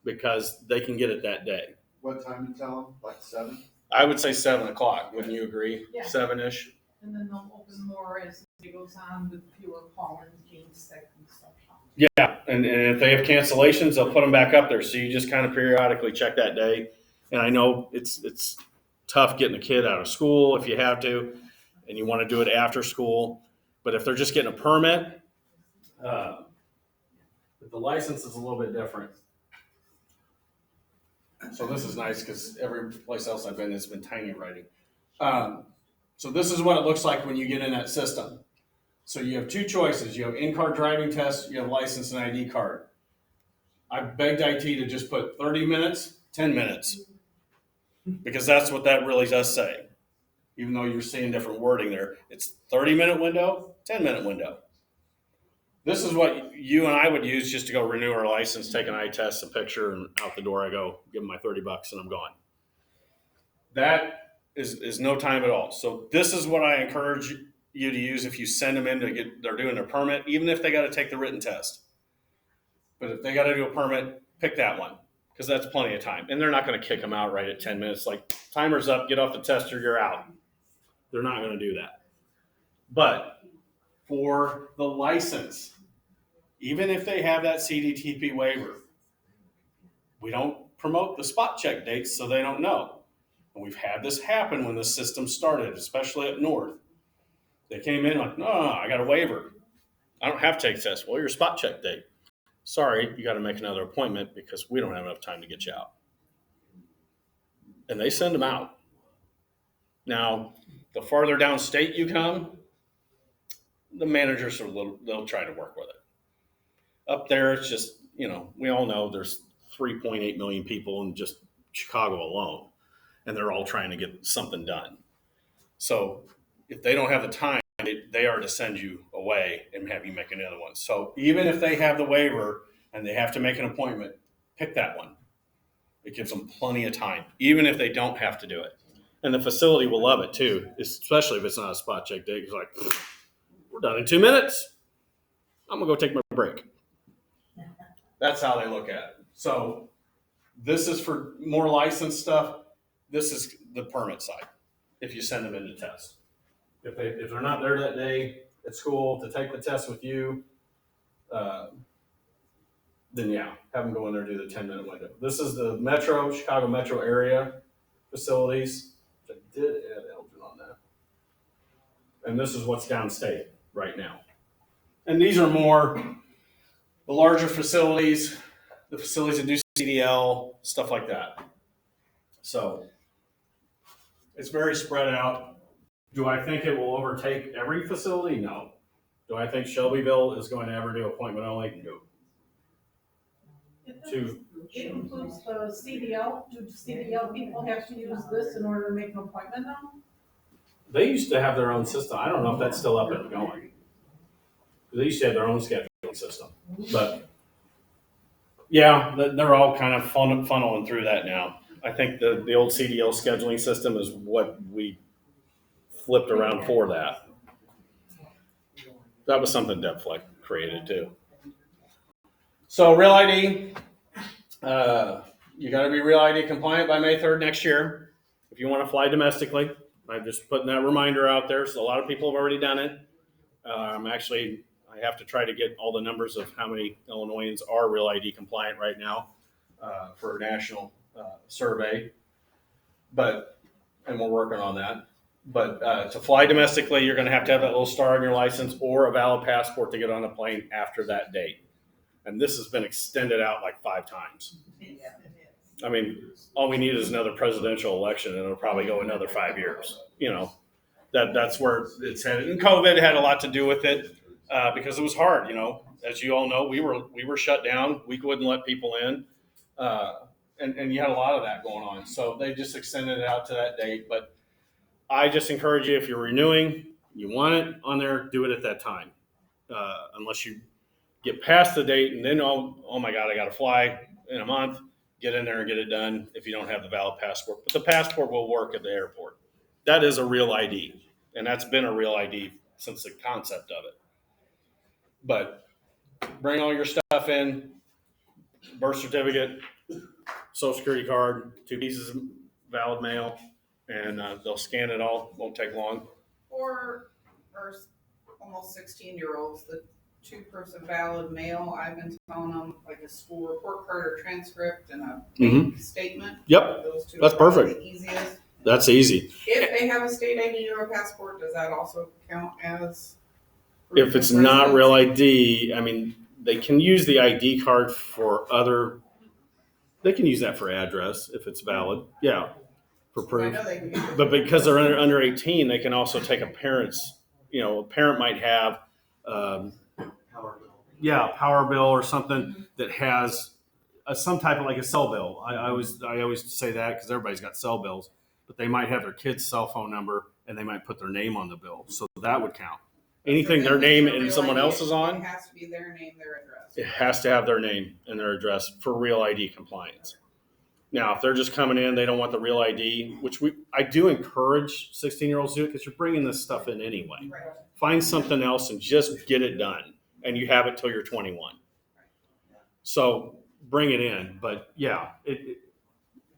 Speaker 15: because they can get it that day.
Speaker 7: What time to tell them? Like 7?
Speaker 15: I would say 7 o'clock. Wouldn't you agree?
Speaker 6: Yeah.
Speaker 15: 7-ish.
Speaker 6: And then they'll open more as it goes on with fewer call-ins, being sick and stuff.
Speaker 15: Yeah, and if they have cancellations, they'll put them back up there. So you just kind of periodically check that day. And I know it's tough getting a kid out of school if you have to, and you want to do it after school. But if they're just getting a permit, the license is a little bit different. So this is nice because every place else I've been has been tiny writing. So this is what it looks like when you get in that system. So you have 2 choices. You have in-car driving test, you have license and ID card. I begged IT to just put 30 minutes, 10 minutes, because that's what that really does say. Even though you're seeing different wording there, it's 30-minute window, 10-minute window. This is what you and I would use just to go renew our license, take an eye test, a picture, and out the door I go, give them my $30 and I'm gone. That is no time at all. So this is what I encourage you to use if you send them in they're doing their permit, even if they got to take the written test. But if they got to do a permit, pick that one because that's plenty of time. And they're not going to kick them out right at 10 minutes. Like, timer's up, get off the tester, you're out. They're not going to do that. But for the license, even if they have that CDTP waiver, we don't promote the spot check dates so they don't know. And we've had this happen when the system started, especially up north. They came in like, no, I got a waiver. I don't have to take tests. Well, your spot check date. Sorry, you got to make another appointment because we don't have enough time to get you out. And they send them out. Now, the farther downstate you come, the managers they'll try to work with it. Up there, it's just, we all know there's 3.8 million people in just Chicago alone, and they're all trying to get something done. So if they don't have the time, they are to send you away and have you make another one. So even if they have the waiver and they have to make an appointment, pick that one. It gives them plenty of time, even if they don't have to do it. And the facility will love it too, especially if it's not a spot check date. It's like, we're done in 2 minutes. I'm gonna go take my break. That's how they look at it. So this is for more licensed stuff. This is the permit side. If you send them in to test. If they're not there that day at school to take the test with you, then yeah, have them go in there and do the 10-minute window. This is the Chicago metro area facilities. I did add Elgin on that. And this is what's downstate right now. And these are more the larger facilities, the facilities that do CDL, stuff like that. So it's very spread out. Do I think it will overtake every facility? No. Do I think Shelbyville is going to ever do appointment only? No.
Speaker 6: It includes the CDL. Do CDL people have to use this in order to make an appointment now?
Speaker 15: They used to have their own system. I don't know if that's still up and going. They used to have their own scheduling system. But yeah, they're all kind of funneling through that now. I think the old CDL scheduling system is what we flipped around for that. That was something DebFleck created too. So Real ID, you got to be Real ID compliant by May 3rd next year if you want to fly domestically. I'm just putting that reminder out there. So a lot of people have already done it. I have to try to get all the numbers of how many Illinoisans are Real ID compliant right now for a national survey. And we're working on that. But to fly domestically, you're going to have that little star on your license or a valid passport to get on a plane after that date. And this has been extended out like 5 times. I mean, all we need is another presidential election, and it'll probably go another 5 years. That's where it's headed. And COVID had a lot to do with it because it was hard. As you all know, we were shut down. We wouldn't let people in, and you had a lot of that going on. So they just extended it out to that date. But I just encourage you, if you're renewing, you want it on there, do it at that time. Unless you get past the date and then, oh my God, I got to fly in a month, get in there and get it done if you don't have the valid passport. But the passport will work at the airport. That is a Real ID, and that's been a Real ID since the concept of it. But bring all your stuff in, birth certificate, social security card, 2 pieces of valid mail, and they'll scan it all. Won't take long.
Speaker 2: For our almost 16-year-olds, the 2-person valid mail, I've been telling them like a school report card or transcript and a bank statement.
Speaker 15: Yep,
Speaker 2: those 2
Speaker 15: that's
Speaker 2: are
Speaker 15: perfect.
Speaker 2: The easiest.
Speaker 15: That's easy.
Speaker 2: If they have a state ID or a passport, does that also count as?
Speaker 15: If it's not Real ID, I mean, they can use the ID card for other. They can use that for address if it's valid. Yeah, for proof. But because they're under 18, they can also take a parent's. A parent might have. Power bill or something that has some type of like a cell bill. I always say that because everybody's got cell bills, but they might have their kid's cell phone number and they might put their name on the bill, so that would count. Anything their name and someone else is on,
Speaker 2: It has to be their name, their address.
Speaker 15: it has to have their name and their address for real ID compliance. Now, if they're just coming in, they don't want the real ID, which I do encourage 16-year-olds to do it because you're bringing this stuff in anyway.
Speaker 2: Right.
Speaker 15: Find something else and just get it done. And you have it till you're 21. So bring it in. But yeah,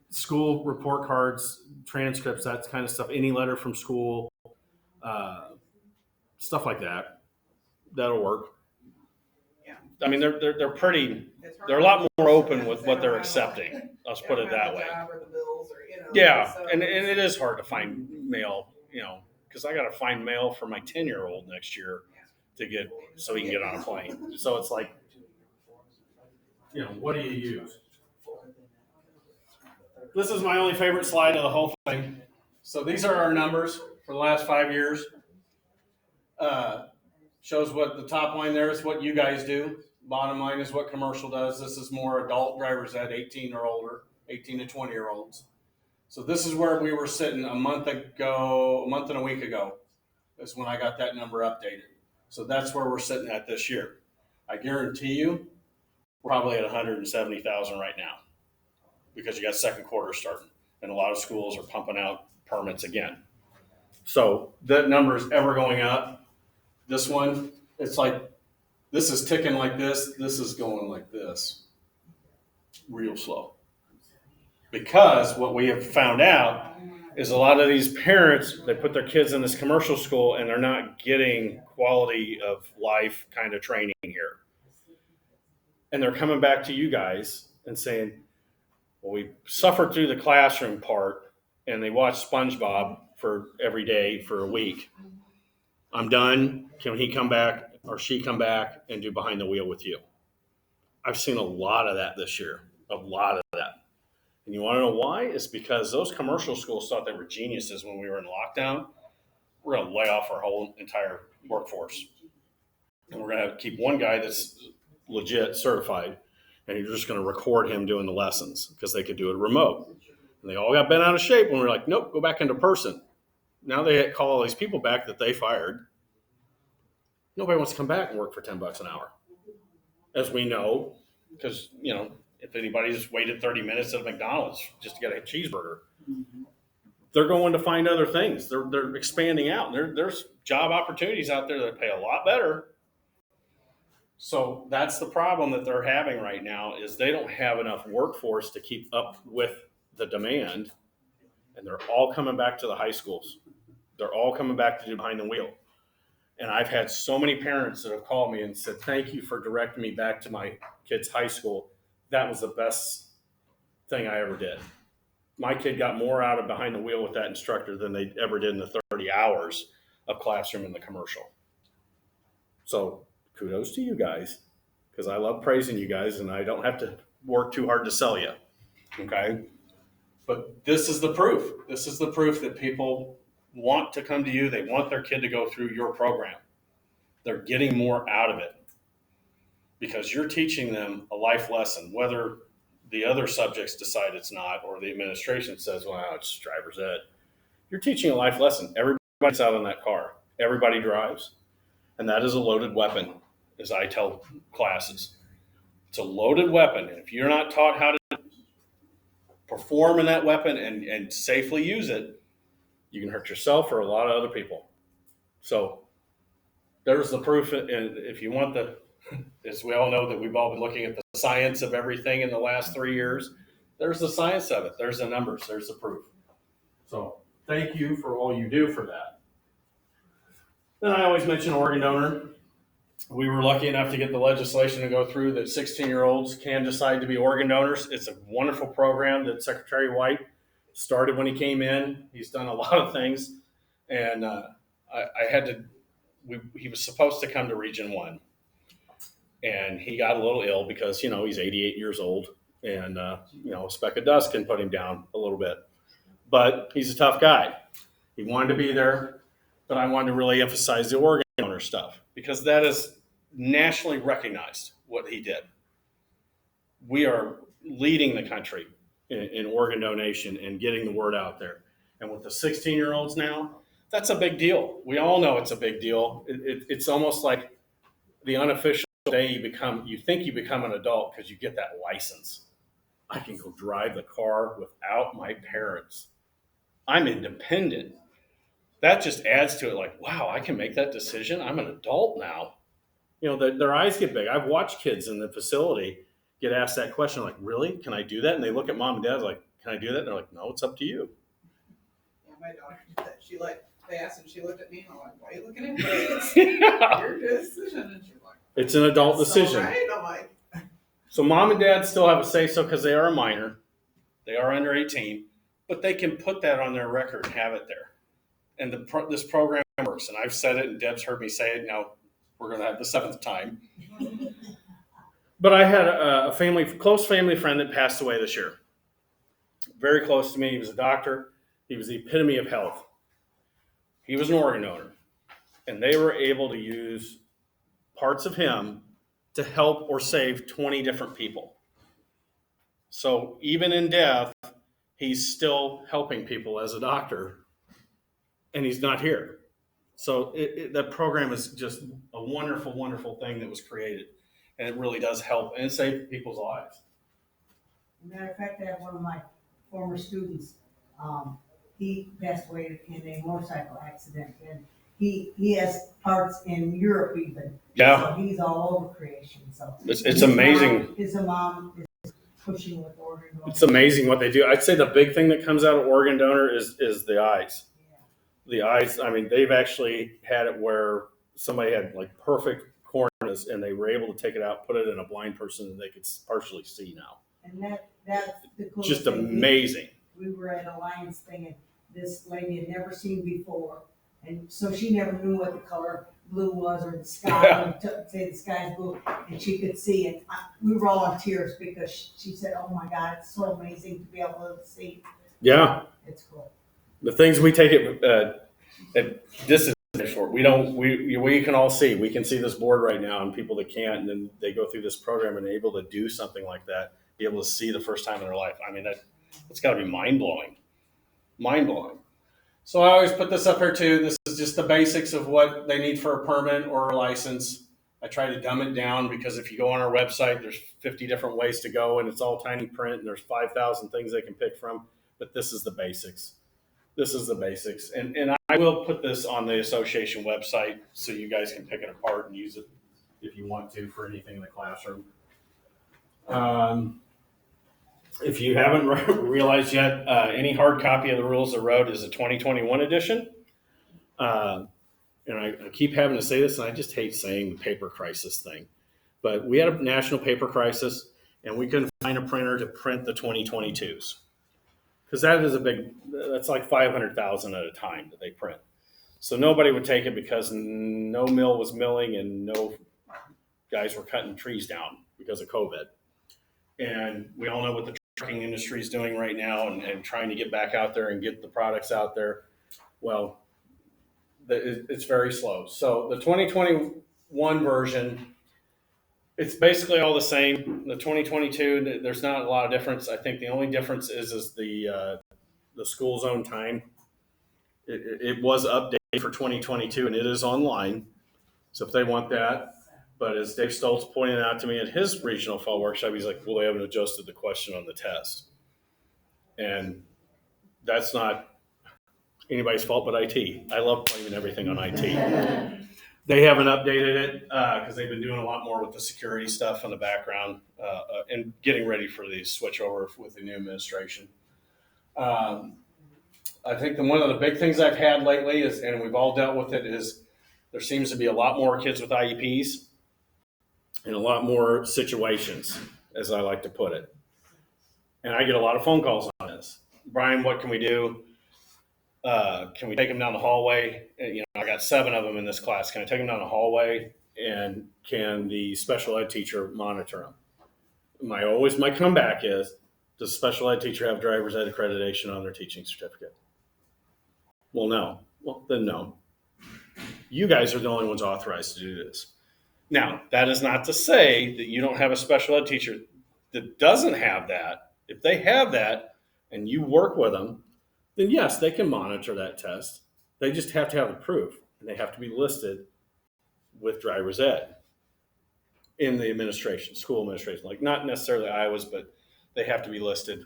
Speaker 15: school report cards, transcripts, that kind of stuff, any letter from school, stuff like that, that'll work.
Speaker 2: Yeah.
Speaker 15: I mean, they're pretty, they're a lot more open with what they're accepting. Let's put it that way. Yeah,
Speaker 2: so
Speaker 15: and it is hard to find mail, because I got to find mail for my 10-year-old next year to get, so he can get on a plane. So it's like, what do you use? This is my only favorite slide of the whole thing. So these are our numbers for the last 5 years. Shows what the top line there is what you guys do. Bottom line is what commercial does. This is more adult drivers at 18 or older, 18 to 20-year-olds. So this is where we were sitting a month and a week ago is when I got that number updated. So that's where we're sitting at this year. I guarantee you we're probably at 170,000 right now because you got second quarter starting and a lot of schools are pumping out permits again. So that number is ever going up. This one, it's like, this is ticking like this. This is going like this, real slow. Because what we have found out is a lot of these parents, they put their kids in this commercial school and they're not getting quality of life kind of training here. And they're coming back to you guys and saying, well, we suffered through the classroom part and they watched SpongeBob for every day for a week. I'm done. Can he come back or she come back and do behind the wheel with you? I've seen a lot of that this year, a lot of that. And you want to know why? It's because those commercial schools thought they were geniuses when we were in lockdown. We're going to lay off our whole entire workforce. And we're going to keep one guy that's legit certified, and you're just going to record him doing the lessons because they could do it remote. And they all got bent out of shape when we were like, nope, go back into person. Now they call all these people back that they fired. Nobody wants to come back and work for $10 an hour. As we know, because, if anybody's waited 30 minutes at McDonald's just to get a cheeseburger, they're going to find other things. They're expanding out. There's job opportunities out there that pay a lot better. So that's the problem that they're having right now is they don't have enough workforce to keep up with the demand. And they're all coming back to the high schools. They're all coming back to do behind the wheel. And I've had so many parents that have called me and said, thank you for directing me back to my kid's high school. That was the best thing I ever did. My kid got more out of behind the wheel with that instructor than they ever did in the 30 hours of classroom in the commercial. So kudos to you guys, because I love praising you guys and I don't have to work too hard to sell you. Okay. But this is the proof. This is the proof that people want to come to you. They want their kid to go through your program. They're getting more out of it because you're teaching them a life lesson, whether the other subjects decide it's not, or the administration says, well, it's driver's ed. You're teaching a life lesson. Everybody's out on that car. Everybody drives. And that is a loaded weapon, as I tell classes. It's a loaded weapon. And if you're not taught how to perform in that weapon and safely use it, you can hurt yourself or a lot of other people. So there's the proof. And if you want as we all know that we've all been looking at the science of everything in the last 3 years, there's the science of it. There's the numbers. There's the proof. So thank you for all you do for that. Then I always mention organ donor. We were lucky enough to get the legislation to go through that 16-year-olds can decide to be organ donors. It's a wonderful program that Secretary White started when he came in. He's done a lot of things. And he was supposed to come to Region 1. And he got a little ill because, he's 88 years old. And, a speck of dust can put him down a little bit. But he's a tough guy. He wanted to be there. But I wanted to really emphasize the organ donor stuff because that is nationally recognized what he did. We are leading the country in organ donation and getting the word out there. And with the 16-year-olds now, That's a big deal. We all know it's a big deal. It's almost like the unofficial day you think you become an adult because you get that license. I can go drive the car without my parents. I'm independent. That just adds to it like, wow, I can make that decision. I'm an adult now. You know, their eyes get big. I've watched kids in the facility get asked that question, like, really? Can I do that? And they look at mom and dad like, can I do that? And they're like, no, it's up to you.
Speaker 2: Yeah, my daughter did that. They asked and she looked at me and I'm like, why are you looking at me? It's your decision. And she's like,
Speaker 15: It's an adult decision.
Speaker 2: all right. I'm like,
Speaker 15: So mom and dad still have a say-so because they are a minor. They are under 18, but they can put that on their record and have it there. And this program works. And I've said it and Deb's heard me say it. Now we're going to have the 7th time. But I had a close family friend that passed away this year. Very close to me. He was a doctor. He was the epitome of health. He was an organ donor. And they were able to use parts of him to help or save 20 different people. So even in death, he's still helping people as a doctor, and he's not here. So that program is just a wonderful, wonderful thing that was created, and it really does help and save people's lives.
Speaker 11: Matter of fact, I have one of my former students. He passed away in a motorcycle accident, and he has parts in Europe even.
Speaker 15: Yeah.
Speaker 11: So he's all over creation. So
Speaker 15: It's amazing.
Speaker 11: His mom is pushing with organ donor.
Speaker 15: It's amazing what they do. I'd say the big thing that comes out of organ donor is the eyes. The eyes, I mean, they've actually had it where somebody had like perfect corneas and they were able to take it out, put it in a blind person, and they could partially see now.
Speaker 11: And that's the coolest
Speaker 15: Just
Speaker 11: thing.
Speaker 15: amazing.
Speaker 11: We were at a Lions thing and this lady had never seen before. And so she never knew what the color blue was or the sky, and say the sky's blue, and she could see it. We were all in tears because she said, oh my God, it's so amazing to be able to see.
Speaker 15: Yeah.
Speaker 11: It's cool.
Speaker 15: The things we take at this is short. We can all see. We can see this board right now, and people that can't, and then they go through this program and are able to do something like that, be able to see the first time in their life. I mean, that's got to be mind-blowing. Mind-blowing. So I always put this up here too. This is just the basics of what they need for a permit or a license. I try to dumb it down because if you go on our website, there's 50 different ways to go, and it's all tiny print, and there's 5,000 things they can pick from. But this is the basics. This is the basics. And I will put this on the association website so you guys can pick it apart and use it if you want to for anything in the classroom. If you haven't realized yet, any hard copy of the Rules of the Road is a 2021 edition. And I keep having to say this, and I just hate saying the paper crisis thing. But we had a national paper crisis, and we couldn't find a printer to print the 2022s. Because that's like 500,000 at a time that they print. So nobody would take it because no mill was milling and no guys were cutting trees down because of COVID. And we all know what the trucking industry is doing right now and trying to get back out there and get the products out there. Well, it's very slow. So the 2021 version, it's basically all the same. The 2022, there's not a lot of difference. I think the only difference is the school zone time. It was updated for 2022 and it is online. So if they want that, but as Dave Stoltz pointed out to me at his regional fall workshop, he's like, well, they haven't adjusted the question on the test. And that's not anybody's fault but IT. I love blaming everything on IT. They haven't updated it because they've been doing a lot more with the security stuff in the background and getting ready for the switch over with the new administration. I think one of the big things I've had lately is, and we've all dealt with it, is there seems to be a lot more kids with IEPs and a lot more situations, as I like to put it. And I get a lot of phone calls on this. Brian, what can we do? Can we take them down the hallway? You know, I got 7 of them in this class. Can I take them down the hallway? And can the special ed teacher monitor them? My comeback is, does the special ed teacher have driver's ed accreditation on their teaching certificate? Well, no. Well, then no. You guys are the only ones authorized to do this. Now, that is not to say that you don't have a special ed teacher that doesn't have that. If they have that and you work with them, then yes, they can monitor that test. They just have to have the proof, and they have to be listed with driver's ed in the administration, school administration, like not necessarily Iowa's, but they have to be listed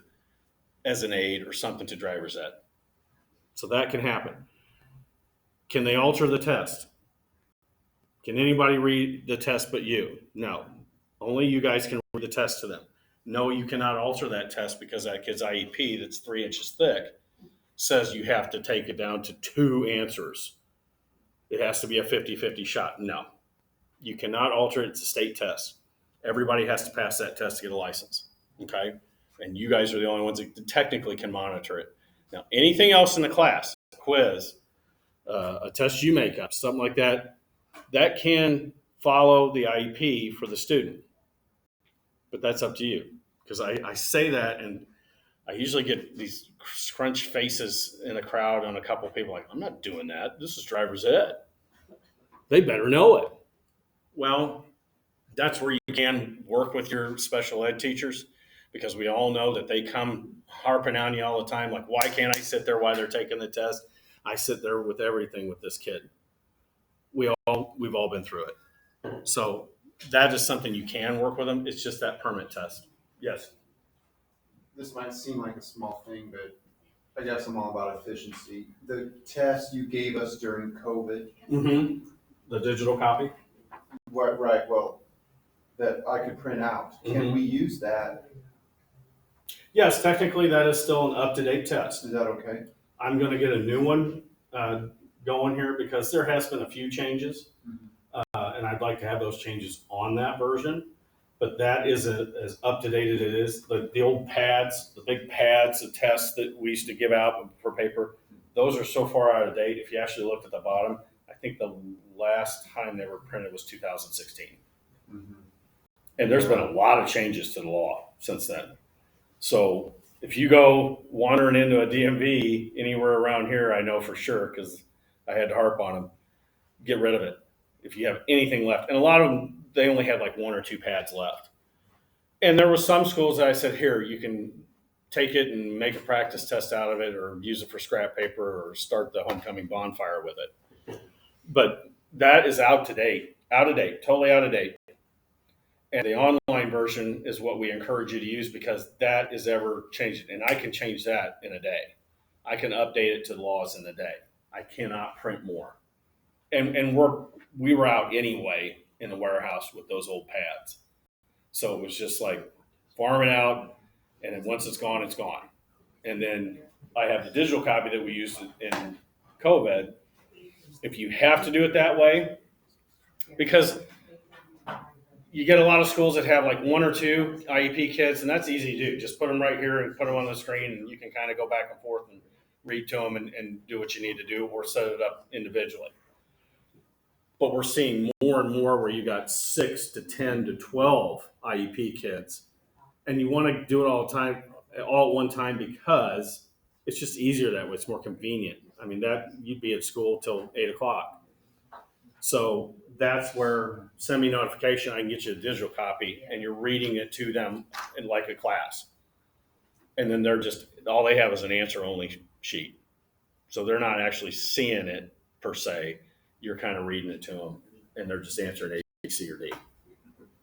Speaker 15: as an aide or something to driver's ed. So that can happen. Can they alter the test? Can anybody read the test but you? No. Only you guys can read the test to them. No, you cannot alter that test because that kid's IEP that's 3 inches thick says you have to take it down to 2 answers. It has to be a 50-50 shot. No. You cannot alter it. It's a state test. Everybody has to pass that test to get a license. Okay? And you guys are the only ones that technically can monitor it. Now, anything else in the class, a quiz, a test you make up, something like that, that can follow the IEP for the student. But that's up to you. Because I say that, and I usually get these scrunched faces in a crowd on a couple of people like, I'm not doing that. This is driver's ed. They better know it. Well, that's where you can work with your special ed teachers, because we all know that they come harping on you all the time. Like, why can't I sit there while they're taking the test? I sit there with everything with this kid. We've all been through it. So that is something you can work with them. It's just that permit test. Yes.
Speaker 7: This might seem like a small thing, but I guess I'm all about efficiency. The test you gave us during COVID.
Speaker 15: Mm-hmm. The digital copy?
Speaker 7: Right, well, that I could print out. Can we use that?
Speaker 15: Yes, technically that is still an up-to-date test.
Speaker 7: Is that okay?
Speaker 15: I'm going to get a new one going here because there has been a few changes, and I'd like to have those changes on that version. But that is as up-to-date as it is. The old pads, the big pads of tests that we used to give out for paper, those are so far out of date. If you actually looked at the bottom, I think the last time they were printed was 2016. And there's been a lot of changes to the law since then. So if you go wandering into a DMV anywhere around here, I know for sure, because I had to harp on them, get rid of it if you have anything left. And a lot of them, they only had like 1 or 2 pads left. And there were some schools that I said, here, you can take it and make a practice test out of it, or use it for scrap paper, or start the homecoming bonfire with it. But that is out of date, totally out of date. And the online version is what we encourage you to use, because that is ever changing. And I can change that in a day. I can update it to the laws in a day. I cannot print more. And we were out anyway in the warehouse with those old pads. So it was just like farm it out, and then once it's gone, it's gone. And then I have the digital copy that we used in COVID. If you have to do it that way, because you get a lot of schools that have like 1 or 2 IEP kids, and that's easy to do. Just put them right here and put them on the screen, and you can kind of go back and forth and read to them and do what you need to do, or set it up individually. But we're seeing more and more where you got 6 to 10 to 12 IEP kids, and you want to do it all at one time, because it's just easier that way. It's more convenient. I mean, that you'd be at school till 8 o'clock. So that's where, send me notification, I can get you a digital copy, and you're reading it to them in like a class. And then all they have is an answer only sheet. So they're not actually seeing it per se. You're kind of reading it to them, and they're just answering A, C, or D.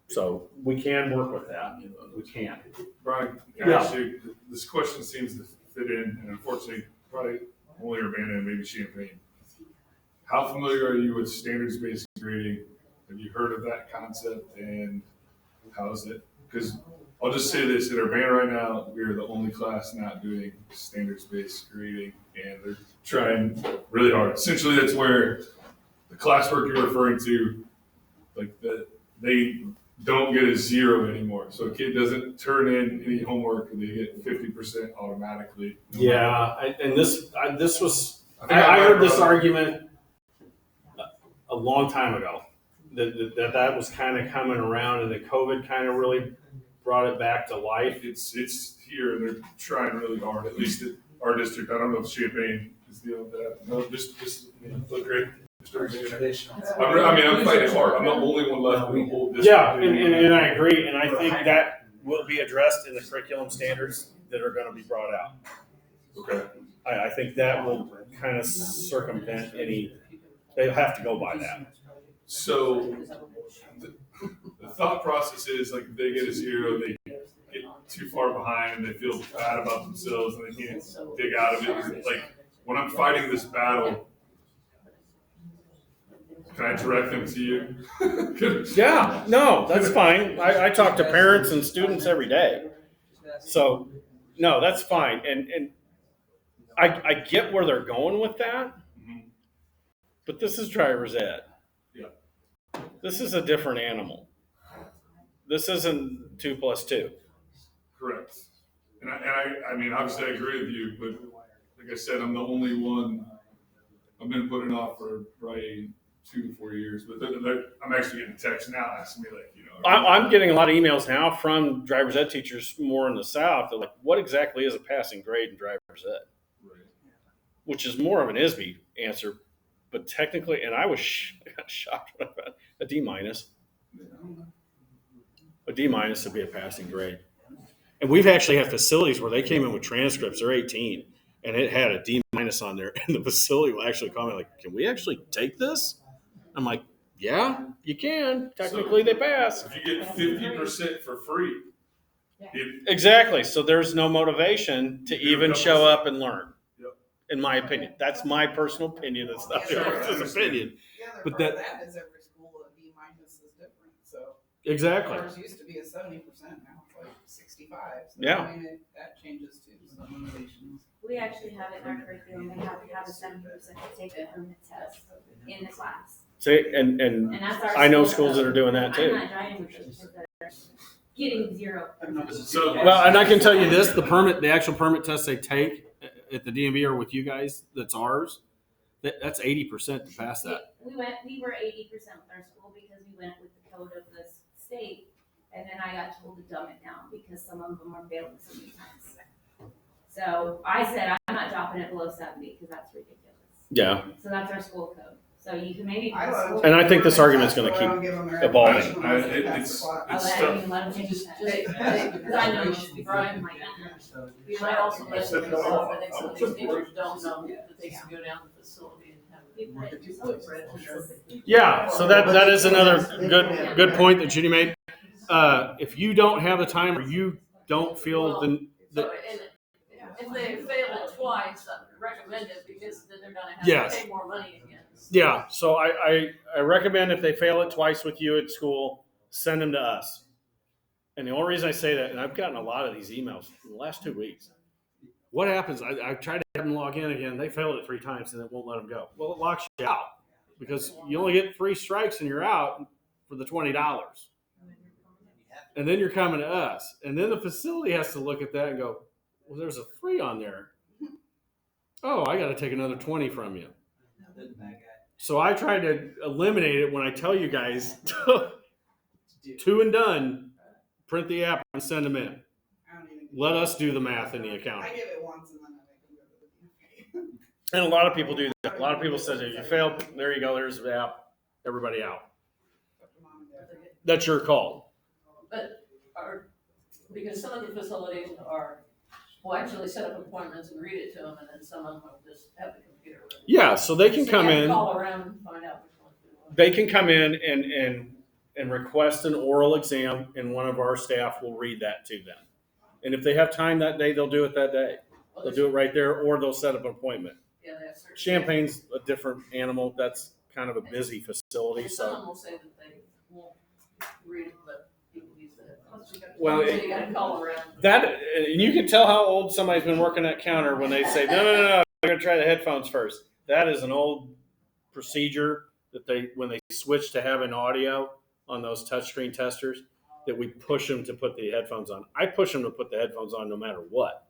Speaker 15: So we can work with that. We can.
Speaker 16: Brian, can I ask you, this question seems to fit in, and unfortunately, probably only Urbana and maybe Champaign. How familiar are you with standards-based grading? Have you heard of that concept, and how is it? Because I'll just say this, in Urbana right now, we are the only class not doing standards-based grading, and they're trying really hard. Essentially, that's where the classwork you're referring to, like they don't get a 0 anymore. So a kid doesn't turn in any homework, and they get 50% automatically.
Speaker 15: Yeah, I heard this argument a long time ago, that was kind of coming around, and the COVID kind of really brought it back to life.
Speaker 16: It's here, and they're trying really hard, at least at our district. I don't know if Champaign is dealing with that. No, just look great. I'm fighting hard. I'm the only one left in the whole district.
Speaker 15: Yeah, and I agree, and I think that will be addressed in the curriculum standards that are going to be brought out.
Speaker 16: Okay.
Speaker 15: I think that will kind of circumvent any, they'll have to go by that.
Speaker 16: So the thought process is like if they get a 0, they get too far behind and they feel bad about themselves and they can't dig out of it. Like when I'm fighting this battle, can I direct them to you?
Speaker 15: Yeah, no, that's fine. I talk to parents and students every day. So, no, that's fine. And I get where they're going with that, but this is driver's ed.
Speaker 16: Yeah.
Speaker 15: This is a different animal. This isn't 2 + 2.
Speaker 16: Correct. And I mean, obviously I agree with you, but like I said, I'm the only one. I've been putting off for probably 2 to 4 years, but I'm actually getting texts now asking me like,
Speaker 15: I'm getting a lot of emails now from driver's ed teachers more in the South. They're like, what exactly is a passing grade in driver's ed?
Speaker 16: Right.
Speaker 15: Which is more of an ISB answer, but technically, and I was got shocked when I found a D-. A D- would be a passing grade. And we've actually had facilities where they came in with transcripts, they're 18, and it had a D- on there, and the facility will actually call me like, can we actually take this? I'm like, yeah, you can. Technically, they pass.
Speaker 16: If you get 50% for free.
Speaker 15: Exactly. So there's no motivation to even show up and learn.
Speaker 16: Yep.
Speaker 15: In my opinion, that's my personal opinion. It's not his opinion.
Speaker 2: But that is every school a D- is different. So
Speaker 15: exactly.
Speaker 2: Ours used to be a 70%, now it's like 65. So
Speaker 15: Yeah.
Speaker 2: I mean, that changes too. So motivations.
Speaker 17: We actually have it in our curriculum. We have to have a 70% take a permit test in the class.
Speaker 15: See, and
Speaker 17: that's our
Speaker 15: I know
Speaker 17: school
Speaker 15: schools that are doing that
Speaker 17: I'm
Speaker 15: too.
Speaker 17: not driving with kids that are getting 0.
Speaker 16: So,
Speaker 15: Well, and I can tell you this: the actual permit test they take at the DMV or with you guys, that's ours. That's 80% to pass that.
Speaker 17: We were 80% with our school because we went with the code of the state, and then I got told to dumb it down because some of them are failing so many times. So I said I'm not dropping it below 70 because that's ridiculous.
Speaker 15: Yeah.
Speaker 17: So that's our school code. So you can maybe.
Speaker 15: And I think this argument's going to keep evolving.
Speaker 16: It's tough.
Speaker 1: Because I know Brian might, you might also listen to yourself, I think some of these teachers don't know that they can go down to the facility and have.
Speaker 15: Yeah, so that is another good point that Judy made. If you don't have the time or you don't feel
Speaker 1: If they fail it twice, I recommend it because then they're gonna have
Speaker 15: Yes.
Speaker 1: to pay more money again.
Speaker 15: Yeah, so I recommend if they fail it twice with you at school, send them to us. And the only reason I say that, and I've gotten a lot of these emails in the last 2 weeks. What happens? I tried to have them log in again. They failed it 3 times and it won't let them go. Well, it locks you out because you only get 3 strikes and you're out for the $20. And then you're coming to us. And then the facility has to look at that and go, well, there's a 3 on there. Oh, I got to take another 20 from you. So I try to eliminate it when I tell you guys, 2 and done, print the app and send them in. Let us do the math in the accounting.
Speaker 2: I give it once and then I make them go to the DMV.
Speaker 15: And a lot of people do that. A lot of people say, if you fail, there you go, there's the app, everybody out. That's your call.
Speaker 1: But because some of the facilities will actually set up appointments and read it to them, and then some of them will just have the computer ready.
Speaker 15: Yeah, so they can come
Speaker 1: you have to
Speaker 15: in.
Speaker 1: Call around and find out which one to do.
Speaker 15: They can come in and request an oral exam, and one of our staff will read that to them. And if they have time that day, they'll do it that day. They'll do it right there, or they'll set up an appointment.
Speaker 1: Yeah, they have certain.
Speaker 15: Champagne's a different animal. That's kind of a busy facility.
Speaker 1: Some of
Speaker 15: So,
Speaker 1: them will say that they won't read it, but people use it.
Speaker 15: Well,
Speaker 1: You gotta call around.
Speaker 15: that, and you can tell how old somebody's been working that counter when they say, no, I'm going to try the headphones first. That is an old procedure that when they switch to having audio on those touchscreen testers, that we push them to put the headphones on. I push them to put the headphones on no matter what,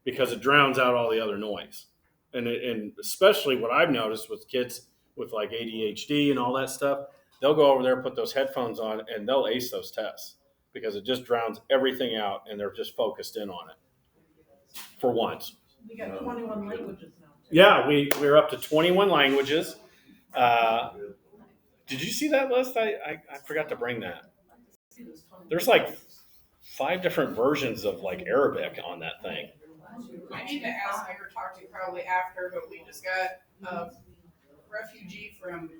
Speaker 15: because it drowns out all the other noise. And especially what I've noticed with kids with like ADHD and all that stuff, they'll go over there, put those headphones on, and they'll ace those tests because it just drowns everything out and they're just focused in on it for once.
Speaker 6: We got 21 languages now.
Speaker 15: Yeah, we're up to 21 languages. Did you see that list? I forgot to bring that. There's like 5 different versions of like Arabic on that thing.
Speaker 2: I need to ask her, talk to you probably after, but we just got a refugee from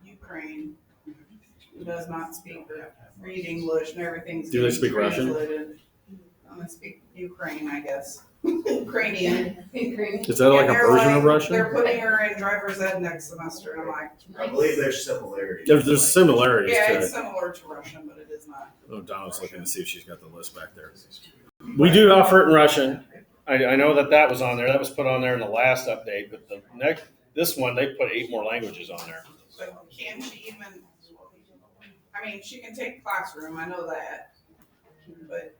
Speaker 2: Ukraine who does not read English and everything's.
Speaker 15: Do they speak Russian?
Speaker 2: They speak Ukraine, I guess. Ukrainian.
Speaker 15: Is that like a
Speaker 2: they're
Speaker 15: version of Russian?
Speaker 2: They're putting her in driver's ed next semester, and I'm like.
Speaker 13: I believe there's similarities.
Speaker 15: There's similarities
Speaker 2: Yeah,
Speaker 15: to
Speaker 2: it's
Speaker 15: it.
Speaker 2: similar to Russian, but it is not.
Speaker 15: Oh, Donna's looking to see if she's got the list back there. We do offer it in Russian. I know that was on there. That was put on there in the last update, but this one, they put 8 more languages on there.
Speaker 2: But can she even, I mean, she can take classroom, I know that, but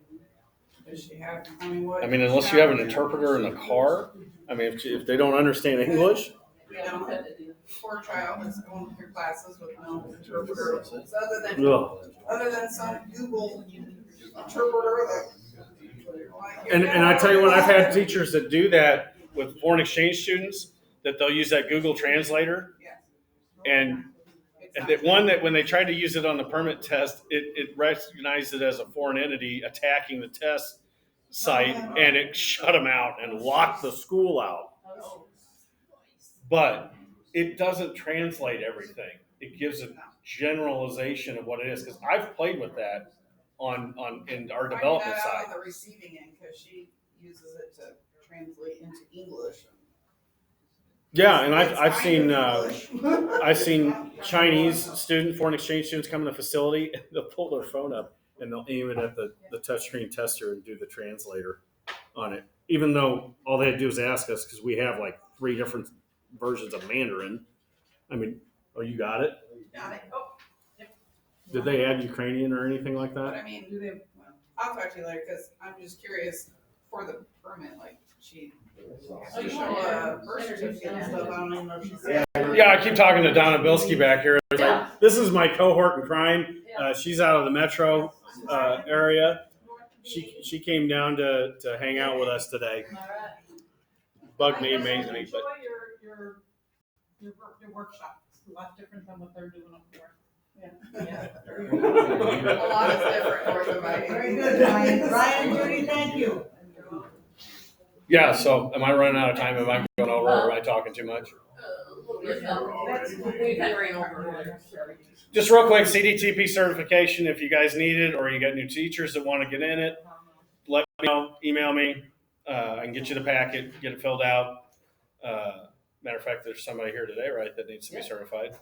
Speaker 2: does she have,
Speaker 15: Unless you have an interpreter in the car, if they don't understand English.
Speaker 2: We don't. Poor child is going through classes with no interpreter, other than some Google interpreter that.
Speaker 15: And I tell you what, I've had teachers that do that with foreign exchange students, that they'll use that Google translator. And that one that when they tried to use it on the permit test, it recognized it as a foreign entity attacking the test site, and it shut them out and locked the school out. But it doesn't translate everything. It gives a generalization of what it is, because I've played with that in our development side.
Speaker 2: On the receiving end, because she uses it to translate into English.
Speaker 15: Yeah, and I've seen Chinese foreign exchange students come in the facility, and they'll pull their phone up and they'll aim it at the touchscreen tester and do the translator on it. Even though all they had to do is ask us, because we have like 3 different versions of Mandarin. You got it?
Speaker 2: Got it. Oh, yep.
Speaker 15: Did they add Ukrainian or anything like that?
Speaker 2: But I'll talk to you later, because I'm just curious for the permit, like she show a birth certificate and stuff, I don't even know if she's.
Speaker 15: Yeah, I keep talking to Donna Bilski back here. It's like, this is my cohort in crime. She's out of the metro area. She came down to hang out with us today. Bugged me amazingly.
Speaker 6: Enjoy your workshop. It's a lot different than what they're doing up there. Yeah.
Speaker 2: A lot is different north of my.
Speaker 11: Very good, Ryan. Ryan, Judy, thank you.
Speaker 15: Yeah, so am I running out of time? Am I going over or am I talking too much? Just real quick, CDTP certification, if you guys need it or you got new teachers that want to get in it, let me know, email me. I can get you the packet, get it filled out. Matter of fact, there's somebody here today, right, that needs to be certified.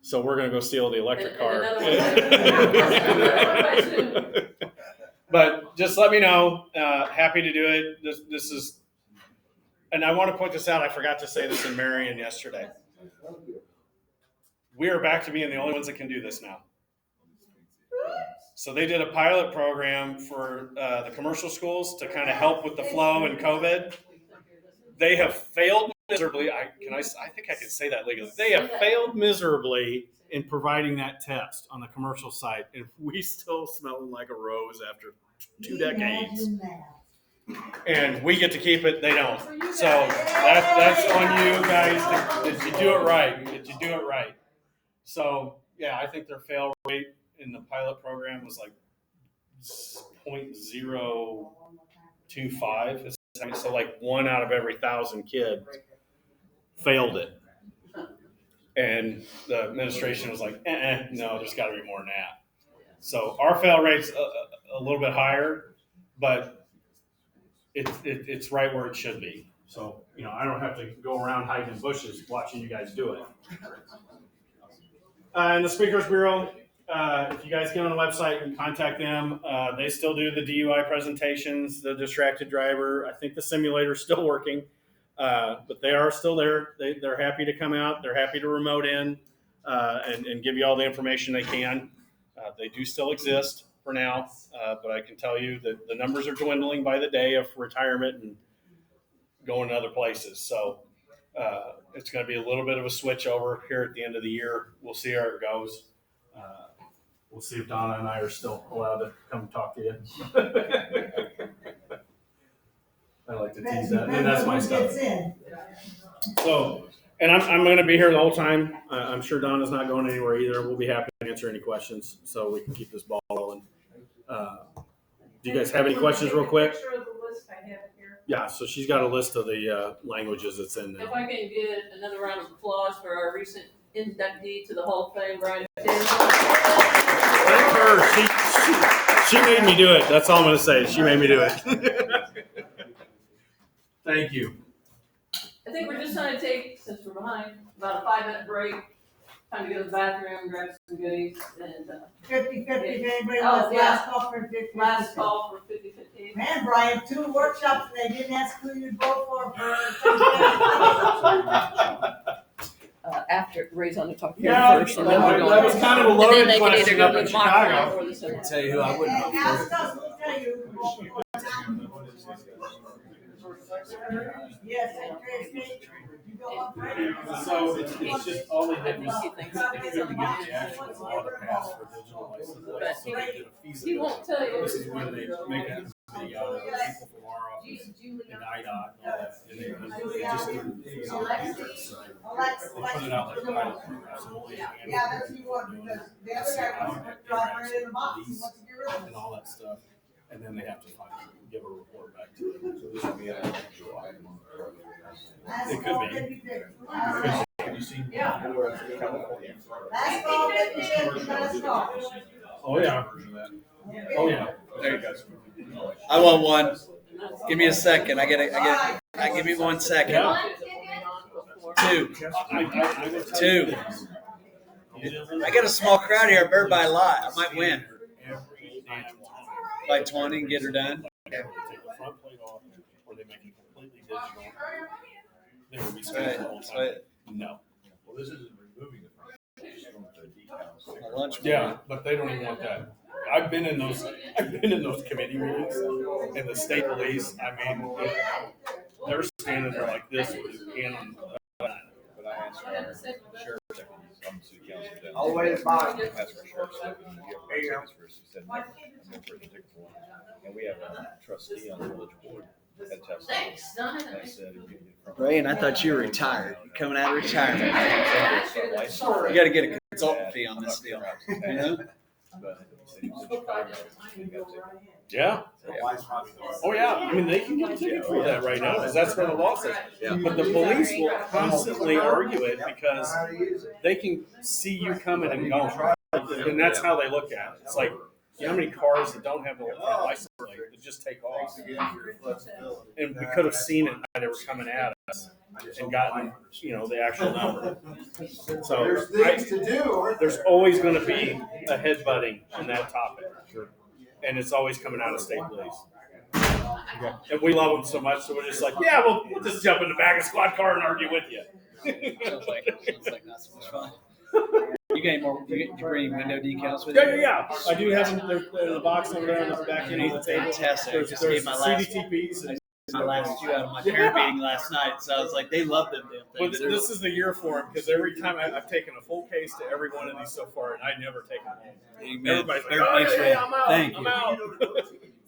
Speaker 15: So we're going to go steal the electric car. But just let me know. Happy to do it. This is, and I want to point this out. I forgot to say this in Marion yesterday. We are back to being the only ones that can do this now. So they did a pilot program for the commercial schools to kind of help with the flow and COVID. They have failed miserably. I think I can say that legally. They have failed miserably in providing that test on the commercial side, and we still smelling like a rose after 2 decades. And we get to keep it, they don't. So that's on you guys. Did you do it right? Did you do it right? So yeah, I think their fail rate in the pilot program was like 0.025. So like 1 out of every 1,000 kids failed it. And the administration was like, no, there's got to be more than that. So our fail rate's a little bit higher, but it's right where it should be. So, I don't have to go around hiding in bushes watching you guys do it. And the Speakers Bureau, if you guys get on the website and contact them, they still do the DUI presentations, the distracted driver. I think the simulator's still working. But they are still there. They're happy to come out. They're happy to remote in and give you all the information they can. They do still exist for now, but I can tell you that the numbers are dwindling by the day of retirement and going to other places. So it's going to be a little bit of a switch over here at the end of the year. We'll see how it goes. We'll see if Donna and I are still allowed to come talk to you. I like to tease that, and that's my stuff. So, and I'm going to be here the whole time. I'm sure Donna's not going anywhere either. We'll be happy to answer any questions, so we can keep this ball rolling. Do you guys have any questions real quick?
Speaker 6: Picture of the list, I have it here.
Speaker 15: Yeah, so she's got a list of the languages that's in there.
Speaker 1: If I can get another round of applause for our recent inductee to the Hall of Fame, Brian Tamblin.
Speaker 15: Thank her. She made me do it. That's all I'm going to say. She made me do it. Thank you.
Speaker 1: I think we're just gonna take, since we're behind, about a 5-minute break. Time to go to the bathroom, grab some goodies, and
Speaker 11: 50-50, if anybody
Speaker 1: Oh,
Speaker 11: wants
Speaker 1: yeah.
Speaker 11: last call for 50-50.
Speaker 1: last call for 50-50.
Speaker 11: Man, Brian, 2 workshops, and they didn't ask who you'd vote for.
Speaker 1: After Ray's on the talk
Speaker 15: Yeah,
Speaker 1: first, and then we're
Speaker 15: that
Speaker 1: going.
Speaker 15: was kind of a
Speaker 1: And then
Speaker 15: loaded
Speaker 1: they can either
Speaker 15: question
Speaker 1: go
Speaker 15: up
Speaker 1: to
Speaker 15: in
Speaker 1: the mock trial
Speaker 15: Chicago.
Speaker 1: or the seminar.
Speaker 5: Tell you who I wouldn't vote for.
Speaker 11: Ask us, we'll tell you who to vote for. Yes, Secretary of State, you go up right.
Speaker 15: So it's just all they did was they couldn't get the actual law to pass for digital license plates, so they did a
Speaker 1: He
Speaker 15: feasibility.
Speaker 1: won't tell you.
Speaker 15: This is when they make a committee out of the people from our office and IDOT and all that, and they just did a feasibility. So they put it out like a pilot program, so only a handful
Speaker 11: Yeah, that's who you want, because the other guy wants to drive right in the box, he wants to get rid of
Speaker 15: and
Speaker 11: it.
Speaker 15: all that stuff, and then they have to give a report back to them. So this would be an actual item.
Speaker 11: Last
Speaker 15: It could
Speaker 11: call,
Speaker 15: be.
Speaker 11: 50-50.
Speaker 15: Have you seen?
Speaker 11: Yeah. Last call, 50-50, last call.
Speaker 15: Oh, yeah. Oh, yeah.
Speaker 5: There you go. I want one. Give me a second. I give me 1 second.
Speaker 15: Yeah.
Speaker 5: 2.
Speaker 15: I
Speaker 5: 2. I got a small crowd here. I better buy a lot. I might win. By 20 and get her done.
Speaker 15: They take the front plate off, or they make it completely digital. They would be
Speaker 5: That's
Speaker 15: scanned the whole
Speaker 5: right.
Speaker 15: time. No.
Speaker 8: Well, this isn't removing the front, it's just going to the decals.
Speaker 5: My lunch.
Speaker 15: Yeah, but they don't even want that. I've been in those committee meetings, and the state police. I mean, they're standing there like this with their hand on.
Speaker 8: But I asked our sheriff's deputies on the city council. down
Speaker 13: All the way to the bottom.
Speaker 8: I asked our sheriff's deputies, do you have tickets for us? He said, no, I'm going for the ticket for one. And we have a trustee on the village board that tested.
Speaker 1: Thanks, Donna.
Speaker 8: I said, if you get from.
Speaker 5: Ray, and I thought you were retired. You're coming out of retirement. You
Speaker 1: Sorry.
Speaker 5: got to get a consultant fee on this deal. You know?
Speaker 8: But he said he was in Chicago, he got ticket.
Speaker 15: Yeah. Oh yeah. I mean, they can get a ticket for that right now because that's what the law says.
Speaker 5: Yeah.
Speaker 15: But the police will constantly argue it because they can see you coming and going, and that's how they look at it. It's like, you know how many cars that don't have the license plate that just take off, and we could have seen it when they were coming at us and gotten, the actual number. So
Speaker 7: There's things to do.
Speaker 15: there's always going to be a headbutting on that topic, and it's always coming out of state police. And we love them so much, so we're just like, yeah, we'll just jump in the back of a squad car and argue with you.
Speaker 5: Sounds like not so much fun. You got any more? You bring window decals with you?
Speaker 15: Yeah. I do have them. They're in the box over there on the back end of the table.
Speaker 5: Fantastic.
Speaker 15: There's
Speaker 5: Just gave my last
Speaker 15: CDTPs.
Speaker 5: my last 2 out of my parent meeting last night, so I was like, they love them damn
Speaker 15: Well,
Speaker 5: things.
Speaker 15: this is the year for them because every time I've taken a full case to every one of these so far, and I never take them home.
Speaker 5: Amen.
Speaker 15: Everybody's like,
Speaker 5: Thanks,
Speaker 15: oh,
Speaker 5: Ray.
Speaker 15: yeah, I'm out.
Speaker 5: Thank
Speaker 15: I'm
Speaker 5: you.
Speaker 15: out.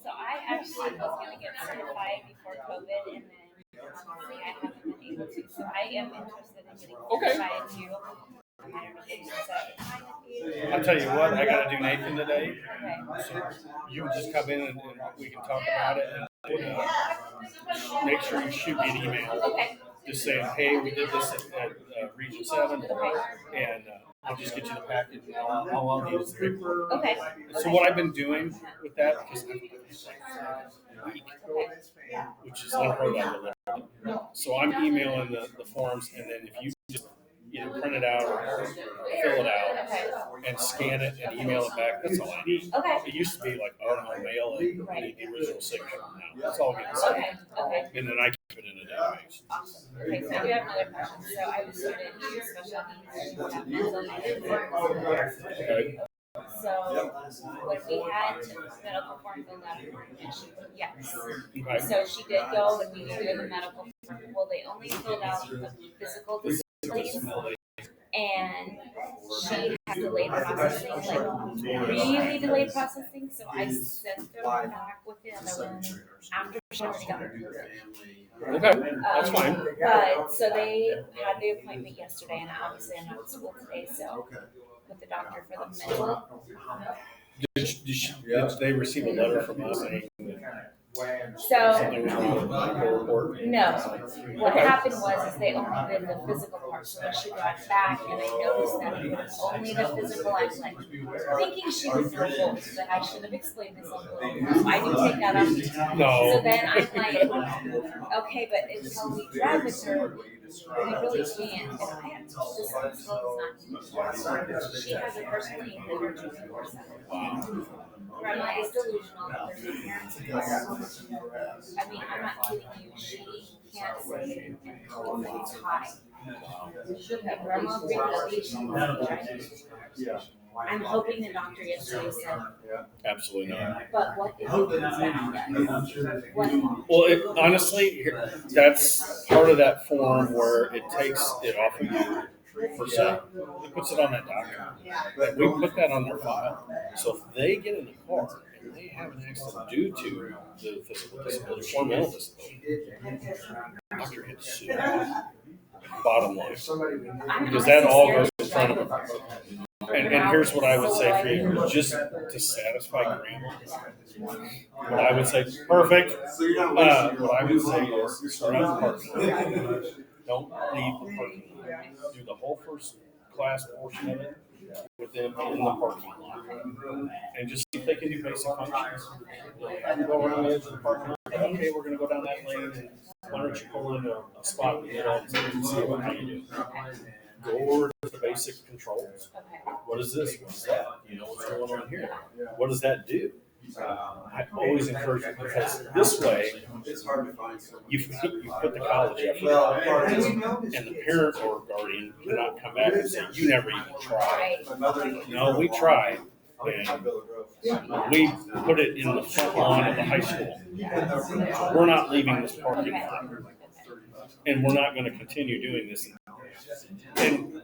Speaker 17: So I actually was gonna get certified before COVID, and then honestly, I haven't been able to, so I am interested in getting certified too.
Speaker 15: I'll tell you what, I gotta do Nathan today.
Speaker 17: Okay.
Speaker 15: So you just come in and we can talk about it and make sure you shoot me an email.
Speaker 17: Okay.
Speaker 15: Just saying, hey, we did this at Region 7, and I'll just get you the package. All I'll need is the paper.
Speaker 17: Okay.
Speaker 15: So what I've been doing with that, because which is unheard of. So I'm emailing the forms, and then if you just either print it out or fill it out and scan it and email it back, that's all I need.
Speaker 17: Okay.
Speaker 15: It used to be like, oh no, mail it, you need the original signature. Now it's all getting scanned.
Speaker 17: Okay.
Speaker 15: And then I keep it in a database.
Speaker 17: Awesome. Okay, so I do have another question. So I have a student who's special needs.
Speaker 15: Okay.
Speaker 17: So when we had medical form filled out, and she put yes.
Speaker 15: Right.
Speaker 17: So she did go and we gave her the medical form. Well, they only filled out the physical disabilities, and she had delayed processing, like really delayed processing. So I sent her back with the other one after she already got her.
Speaker 15: Okay, that's fine.
Speaker 17: But so they had the appointment yesterday, and obviously I'm not at school today, so with the doctor for the mental.
Speaker 15: Did they receive a letter from us saying
Speaker 17: So,
Speaker 15: something was wrong with the medical report?
Speaker 17: no, what
Speaker 15: Okay.
Speaker 17: happened was they only did the physical part, so when she got back and I noticed that it was only the physical, I was like, thinking she would know both, but I should have explained this a little more, so I didn't take that off.
Speaker 15: No.
Speaker 17: So then I'm like, okay, but until we drive with her, we really can't, and I have, this one's not, she has a personally with her 24/7. I'm like, it's delusional, there's no parents involved. I mean, I'm not kidding you, she can't say it's high. And grandma agreed, she's trying. I'm hoping the doctor gets to say,
Speaker 15: Absolutely not.
Speaker 17: but what if it comes back? What?
Speaker 15: Well, honestly, that's part of that form where it takes it off of you for sale. It puts it on that doctor. Like, we put that on their file. So if they get in the car and they have an accident due to the physical disability or mental disability, the doctor gets sued. Bottom line. Because that all goes in front of them. And here's what I would say for you, just to satisfy grandma. What I would say, perfect. What I would say is start out the parking lot. Don't leave the parking lot. Do the whole first class portion of it with them in the parking lot. And just see if they can do basic functions. Have them go around the edge of the parking lot. Okay, we're going to go down that lane. And why don't you pull into a spot in the middle and see what you do. Go over to the basic controls. What is this? What's that? You know what's going on here? What does that do? I always encourage it because this way,
Speaker 7: It's hard to find someone.
Speaker 15: you put the college effort, and the parent or guardian cannot come back and say, you never even tried. No, we tried, and we put it in the front lawn of the high school. We're not leaving this parking lot, and we're not going to continue doing this. And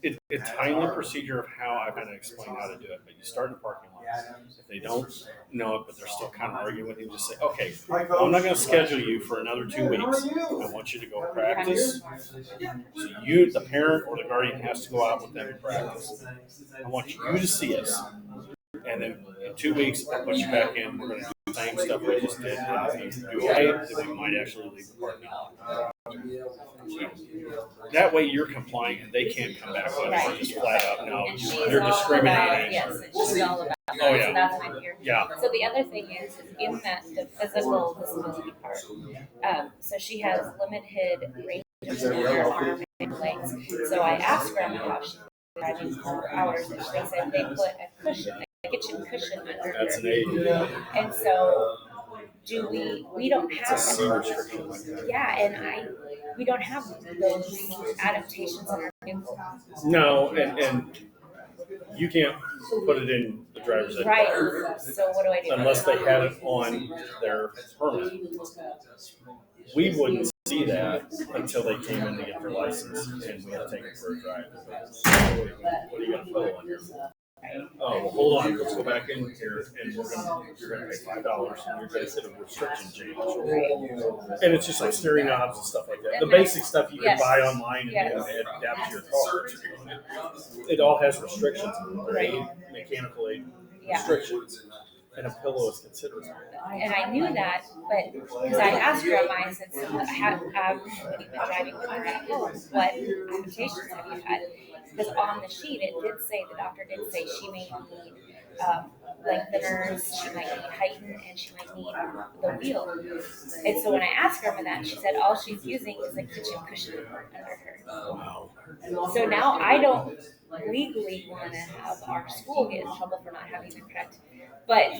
Speaker 15: it's a timely procedure of how I'm going to explain how to do it. But you start in the parking lot. If they don't know it, but they're still kind of arguing with you, just say, okay, I'm not going to schedule you for another 2 weeks. I want you to go practice. So you, the parent or the guardian, has to go out with them and practice. I want you to see us. And then in 2 weeks, I'll put you back in. We're going to do the same stuff we just did. And if you do okay, then we might actually leave the parking lot. That way you're compliant and they can't come back with it just flat out, no, you're discriminating.
Speaker 17: Yes, and she's all about that.
Speaker 15: Oh, yeah.
Speaker 17: So that's what I'm here.
Speaker 15: Yeah.
Speaker 17: So the other thing is in that the physical disability part, so she has limited range of her arm and legs. So I asked Grandma how she's driving for hours, and they said they put a cushion, a kitchen cushion under her.
Speaker 15: That's an aid.
Speaker 17: And so we don't have
Speaker 15: It's a C restriction like that.
Speaker 17: Yeah, and we don't have those adaptations in our vehicle.
Speaker 15: No, and you can't put it in the driver's ed.
Speaker 17: Right. So what do I do?
Speaker 15: Unless they had it on their permit. We wouldn't see that until they came in to get their license and we had to take it for a drive. What are you gonna put on here? Oh, well, hold on, let's go back in here and you're gonna pay $5 and you're gonna hit a restriction change. And it's just like steering knobs and stuff like that. The basic stuff you can buy online and adapt to your car. It all has restrictions, right? Mechanical aid restrictions. And a pillow is considered.
Speaker 17: And I knew that, but because I asked Grandma, I said, so I've been driving with her at home, what adaptations have you had? Because on the sheet, it did say, the doctor did say she may need lengtheners, she might need heighten, and she might need the wheel. And so when I asked Grandma that, she said all she's using is a kitchen cushion under her.
Speaker 15: Wow.
Speaker 17: So now I don't legally want to have our school get in trouble for not having the correct. But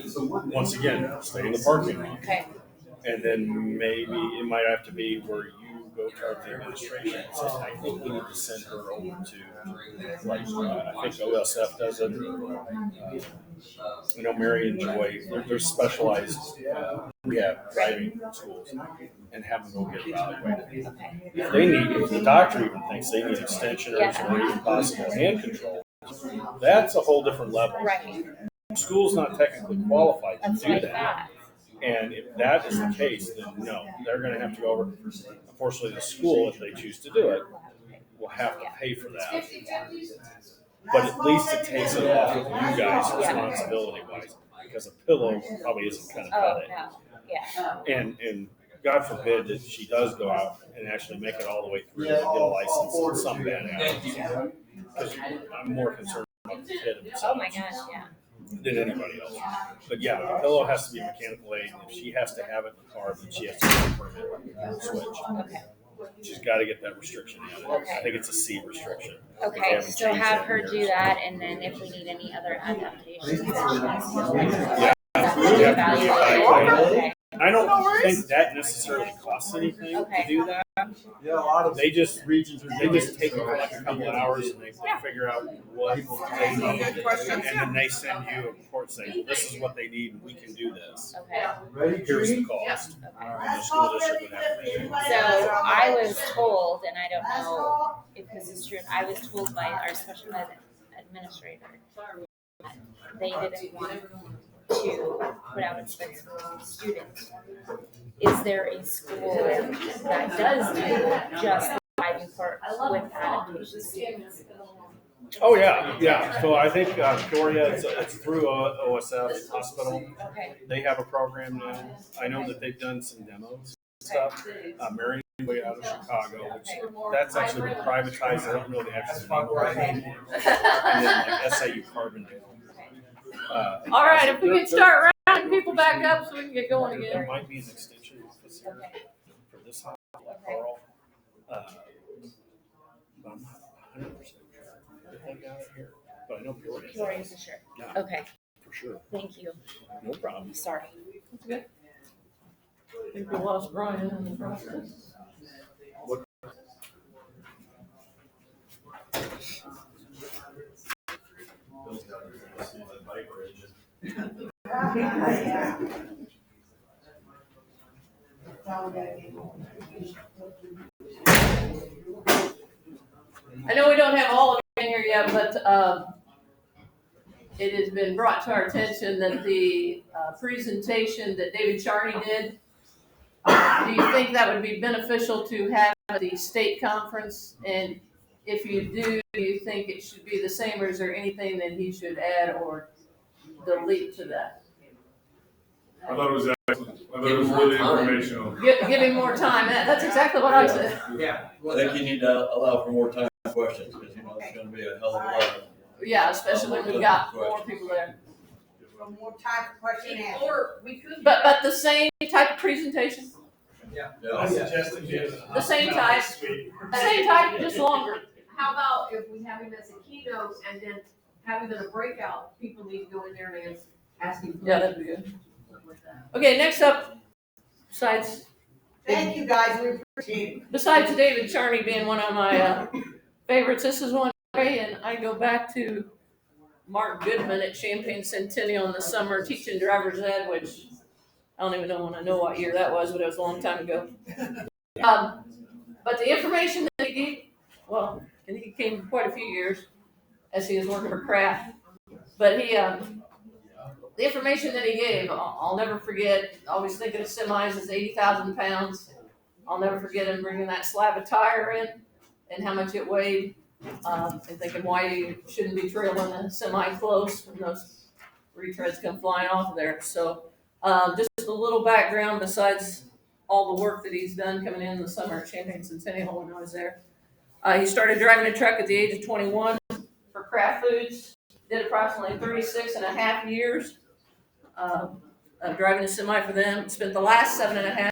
Speaker 15: once again, stay in the parking lot.
Speaker 17: Okay.
Speaker 15: And then maybe it might have to be where you go to the administration and say, I think we need to send her over to, like, I think OSF does it. Mary and Joy, they're specialized rehab driving schools and have them go get evaluated. If the doctor even thinks they need extensioners or even possible hand control, that's a whole different level.
Speaker 17: Right.
Speaker 15: School's not technically qualified to do that. And if that is the case, then no, they're going to have to go over. Unfortunately, the school, if they choose to do it, will have to pay for that. but at least it takes it off of you guys responsibility wise, because a pillow probably isn't gonna cut it.
Speaker 17: No, yeah.
Speaker 15: And God forbid that she does go out and actually make it all the way through and get a license in some bad hours. Because I'm more concerned about the kid himself.
Speaker 17: Oh my gosh, yeah.
Speaker 15: Than anybody else. But yeah, the pillow has to be mechanical aid, and if she has to have it in the car, then she has to get a permit and switch.
Speaker 17: Okay.
Speaker 15: She's got to get that restriction added.
Speaker 17: Okay.
Speaker 15: I think it's a C restriction.
Speaker 17: Okay, so have her do that, and then if we need any other adaptations,
Speaker 15: Yeah.
Speaker 17: Okay.
Speaker 15: I don't think that necessarily costs anything to do that.
Speaker 5: Yeah, a lot of
Speaker 15: They just
Speaker 5: regions are.
Speaker 15: take like a couple of hours and they figure out what they need, and then they send you a report saying, this is what they need and we can do this.
Speaker 17: Okay.
Speaker 15: Here's the cost. And the school district would have to pay.
Speaker 17: So I was told, and I don't know if this is true, I was told by our special ed administrator that they didn't want to put out inspections for students. Is there a school that does do just the driving part with adaptations?
Speaker 15: Oh, yeah. So I think Peoria, it's through OSF Hospital.
Speaker 17: Okay.
Speaker 15: They have a program now. I know that they've done some demos and stuff. Marion way out of Chicago, which that's actually been privatized. I don't know the actual name anymore. And then like SIU Carbondale.
Speaker 1: All right, if we can start rounding people back up so we can get going
Speaker 15: There
Speaker 1: again.
Speaker 15: might be an extension office here for this hospital, Carl. But I'm not 100% sure if they got it here. But I know Peoria.
Speaker 17: Peoria for sure.
Speaker 15: Yeah,
Speaker 17: Okay,
Speaker 15: for sure.
Speaker 17: thank you.
Speaker 15: No problem.
Speaker 17: Sorry.
Speaker 1: That's good. I think we lost Brian in the process. I know we don't have all of it in here yet, but it has been brought to our attention that the presentation that David Charney did, do you think that would be beneficial to have at the state conference? And if you do you think it should be the same, or is there anything that he should add or delete to that?
Speaker 16: I thought it was really informational.
Speaker 1: Give him more time. That's exactly what I said.
Speaker 8: Yeah. I think you need to allow for more time for questions, because it's gonna be a hell of a lot.
Speaker 1: Yeah, especially when we've got more people there.
Speaker 11: More time for question and answer.
Speaker 1: Or we could. But the same type of presentation?
Speaker 8: Yeah.
Speaker 10: I suggested
Speaker 1: The same type, just longer.
Speaker 18: How about if we have him as a keynote and then have him in a breakout, people need to go in there and ask him.
Speaker 1: Yeah, that'd be good. Okay, next up, besides
Speaker 11: Thank you, guys, we appreciate it.
Speaker 1: besides David Charney being one of my favorites, this is one and I go back to Mark Goodman at Champaign Centennial in the summer teaching driver's ed, which I don't even know what year that was, but it was a long time ago. But the information that he gave, well, and he came quite a few years as he was working for Kraft, but he, the information that he gave, I'll never forget. Always thinking of semis as 80,000 pounds. I'll never forget him bringing that slab of tire in and how much it weighed, and thinking why you shouldn't be trailing a semi close when those retreads come flying off of there. So just a little background besides all the work that he's done coming in the summer at Champaign Centennial when I was there. He started driving a truck at the age of 21 for Kraft Foods. Did approximately 36 and a half years driving a semi for them. Spent the last 7.5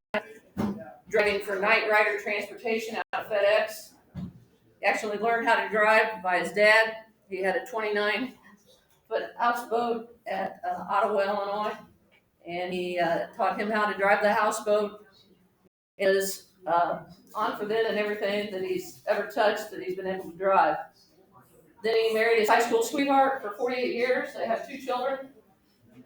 Speaker 1: driving for Night Rider Transportation out of FedEx. He actually learned how to drive by his dad. He had a 29-foot houseboat at Ottawa, Illinois, and he taught him how to drive the houseboat. It was on for then and everything that he's ever touched that he's been able to drive. Then he married his high school sweetheart for 48 years. They have 2 children,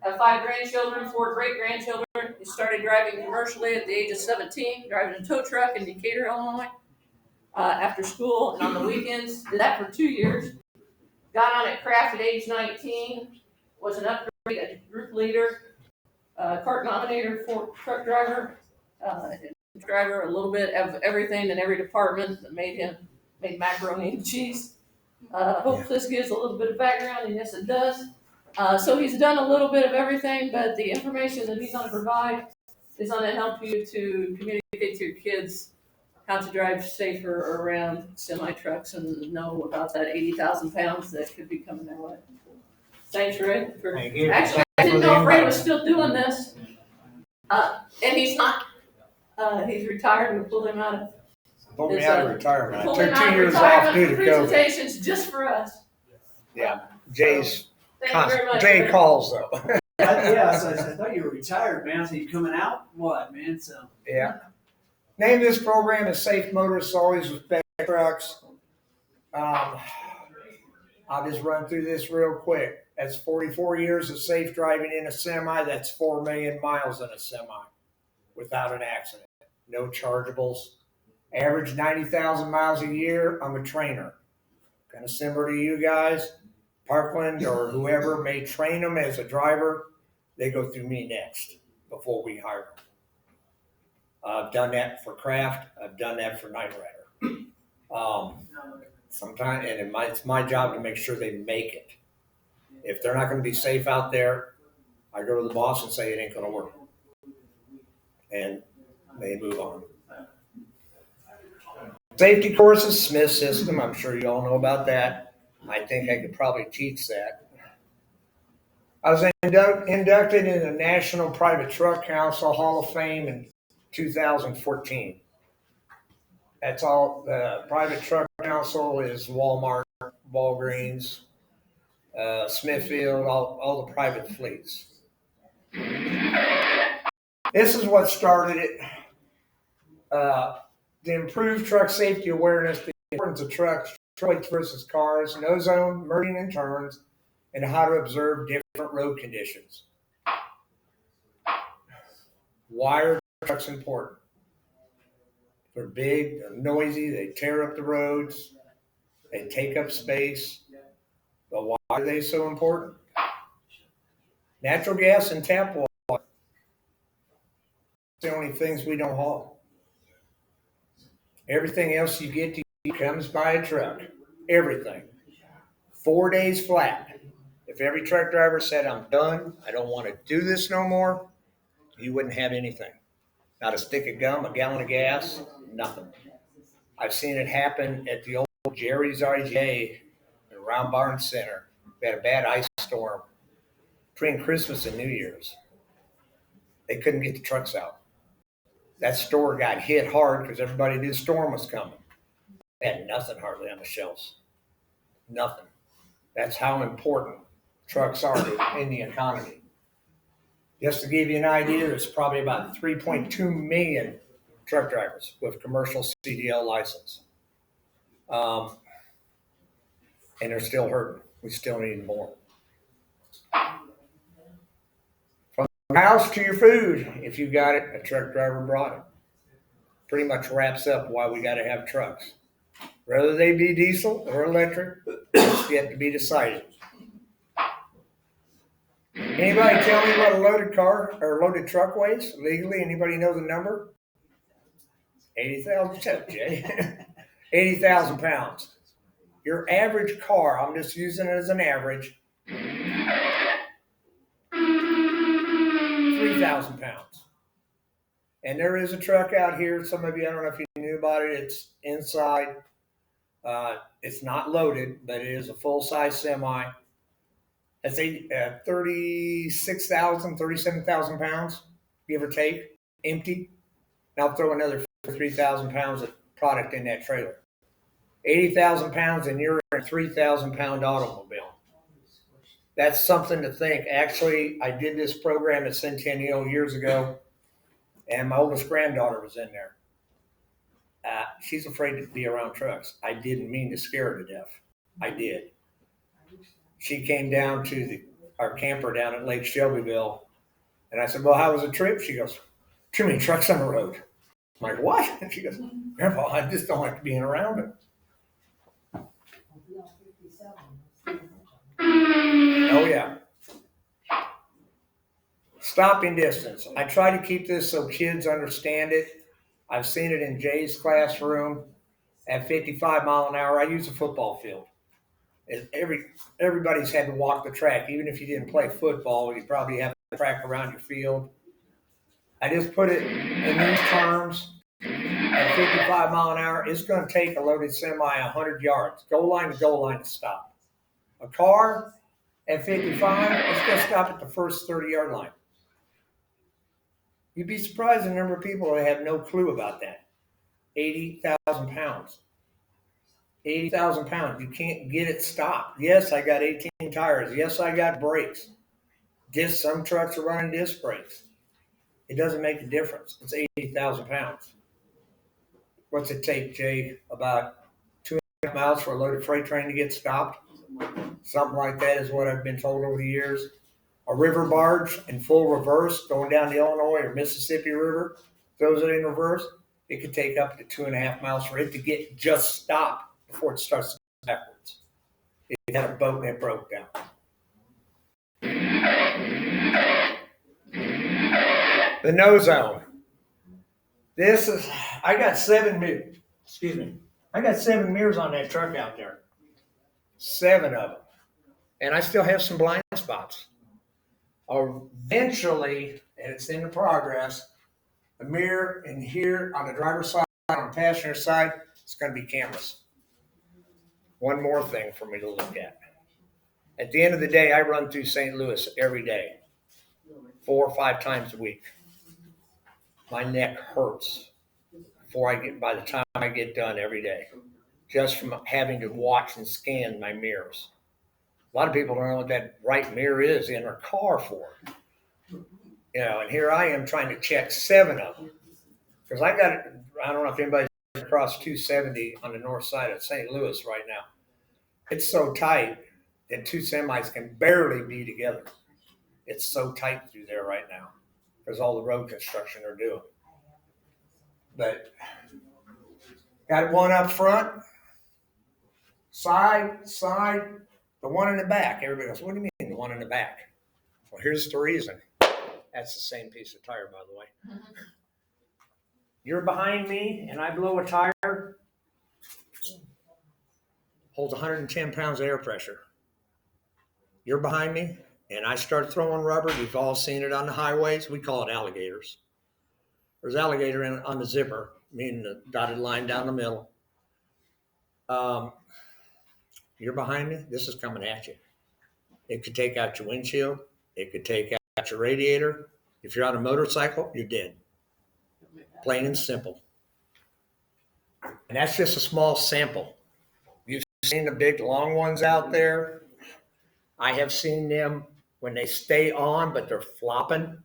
Speaker 1: have 5 grandchildren, 4 great-grandchildren. He started driving commercially at the age of 17, driving a tow truck in Decatur, Illinois, after school and on the weekends. Did that for 2 years. Got on at Kraft at age 19, was an upgrade, a group leader, cart nominator for truck driver, a little bit of everything in every department that made macaroni and cheese. Hope this gives a little bit of background, and yes, it does. So he's done a little bit of everything, but the information that he's gonna provide is gonna help you to communicate to your kids how to drive safer around semi trucks and know about that 80,000 pounds that could be coming their way. Thanks, Ray.
Speaker 19: Thank you.
Speaker 1: Actually, I didn't know if Ray was still doing this. And he's not. He's retired. We pulled him out of.
Speaker 19: Pulled me out of retirement. I
Speaker 1: Pulled
Speaker 19: took
Speaker 1: him out
Speaker 19: 2
Speaker 1: of
Speaker 19: years off
Speaker 1: retirement
Speaker 19: due to
Speaker 1: for
Speaker 19: COVID.
Speaker 1: presentations just for us.
Speaker 19: Yeah, Jay's,
Speaker 1: Thank you very much.
Speaker 19: Jay
Speaker 1: Ray.
Speaker 19: calls though.
Speaker 5: I thought you were retired, man. So you coming out? What, man? So.
Speaker 19: Yeah. Name of this program is Safe Motorists Always with Bad Trucks. I'll just run through this real quick. That's 44 years of safe driving in a semi. That's 4 million miles in a semi without an accident. No chargeables. Average 90,000 miles a year. I'm a trainer. Kind of similar to you guys. Parkland or whoever may train them as a driver. They go through me next before we hire them. I've done that for Kraft. I've done that for Night Rider. Sometimes, and it's my job to make sure they make it. If they're not going to be safe out there, I go to the boss and say it ain't going to work. And they move on. Safety courses, Smith system. I'm sure you all know about that. I think I could probably teach that. I was inducted in the National Private Truck Council Hall of Fame in 2014. That's all. The Private Truck Council is Walmart, Walgreens, Smithfield, all the private fleets. This is what started it. The improved truck safety awareness, the importance of trucks versus cars, no zone, merging and turns, and how to observe different road conditions. Why are trucks important? They're big, they're noisy, they tear up the roads, they take up space. But why are they so important? Natural gas and tap water. The only things we don't haul. Everything else you get to comes by a truck. Everything. 4 days flat. If every truck driver said, I'm done, I don't want to do this no more, you wouldn't have anything. Not a stick of gum, a gallon of gas, nothing. I've seen it happen at the old Jerry's RJ around Barnes Center. We had a bad ice storm between Christmas and New Year's. They couldn't get the trucks out. That store got hit hard because everybody knew the storm was coming. They had nothing hardly on the shelves. Nothing. That's how important trucks are in the economy. Just to give you an idea, there's probably about 3.2 million truck drivers with commercial CDL license. And they're still hurting. We still need more. From the house to your food, if you got it, a truck driver brought it. Pretty much wraps up why we got to have trucks. Whether they be diesel or electric, it's yet to be decided. Anybody tell me what a loaded car or loaded truck weighs legally? Anybody know the number? 80,000, Jay. 80,000 pounds. Your average car, I'm just using it as an average, 3,000 pounds. And there is a truck out here. Some of you, I don't know if you knew about it. It's inside. It's not loaded, but it is a full-size semi. That's 36,000, 37,000 pounds, give or take, empty. And I'll throw another 3,000 pounds of product in that trailer. 80,000 pounds, and you're in a 3,000 pound automobile. That's something to think. Actually, I did this program at Centennial years ago, and my oldest granddaughter was in there. She's afraid to be around trucks. I didn't mean to scare her to death. I did. She came down to our camper down at Lake Shelbyville, and I said, well, how was the trip? She goes, too many trucks on the road. I'm like, what? And she goes, Grandpa, I just don't like being around them. Oh, yeah. Stopping distance. I try to keep this so kids understand it. I've seen it in Jay's classroom. At 55 mile an hour, I use a football field. Everybody's had to walk the track. Even if you didn't play football, you probably have a track around your field. I just put it in these terms. At 55 mile an hour, it's going to take a loaded semi 100 yards, goal line to stop. A car at 55, it's going to stop at the first 30-yard line. You'd be surprised the number of people that have no clue about that. 80,000 pounds. 80,000 pounds. You can't get it stopped. Yes, I got 18 tires. Yes, I got brakes. Some trucks are running disc brakes. It doesn't make a difference. It's 80,000 pounds. What's it take, Jay? About 2.5 miles for a loaded freight train to get stopped? Something like that is what I've been told over the years. A river barge in full reverse going down the Illinois or Mississippi River, throws it in reverse, it could take up to 2.5 miles for it to get just stopped before it starts to go backwards. It had a boat and it broke down. The no zone. I got 7 mirrors on that truck out there. 7 of them. And I still have some blind spots. Eventually, and it's in the progress, the mirror in here on the driver's side, on the passenger side, it's going to be cameras. One more thing for me to look at. At the end of the day, I run through St. Louis every day, 4 or 5 times a week. My neck hurts by the time I get done every day, just from having to watch and scan my mirrors. A lot of people don't know what that right mirror is in their car for. And here I am trying to check 7 of them. Because I don't know if anybody's across 270 on the north side of St. Louis right now. It's so tight that 2 semis can barely be together. It's so tight through there right now because all the road construction they're doing. But got one up front, side, the one in the back. Everybody goes, what do you mean the one in the back? Well, here's the reason. That's the same piece of tire, by the way. You're behind me and I blow a tire, holds 110 pounds of air pressure. You're behind me and I start throwing rubber. You've all seen it on the highways. We call it alligators. There's alligator on the zipper, meaning the dotted line down the middle. You're behind me. This is coming at you. It could take out your windshield. It could take out your radiator. If you're on a motorcycle, you're dead. Plain and simple. And that's just a small sample. You've seen the big long ones out there. I have seen them when they stay on, but they're flopping,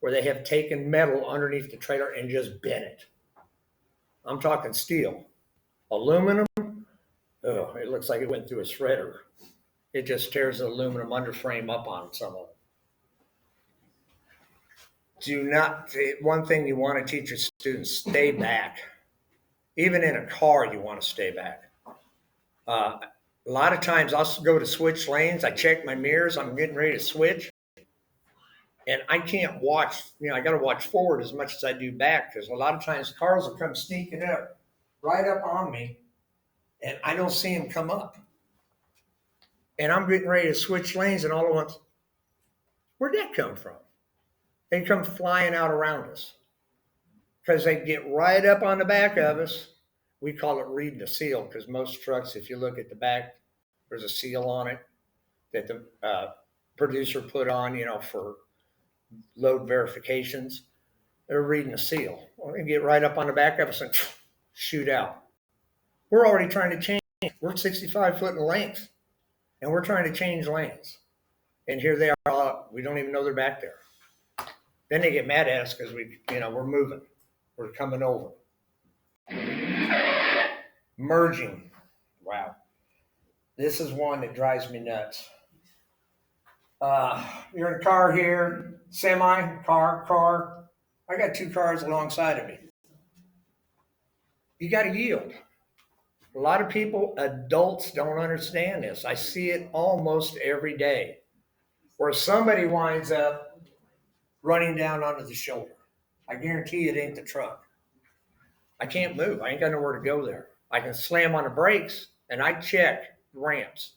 Speaker 19: where they have taken metal underneath the trailer and just bent it. I'm talking steel. Aluminum, it looks like it went through a shredder. It just tears the aluminum underframe up on some of them. One thing you want to teach your students, stay back. Even in a car, you want to stay back. A lot of times I'll go to switch lanes. I check my mirrors. I'm getting ready to switch. And I can't watch, I got to watch forward as much as I do back because a lot of times cars will come sneaking up, right up on me, and I don't see them come up. And I'm getting ready to switch lanes, and all at once, where'd that come from? They come flying out around us because they get right up on the back of us. We call it reading the seal because most trucks, if you look at the back, there's a seal on it that the producer put on, for load verifications. They're reading the seal. Well, they get right up on the back of us and shoot out. We're already trying to change. We're 65 foot in length, and we're trying to change lanes. And here they are. We don't even know they're back there. Then they get mad at us because we're moving. We're coming over. Merging. Wow. This is one that drives me nuts. You're in a car here, semi, car. I got 2 cars alongside of me. You got to yield. A lot of people, adults, don't understand this. I see it almost every day where somebody winds up running down onto the shoulder. I guarantee it ain't the truck. I can't move. I ain't got nowhere to go there. I can slam on the brakes and I check ramps.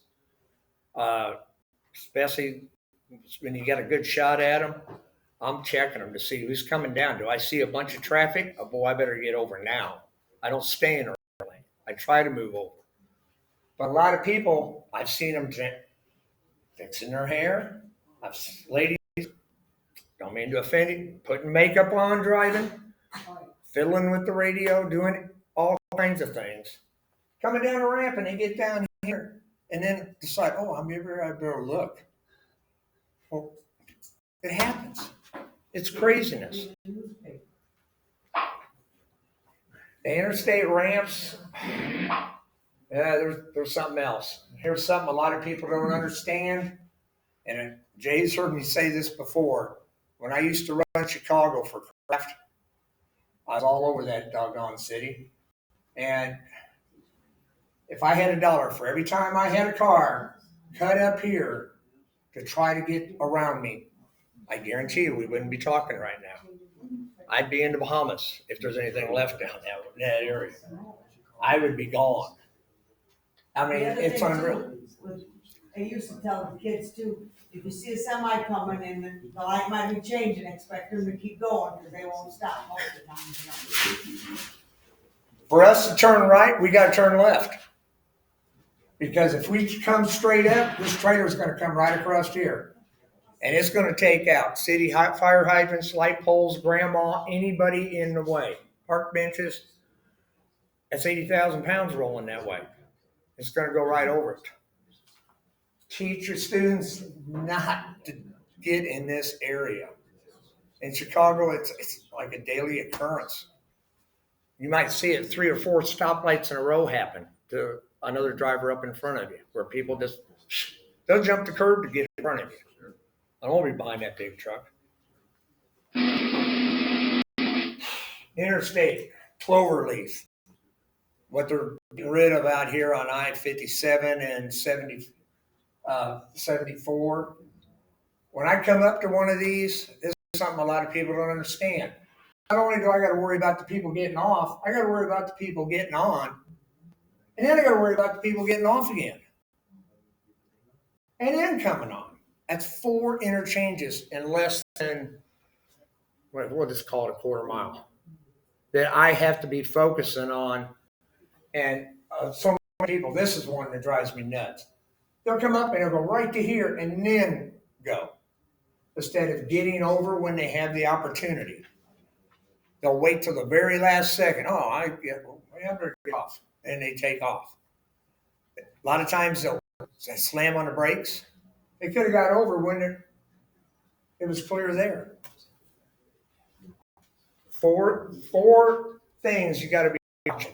Speaker 19: Especially when you got a good shot at them, I'm checking them to see who's coming down. Do I see a bunch of traffic? Oh boy, I better get over now. I don't stay in a lane. I try to move over. But a lot of people, I've seen them fixing their hair. Ladies, don't mean to offend you, putting makeup on, driving, fiddling with the radio, doing all kinds of things. Coming down a ramp and they get down here and then decide, oh, I better look. Well, it happens. It's craziness. The interstate ramps, yeah, there's something else. Here's something a lot of people don't understand. And Jay's heard me say this before. When I used to run Chicago for Kraft, I was all over that doggone city. And if I had $1 for every time I had a car cut up here to try to get around me, I guarantee you we wouldn't be talking right now. I'd be in the Bahamas if there's anything left down that area. I would be gone. I mean, it's unreal.
Speaker 11: I used to tell the kids too, if you see a semi coming and the light might be changing, expect them to keep going because they won't stop most of the time. You know?
Speaker 19: For us to turn right, we got to turn left. Because if we come straight up, this trailer's going to come right across here. And it's going to take out city fire hydrants, light poles, grandma, anybody in the way. Park benches. That's 80,000 pounds rolling that way. It's going to go right over it. Teach your students not to get in this area. In Chicago, it's like a daily occurrence. You might see it 3 or 4 stoplights in a row happen to another driver up in front of you, where people they'll jump the curb to get in front of you. I don't want to be behind that big truck. Interstate, cloverleaf. What they're getting rid of out here on I-57 and 74. When I come up to one of these, this is something a lot of people don't understand. Not only do I got to worry about the people getting off, I got to worry about the people getting on. And then I got to worry about the people getting off again. And then coming on. That's 4 interchanges in less than, we'll just call it a quarter mile, that I have to be focusing on. And so many people, this is one that drives me nuts. They'll come up and they'll go right to here and then go, instead of getting over when they have the opportunity. They'll wait till the very last second. Oh, I better get off. And they take off. A lot of times they'll slam on the brakes. They could have got over when it was clear there. 4 things you got to be watching.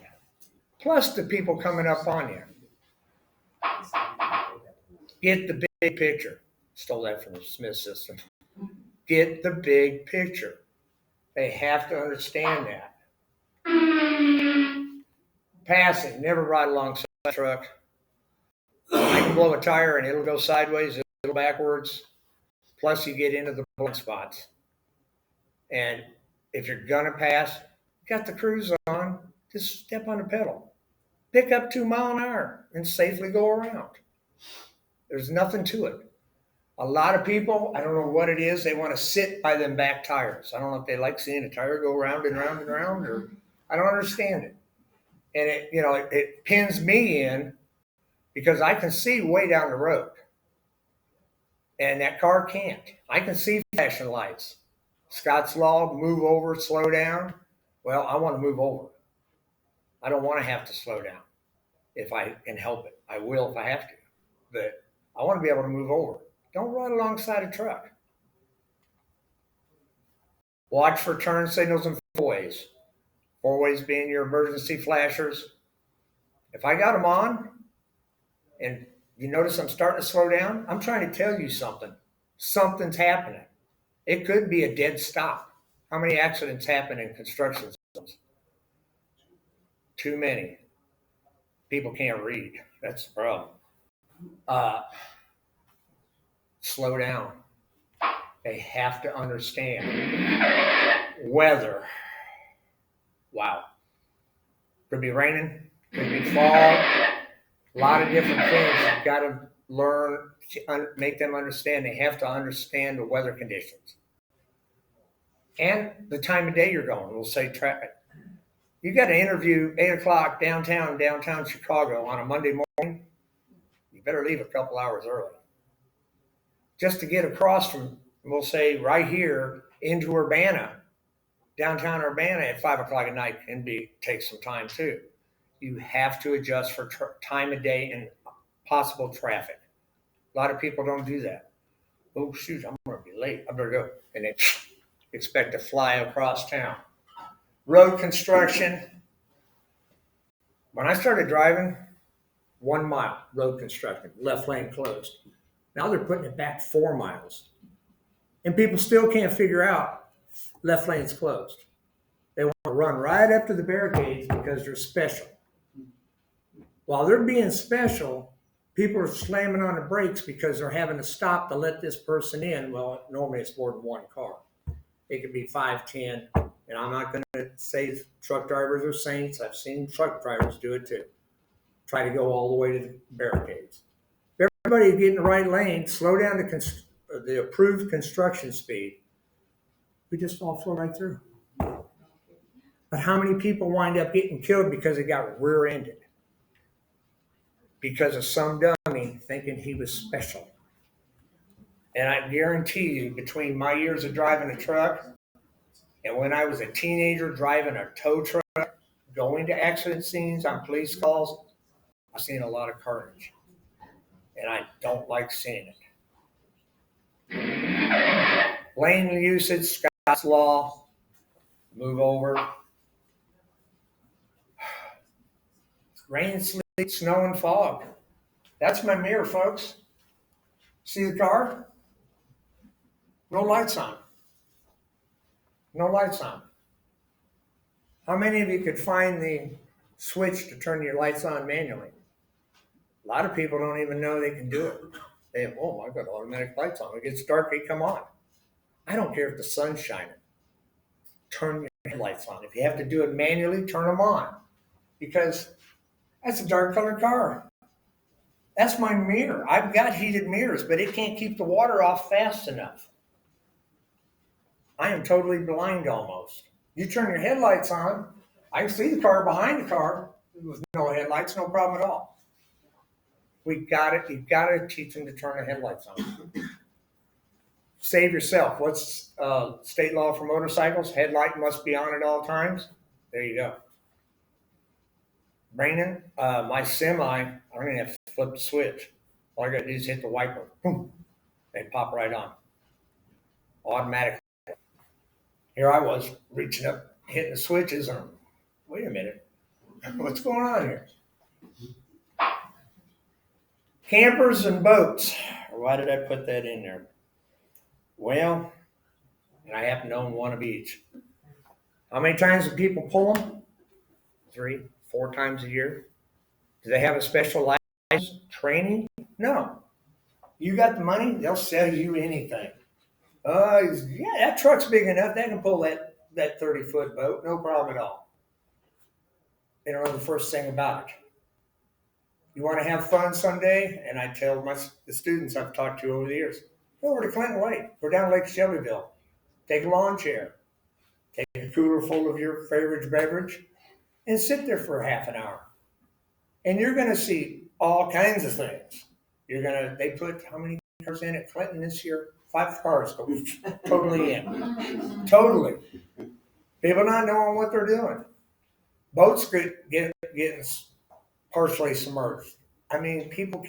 Speaker 19: Plus the people coming up on you. Get the big picture. Stole that from the Smith system. Get the big picture. They have to understand that. Passing, never ride alongside a truck. I can blow a tire and it'll go sideways, it'll go backwards. Plus you get into the blind spots. And if you're gonna pass, got the cruise on, just step on the pedal. Pick up 2 miles an hour and safely go around. There's nothing to it. A lot of people, I don't know what it is, they want to sit by them back tires. I don't know if they like seeing a tire go round and round and round, or I don't understand it. And it pins me in because I can see way down the road. And that car can't. I can see flashing lights. Scott's Law, move over, slow down. Well, I want to move over. I don't want to have to slow down if I can help it. I will if I have to. But I want to be able to move over. Don't ride alongside a truck. Watch for turn signals and 4-ways. 4-ways being your emergency flashers. If I got them on and you notice I'm starting to slow down, I'm trying to tell you something. Something's happening. It could be a dead stop. How many accidents happen in construction zones? Too many. People can't read. That's the problem. Slow down. They have to understand. Weather. Wow. Could be raining. Could be fall. A lot of different things. You've got to learn, make them understand. They have to understand the weather conditions and the time of day you're going. We'll say traffic. You got to interview 8 o'clock downtown Chicago on a Monday morning. You better leave a couple hours early just to get across from, we'll say, right here into Urbana, downtown Urbana at 5 o'clock at night can take some time too. You have to adjust for time of day and possible traffic. A lot of people don't do that. Oh shoot, I'm going to be late. I better go. And they expect to fly across town. Road construction. When I started driving, 1 mile road construction, left lane closed. Now they're putting it back 4 miles. And people still can't figure out left lane's closed. They want to run right up to the barricades because they're special. While they're being special, people are slamming on the brakes because they're having to stop to let this person in. Well, normally it's more than one car. It could be 5, 10. And I'm not going to say truck drivers are saints. I've seen truck drivers do it too. Try to go all the way to the barricades. If everybody get in the right lane, slow down the approved construction speed, we just all flow right through. But how many people wind up getting killed because they got rear-ended? Because of some dummy thinking he was special. And I guarantee you, between my years of driving a truck and when I was a teenager driving a tow truck, going to accident scenes on police calls, I've seen a lot of carnage. And I don't like seeing it. Lane usage, Scott's Law, move over. Rain, sleet, snow, and fog. That's my mirror, folks. See the car? No lights on. No lights on. How many of you could find the switch to turn your lights on manually? A lot of people don't even know they can do it. They have, oh, I've got automatic lights on. When it gets dark, they come on. I don't care if the sun's shining. Turn your headlights on. If you have to do it manually, turn them on. Because that's a dark colored car. That's my mirror. I've got heated mirrors, but it can't keep the water off fast enough. I am totally blind almost. You turn your headlights on, I can see the car behind the car with no headlights, no problem at all. You've got to teach them to turn the headlights on. Save yourself. What's state law for motorcycles? Headlight must be on at all times. There you go. Raining, my semi, I don't even have to flip the switch. All I got to do is hit the wiper. Boom. They pop right on. Automatically. Here I was reaching up, hitting the switches, and wait a minute. What's going on here? Campers and boats. Why did I put that in there? Well, and I happen to own one of each. How many times do people pull them? 3, 4 times a year. Do they have a special license training? No. You got the money, they'll sell you anything. Yeah, that truck's big enough. They can pull that 30-foot boat, no problem at all. They don't know the first thing about it. You want to have fun someday? And I tell the students I've talked to over the years, go over to Clinton Lake, go down Lake Shelbyville, take a lawn chair, take a cooler full of your favorite beverage, and sit there for half an hour. And you're going to see all kinds of things. They put how many cars in at Clinton this year? 5 cars go totally in. Totally. People not knowing what they're doing. Boats getting partially submerged. I mean, people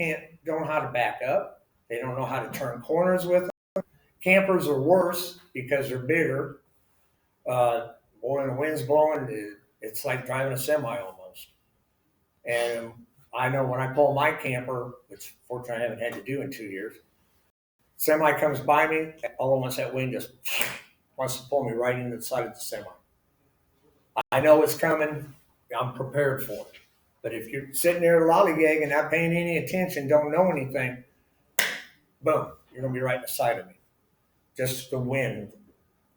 Speaker 19: don't know how to back up. They don't know how to turn corners with them. Campers are worse because they're bigger. Boy, when the wind's blowing, it's like driving a semi almost. And I know when I pull my camper, which fortunately I haven't had to do in 2 years, semi comes by me, all at once that wind just wants to pull me right into the side of the semi. I know it's coming. I'm prepared for it. But if you're sitting there lollygagging, not paying any attention, don't know anything, boom, you're going to be right beside of me. Just the wind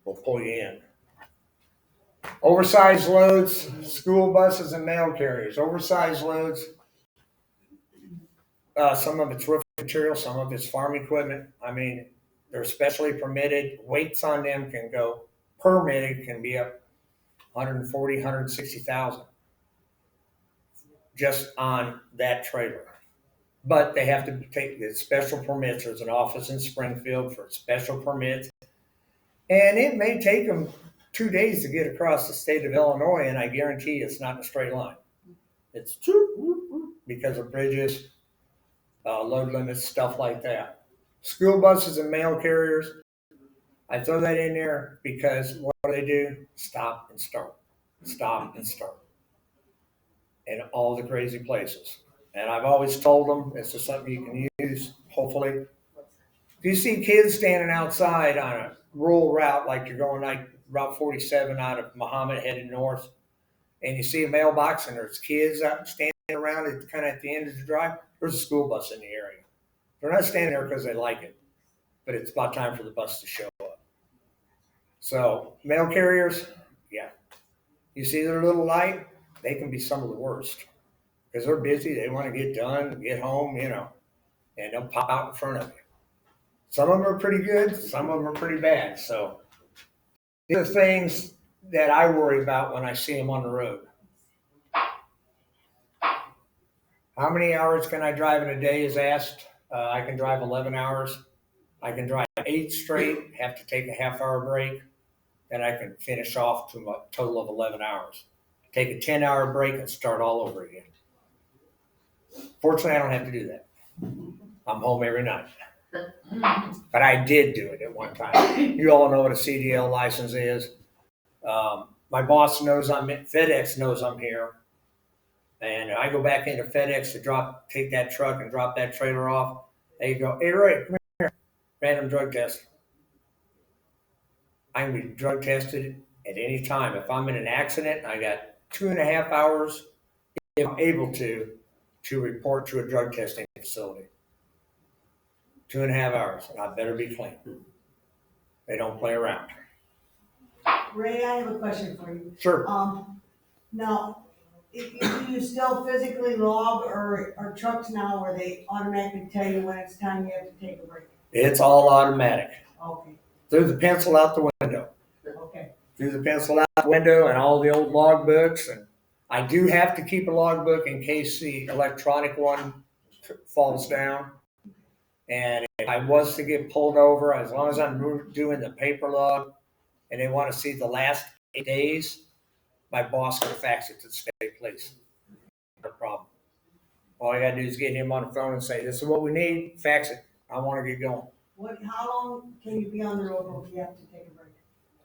Speaker 19: will pull you in. Oversized loads, school buses and mail carriers. Oversized loads, Some of it's roof material, some of it's farm equipment. I mean, they're specially permitted. Weights on them can go, permitted can be up 140, 160,000 just on that trailer. But they have to take the special permits. There's an office in Springfield for special permits. And it may take them 2 days to get across the state of Illinois, and I guarantee it's not in a straight line. It's because of bridges, load limits, stuff like that. School buses and mail carriers, I throw that in there because what do? Stop and start. Stop and start. In all the crazy places. And I've always told them, this is something you can use, hopefully. If you see kids standing outside on a rural route, like you're going like Route 47 out of Muhammad headed north, and you see a mailbox and there's kids out standing around it kind of at the end of the drive, there's a school bus in the area. They're not standing there because they like it, but it's about time for the bus to show up. So mail carriers, yeah. You see their little light, they can be some of the worst because they're busy. They want to get done, get home, and they'll pop out in front of you. Some of them are pretty good. Some of them are pretty bad. So these are things that I worry about when I see them on the road. How many hours can I drive in a day is asked. I can drive 11 hours. I can drive 8 straight, have to take a half-hour break, and I can finish off to a total of 11 hours. Take a 10-hour break and start all over again. Fortunately, I don't have to do that. I'm home every night. But I did do it at one time. You all know what a CDL license is. My boss knows FedEx knows I'm here. And I go back into FedEx to take that truck and drop that trailer off. They go, hey, Ray, come here. Random drug test. I can be drug tested at any time. If I'm in an accident, I got 2.5 hours, if I'm able to report to a drug testing facility. 2.5 hours, and I better be clean. They don't play around.
Speaker 11: Ray, I have a question for you.
Speaker 19: Sure.
Speaker 11: Now, do you still physically log or trucks now where they automatically tell you when it's time you have to take a break?
Speaker 19: It's all automatic.
Speaker 11: Okay.
Speaker 19: Through the pencil out the window.
Speaker 11: Okay.
Speaker 19: Through the pencil out the window and all the old log books. And I do have to keep a log book in case the electronic one falls down. And if I was to get pulled over, as long as I'm doing the paper log and they want to see the last 8 days, my boss can fax it to the state police. No problem. All I got to do is get him on the phone and say, this is what we need, fax it. I want to get going.
Speaker 11: How long can you be on the road if you have to take a break?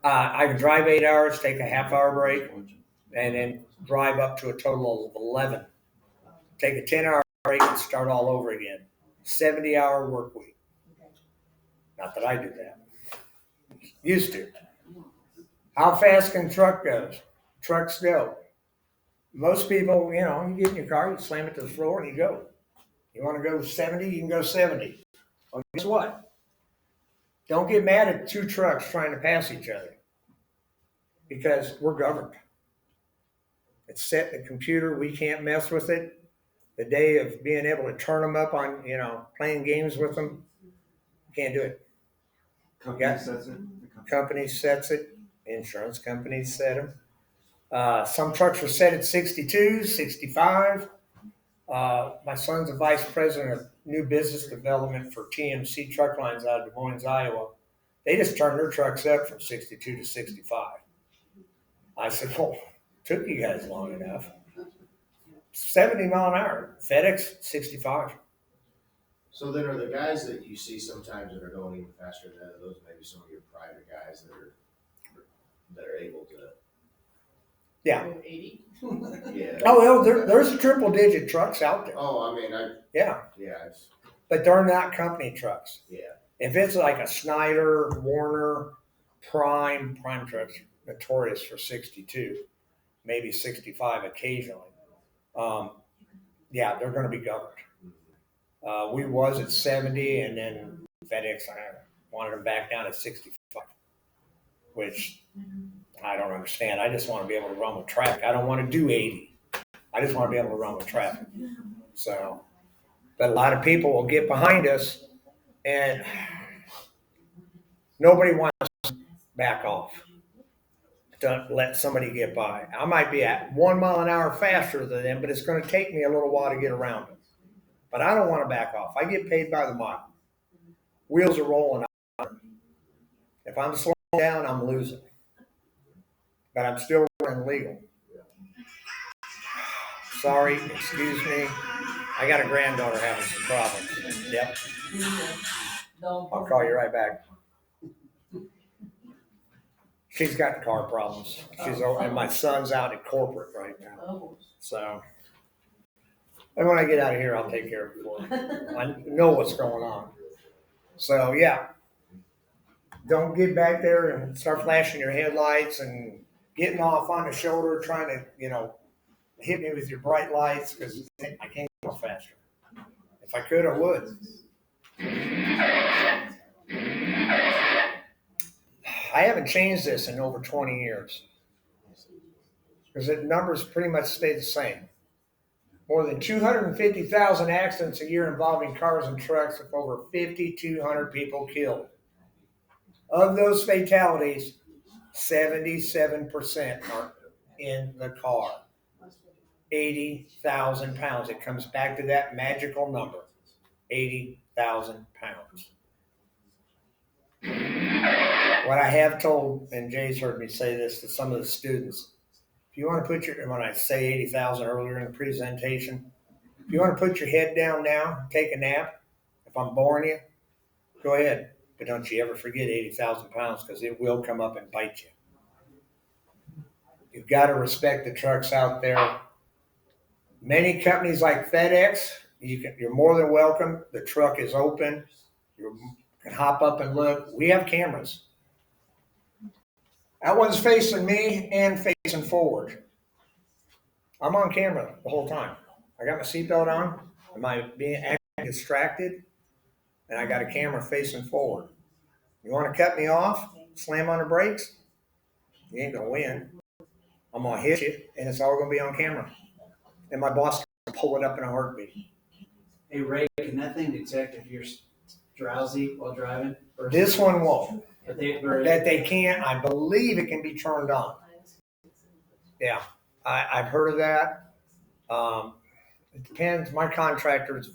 Speaker 19: I can drive 8 hours, take a half-hour break, and then drive up to a total of 11. Take a 10-hour break and start all over again. 70-hour work week. Not that I do that. Used to. How fast can trucks go? Most people, you get in your car, you slam it to the floor, and you go. You want to go 70, you can go 70. Well, guess what? Don't get mad at 2 trucks trying to pass each other because we're governed. It's set in the computer. We can't mess with it. The day of being able to turn them up on, playing games with them, can't do it.
Speaker 7: Company sets it.
Speaker 19: Company sets it. Insurance companies set them. Some trucks are set at 62, 65. My son's a vice president of new business development for TMC Truck Lines out of Des Moines, Iowa. They just turned their trucks up from 62 to 65. I said, well, took you guys long enough. 70 mile an hour. FedEx, 65.
Speaker 13: So then are the guys that you see sometimes that are going even faster than that, those maybe some of your private guys that are able to?
Speaker 19: Yeah.
Speaker 2: 80?
Speaker 13: Yeah.
Speaker 19: Oh, well, there's triple digit trucks out there.
Speaker 13: Oh, I mean,
Speaker 19: Yeah.
Speaker 13: Yeah.
Speaker 19: But they're not company trucks.
Speaker 13: Yeah.
Speaker 19: If it's like a Snyder, Warner, Prime trucks, notorious for 62, maybe 65 occasionally. Yeah, they're going to be governed. We was at 70, and then FedEx wanted them back down at 65, which I don't understand. I just want to be able to run with traffic. I don't want to do 80. I just want to be able to run with traffic. So But a lot of people will get behind us and nobody wants to back off. To let somebody get by. I might be at 1 mile an hour faster than them, but it's going to take me a little while to get around them. But I don't want to back off. I get paid by the mile. Wheels are rolling. If I'm slowing down, I'm losing. But I'm still running legal. Sorry, excuse me. I got a granddaughter having some problems. Yep. I'll call you right back. She's got car problems. And my son's out at corporate right now. So, and when I get out of here, I'll take care of it for her. I know what's going on. So, yeah. Don't get back there and start flashing your headlights and getting off on the shoulder, trying to, hit me with your bright lights, because I can't go faster. If I could, I would. I haven't changed this in over 20 years because the numbers pretty much stay the same. More than 250,000 accidents a year involving cars and trucks with over 5,200 people killed. Of those fatalities, 77% are in the car. 80,000 pounds. It comes back to that magical number, 80,000 pounds. What I have told, and Jay's heard me say this to some of the students, if you want to put when I say 80,000 earlier in the presentation, if you want to put your head down now, take a nap, if I'm boring you, go ahead. But don't you ever forget 80,000 pounds, because it will come up and bite you. You've got to respect the trucks out there. Many companies like FedEx, you're more than welcome. The truck is open. You can hop up and look. We have cameras. That one's facing me and facing forward. I'm on camera the whole time. I got my seatbelt on. Am I being distracted? And I got a camera facing forward. You want to cut me off? Slam on the brakes? You ain't gonna win. I'm gonna hit you, and it's all gonna be on camera. And my boss can pull it up in a heartbeat.
Speaker 5: Hey Ray, can that thing detect if you're drowsy while driving?
Speaker 19: This one won't.
Speaker 5: That
Speaker 19: they can't. I believe it can be turned on. Yeah, I've heard of that. It depends. My contractor is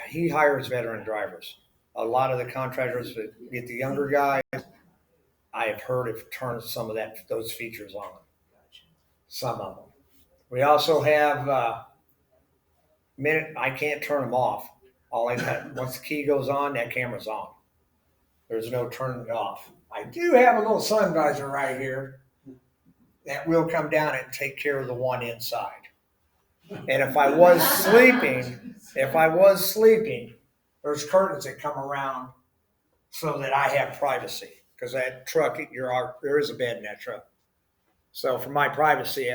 Speaker 19: he hires veteran drivers. A lot of the contractors that get the younger guys, I have heard it turns some of those features on. Some of them. We also have I can't turn them off. Once the key goes on, that camera's on. There's no turning it off. I do have a little sun visor right here that will come down and take care of the one inside. And if I was sleeping, there's curtains that come around so that I have privacy. Because that truck, there is a bed in that truck. So for my privacy,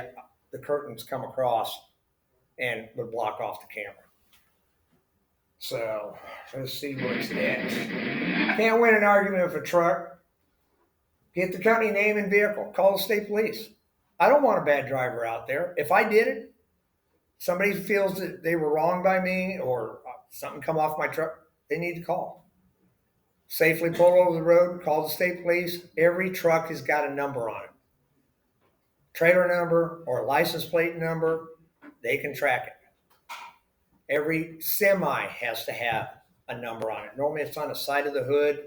Speaker 19: the curtains come across and would block off the camera. So let's see what's next. Can't win an argument with a truck. Get the company name and vehicle. Call the state police. I don't want a bad driver out there. If I did it, somebody feels that they were wrong by me or something come off my truck, they need to call. Safely pull over the road, call the state police. Every truck has got a number on it. Trailer number or license plate number, they can track it. Every semi has to have a number on it. Normally it's on the side of the hood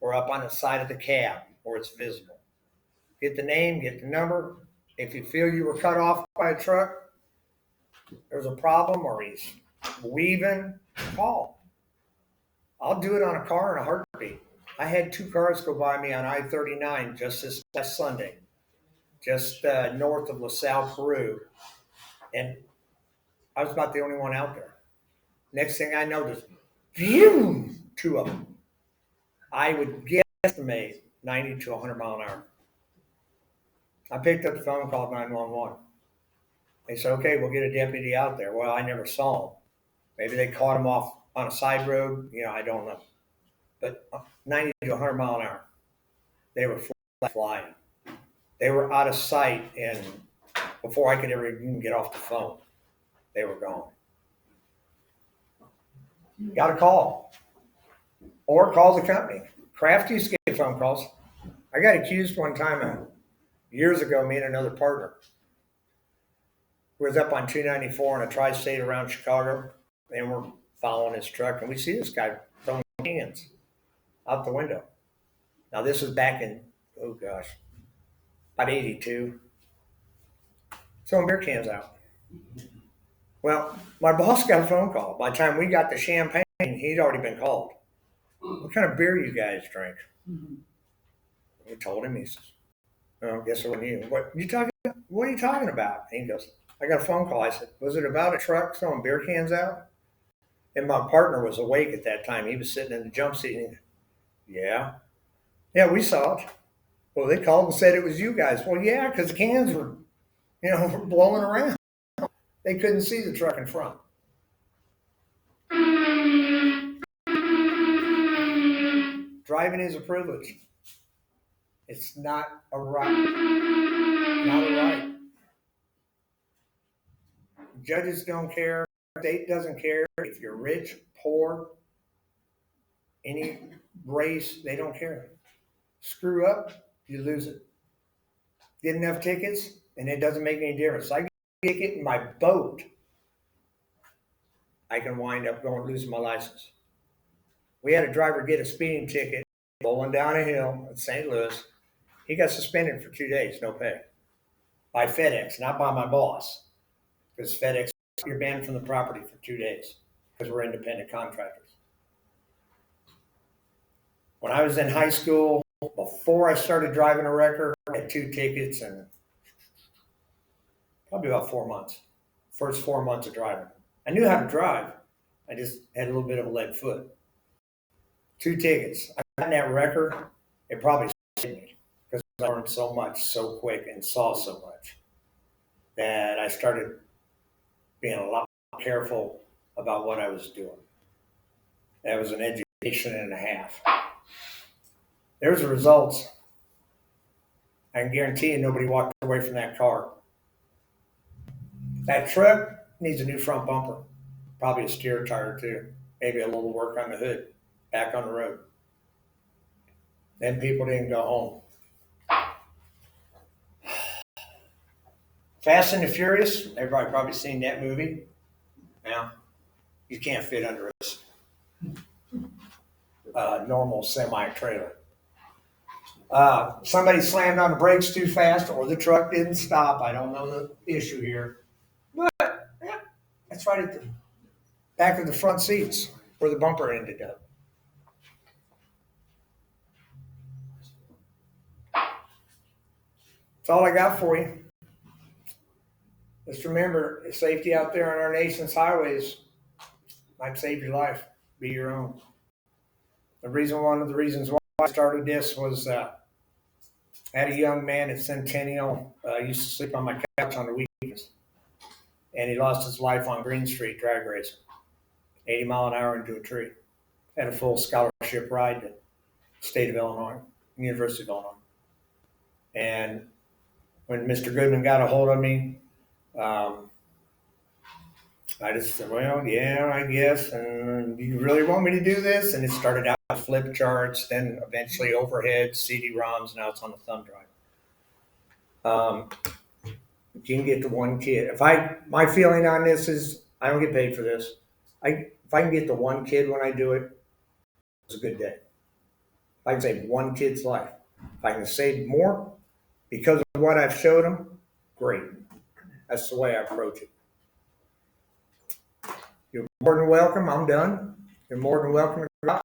Speaker 19: or up on the side of the cab where it's visible. Get the name, get the number. If you feel you were cut off by a truck, there's a problem or he's weaving, call. I'll do it on a car in a heartbeat. I had 2 cars go by me on I-39 just this last Sunday, just north of LaSalle, Peru. And I was about the only one out there. Next thing I noticed, 2 of them. I would guesstimate 90 to 100 mile an hour. I picked up the phone and called 911. They said, okay, we'll get a deputy out there. Well, I never saw him. Maybe they caught him off on a side road. I don't know. But 90 to 100 mile an hour. They were flying. They were out of sight, and before I could ever even get off the phone, they were gone. got a call. Or call the company. Kraft used to get phone calls. I got accused one time years ago, me and another partner. We was up on 294 in a tri-state around Chicago, and we're following his truck, and we see this guy throwing cans out the window. Now this was back in, oh gosh, about 82. Throwing beer cans out. Well, my boss got a phone call. By the time we got the champagne, he'd already been called. What kind of beer you guys drink? We told him. He says, "Oh, guess it wasn't you. What are you talking about?" And he goes, "I got a phone call." I said, "Was it about a truck throwing beer cans out?" And my partner was awake at that time. He was sitting in the jump seat. And yeah, we saw it. Well, they called and said it was you guys. Well, yeah, because the cans were, were blowing around. They couldn't see the truck in front. Driving is a privilege. It's not a right. Not a right. Judges don't care. State doesn't care. If you're rich, poor, any race, they don't care. Screw up, you lose it. Get enough tickets, and it doesn't make any difference. I get a ticket in my boat, I can wind up losing my license. We had a driver get a speeding ticket rolling down a hill in St. Louis. He got suspended for 2 days, no pay. By FedEx, not by my boss. Because FedEx, you're banned from the property for 2 days because we're independent contractors. When I was in high school, before I started driving a wrecker, I had 2 tickets in probably about 4 months. First 4 months of driving. I knew how to drive. I just had a little bit of a lead foot. 2 tickets. I got in that wrecker, it probably saved me because I learned so much so quick and saw so much that I started being a lot more careful about what I was doing. That was an education and a half. There's the results. I can guarantee you nobody walked away from that car. That truck needs a new front bumper, probably a steer tire too, maybe a little work on the hood, back on the road. Then people didn't go home. Fast and the Furious, everybody probably seen that movie. Now, you can't fit under a normal semi-trailer. Somebody slammed on the brakes too fast or the truck didn't stop. I don't know the issue here. But, yeah, that's right at the back of the front seats where the bumper ended up. That's all I got for you. Just remember, safety out there on our nation's highways might save your life. Be your own. One of the reasons why I started this was I had a young man at Centennial, used to sleep on my couch on the weekends, and he lost his life on Green Street drag racing, 80 mile an hour into a tree. Had a full scholarship ride to the state of Illinois, University of Illinois. And when Mr. Goodman got a hold of me, I just said, well, yeah, I guess. And do you really want me to do this? And it started out with flip charts, then eventually overhead, CD-ROMs, now it's on the thumb drive. You can get to one kid. My feeling on this is I don't get paid for this. If I can get to one kid when I do it, it's a good day. If I can save one kid's life, if I can save more because of what I've showed them, great. That's the way I approach it. You're more than welcome. I'm done. You're more than welcome to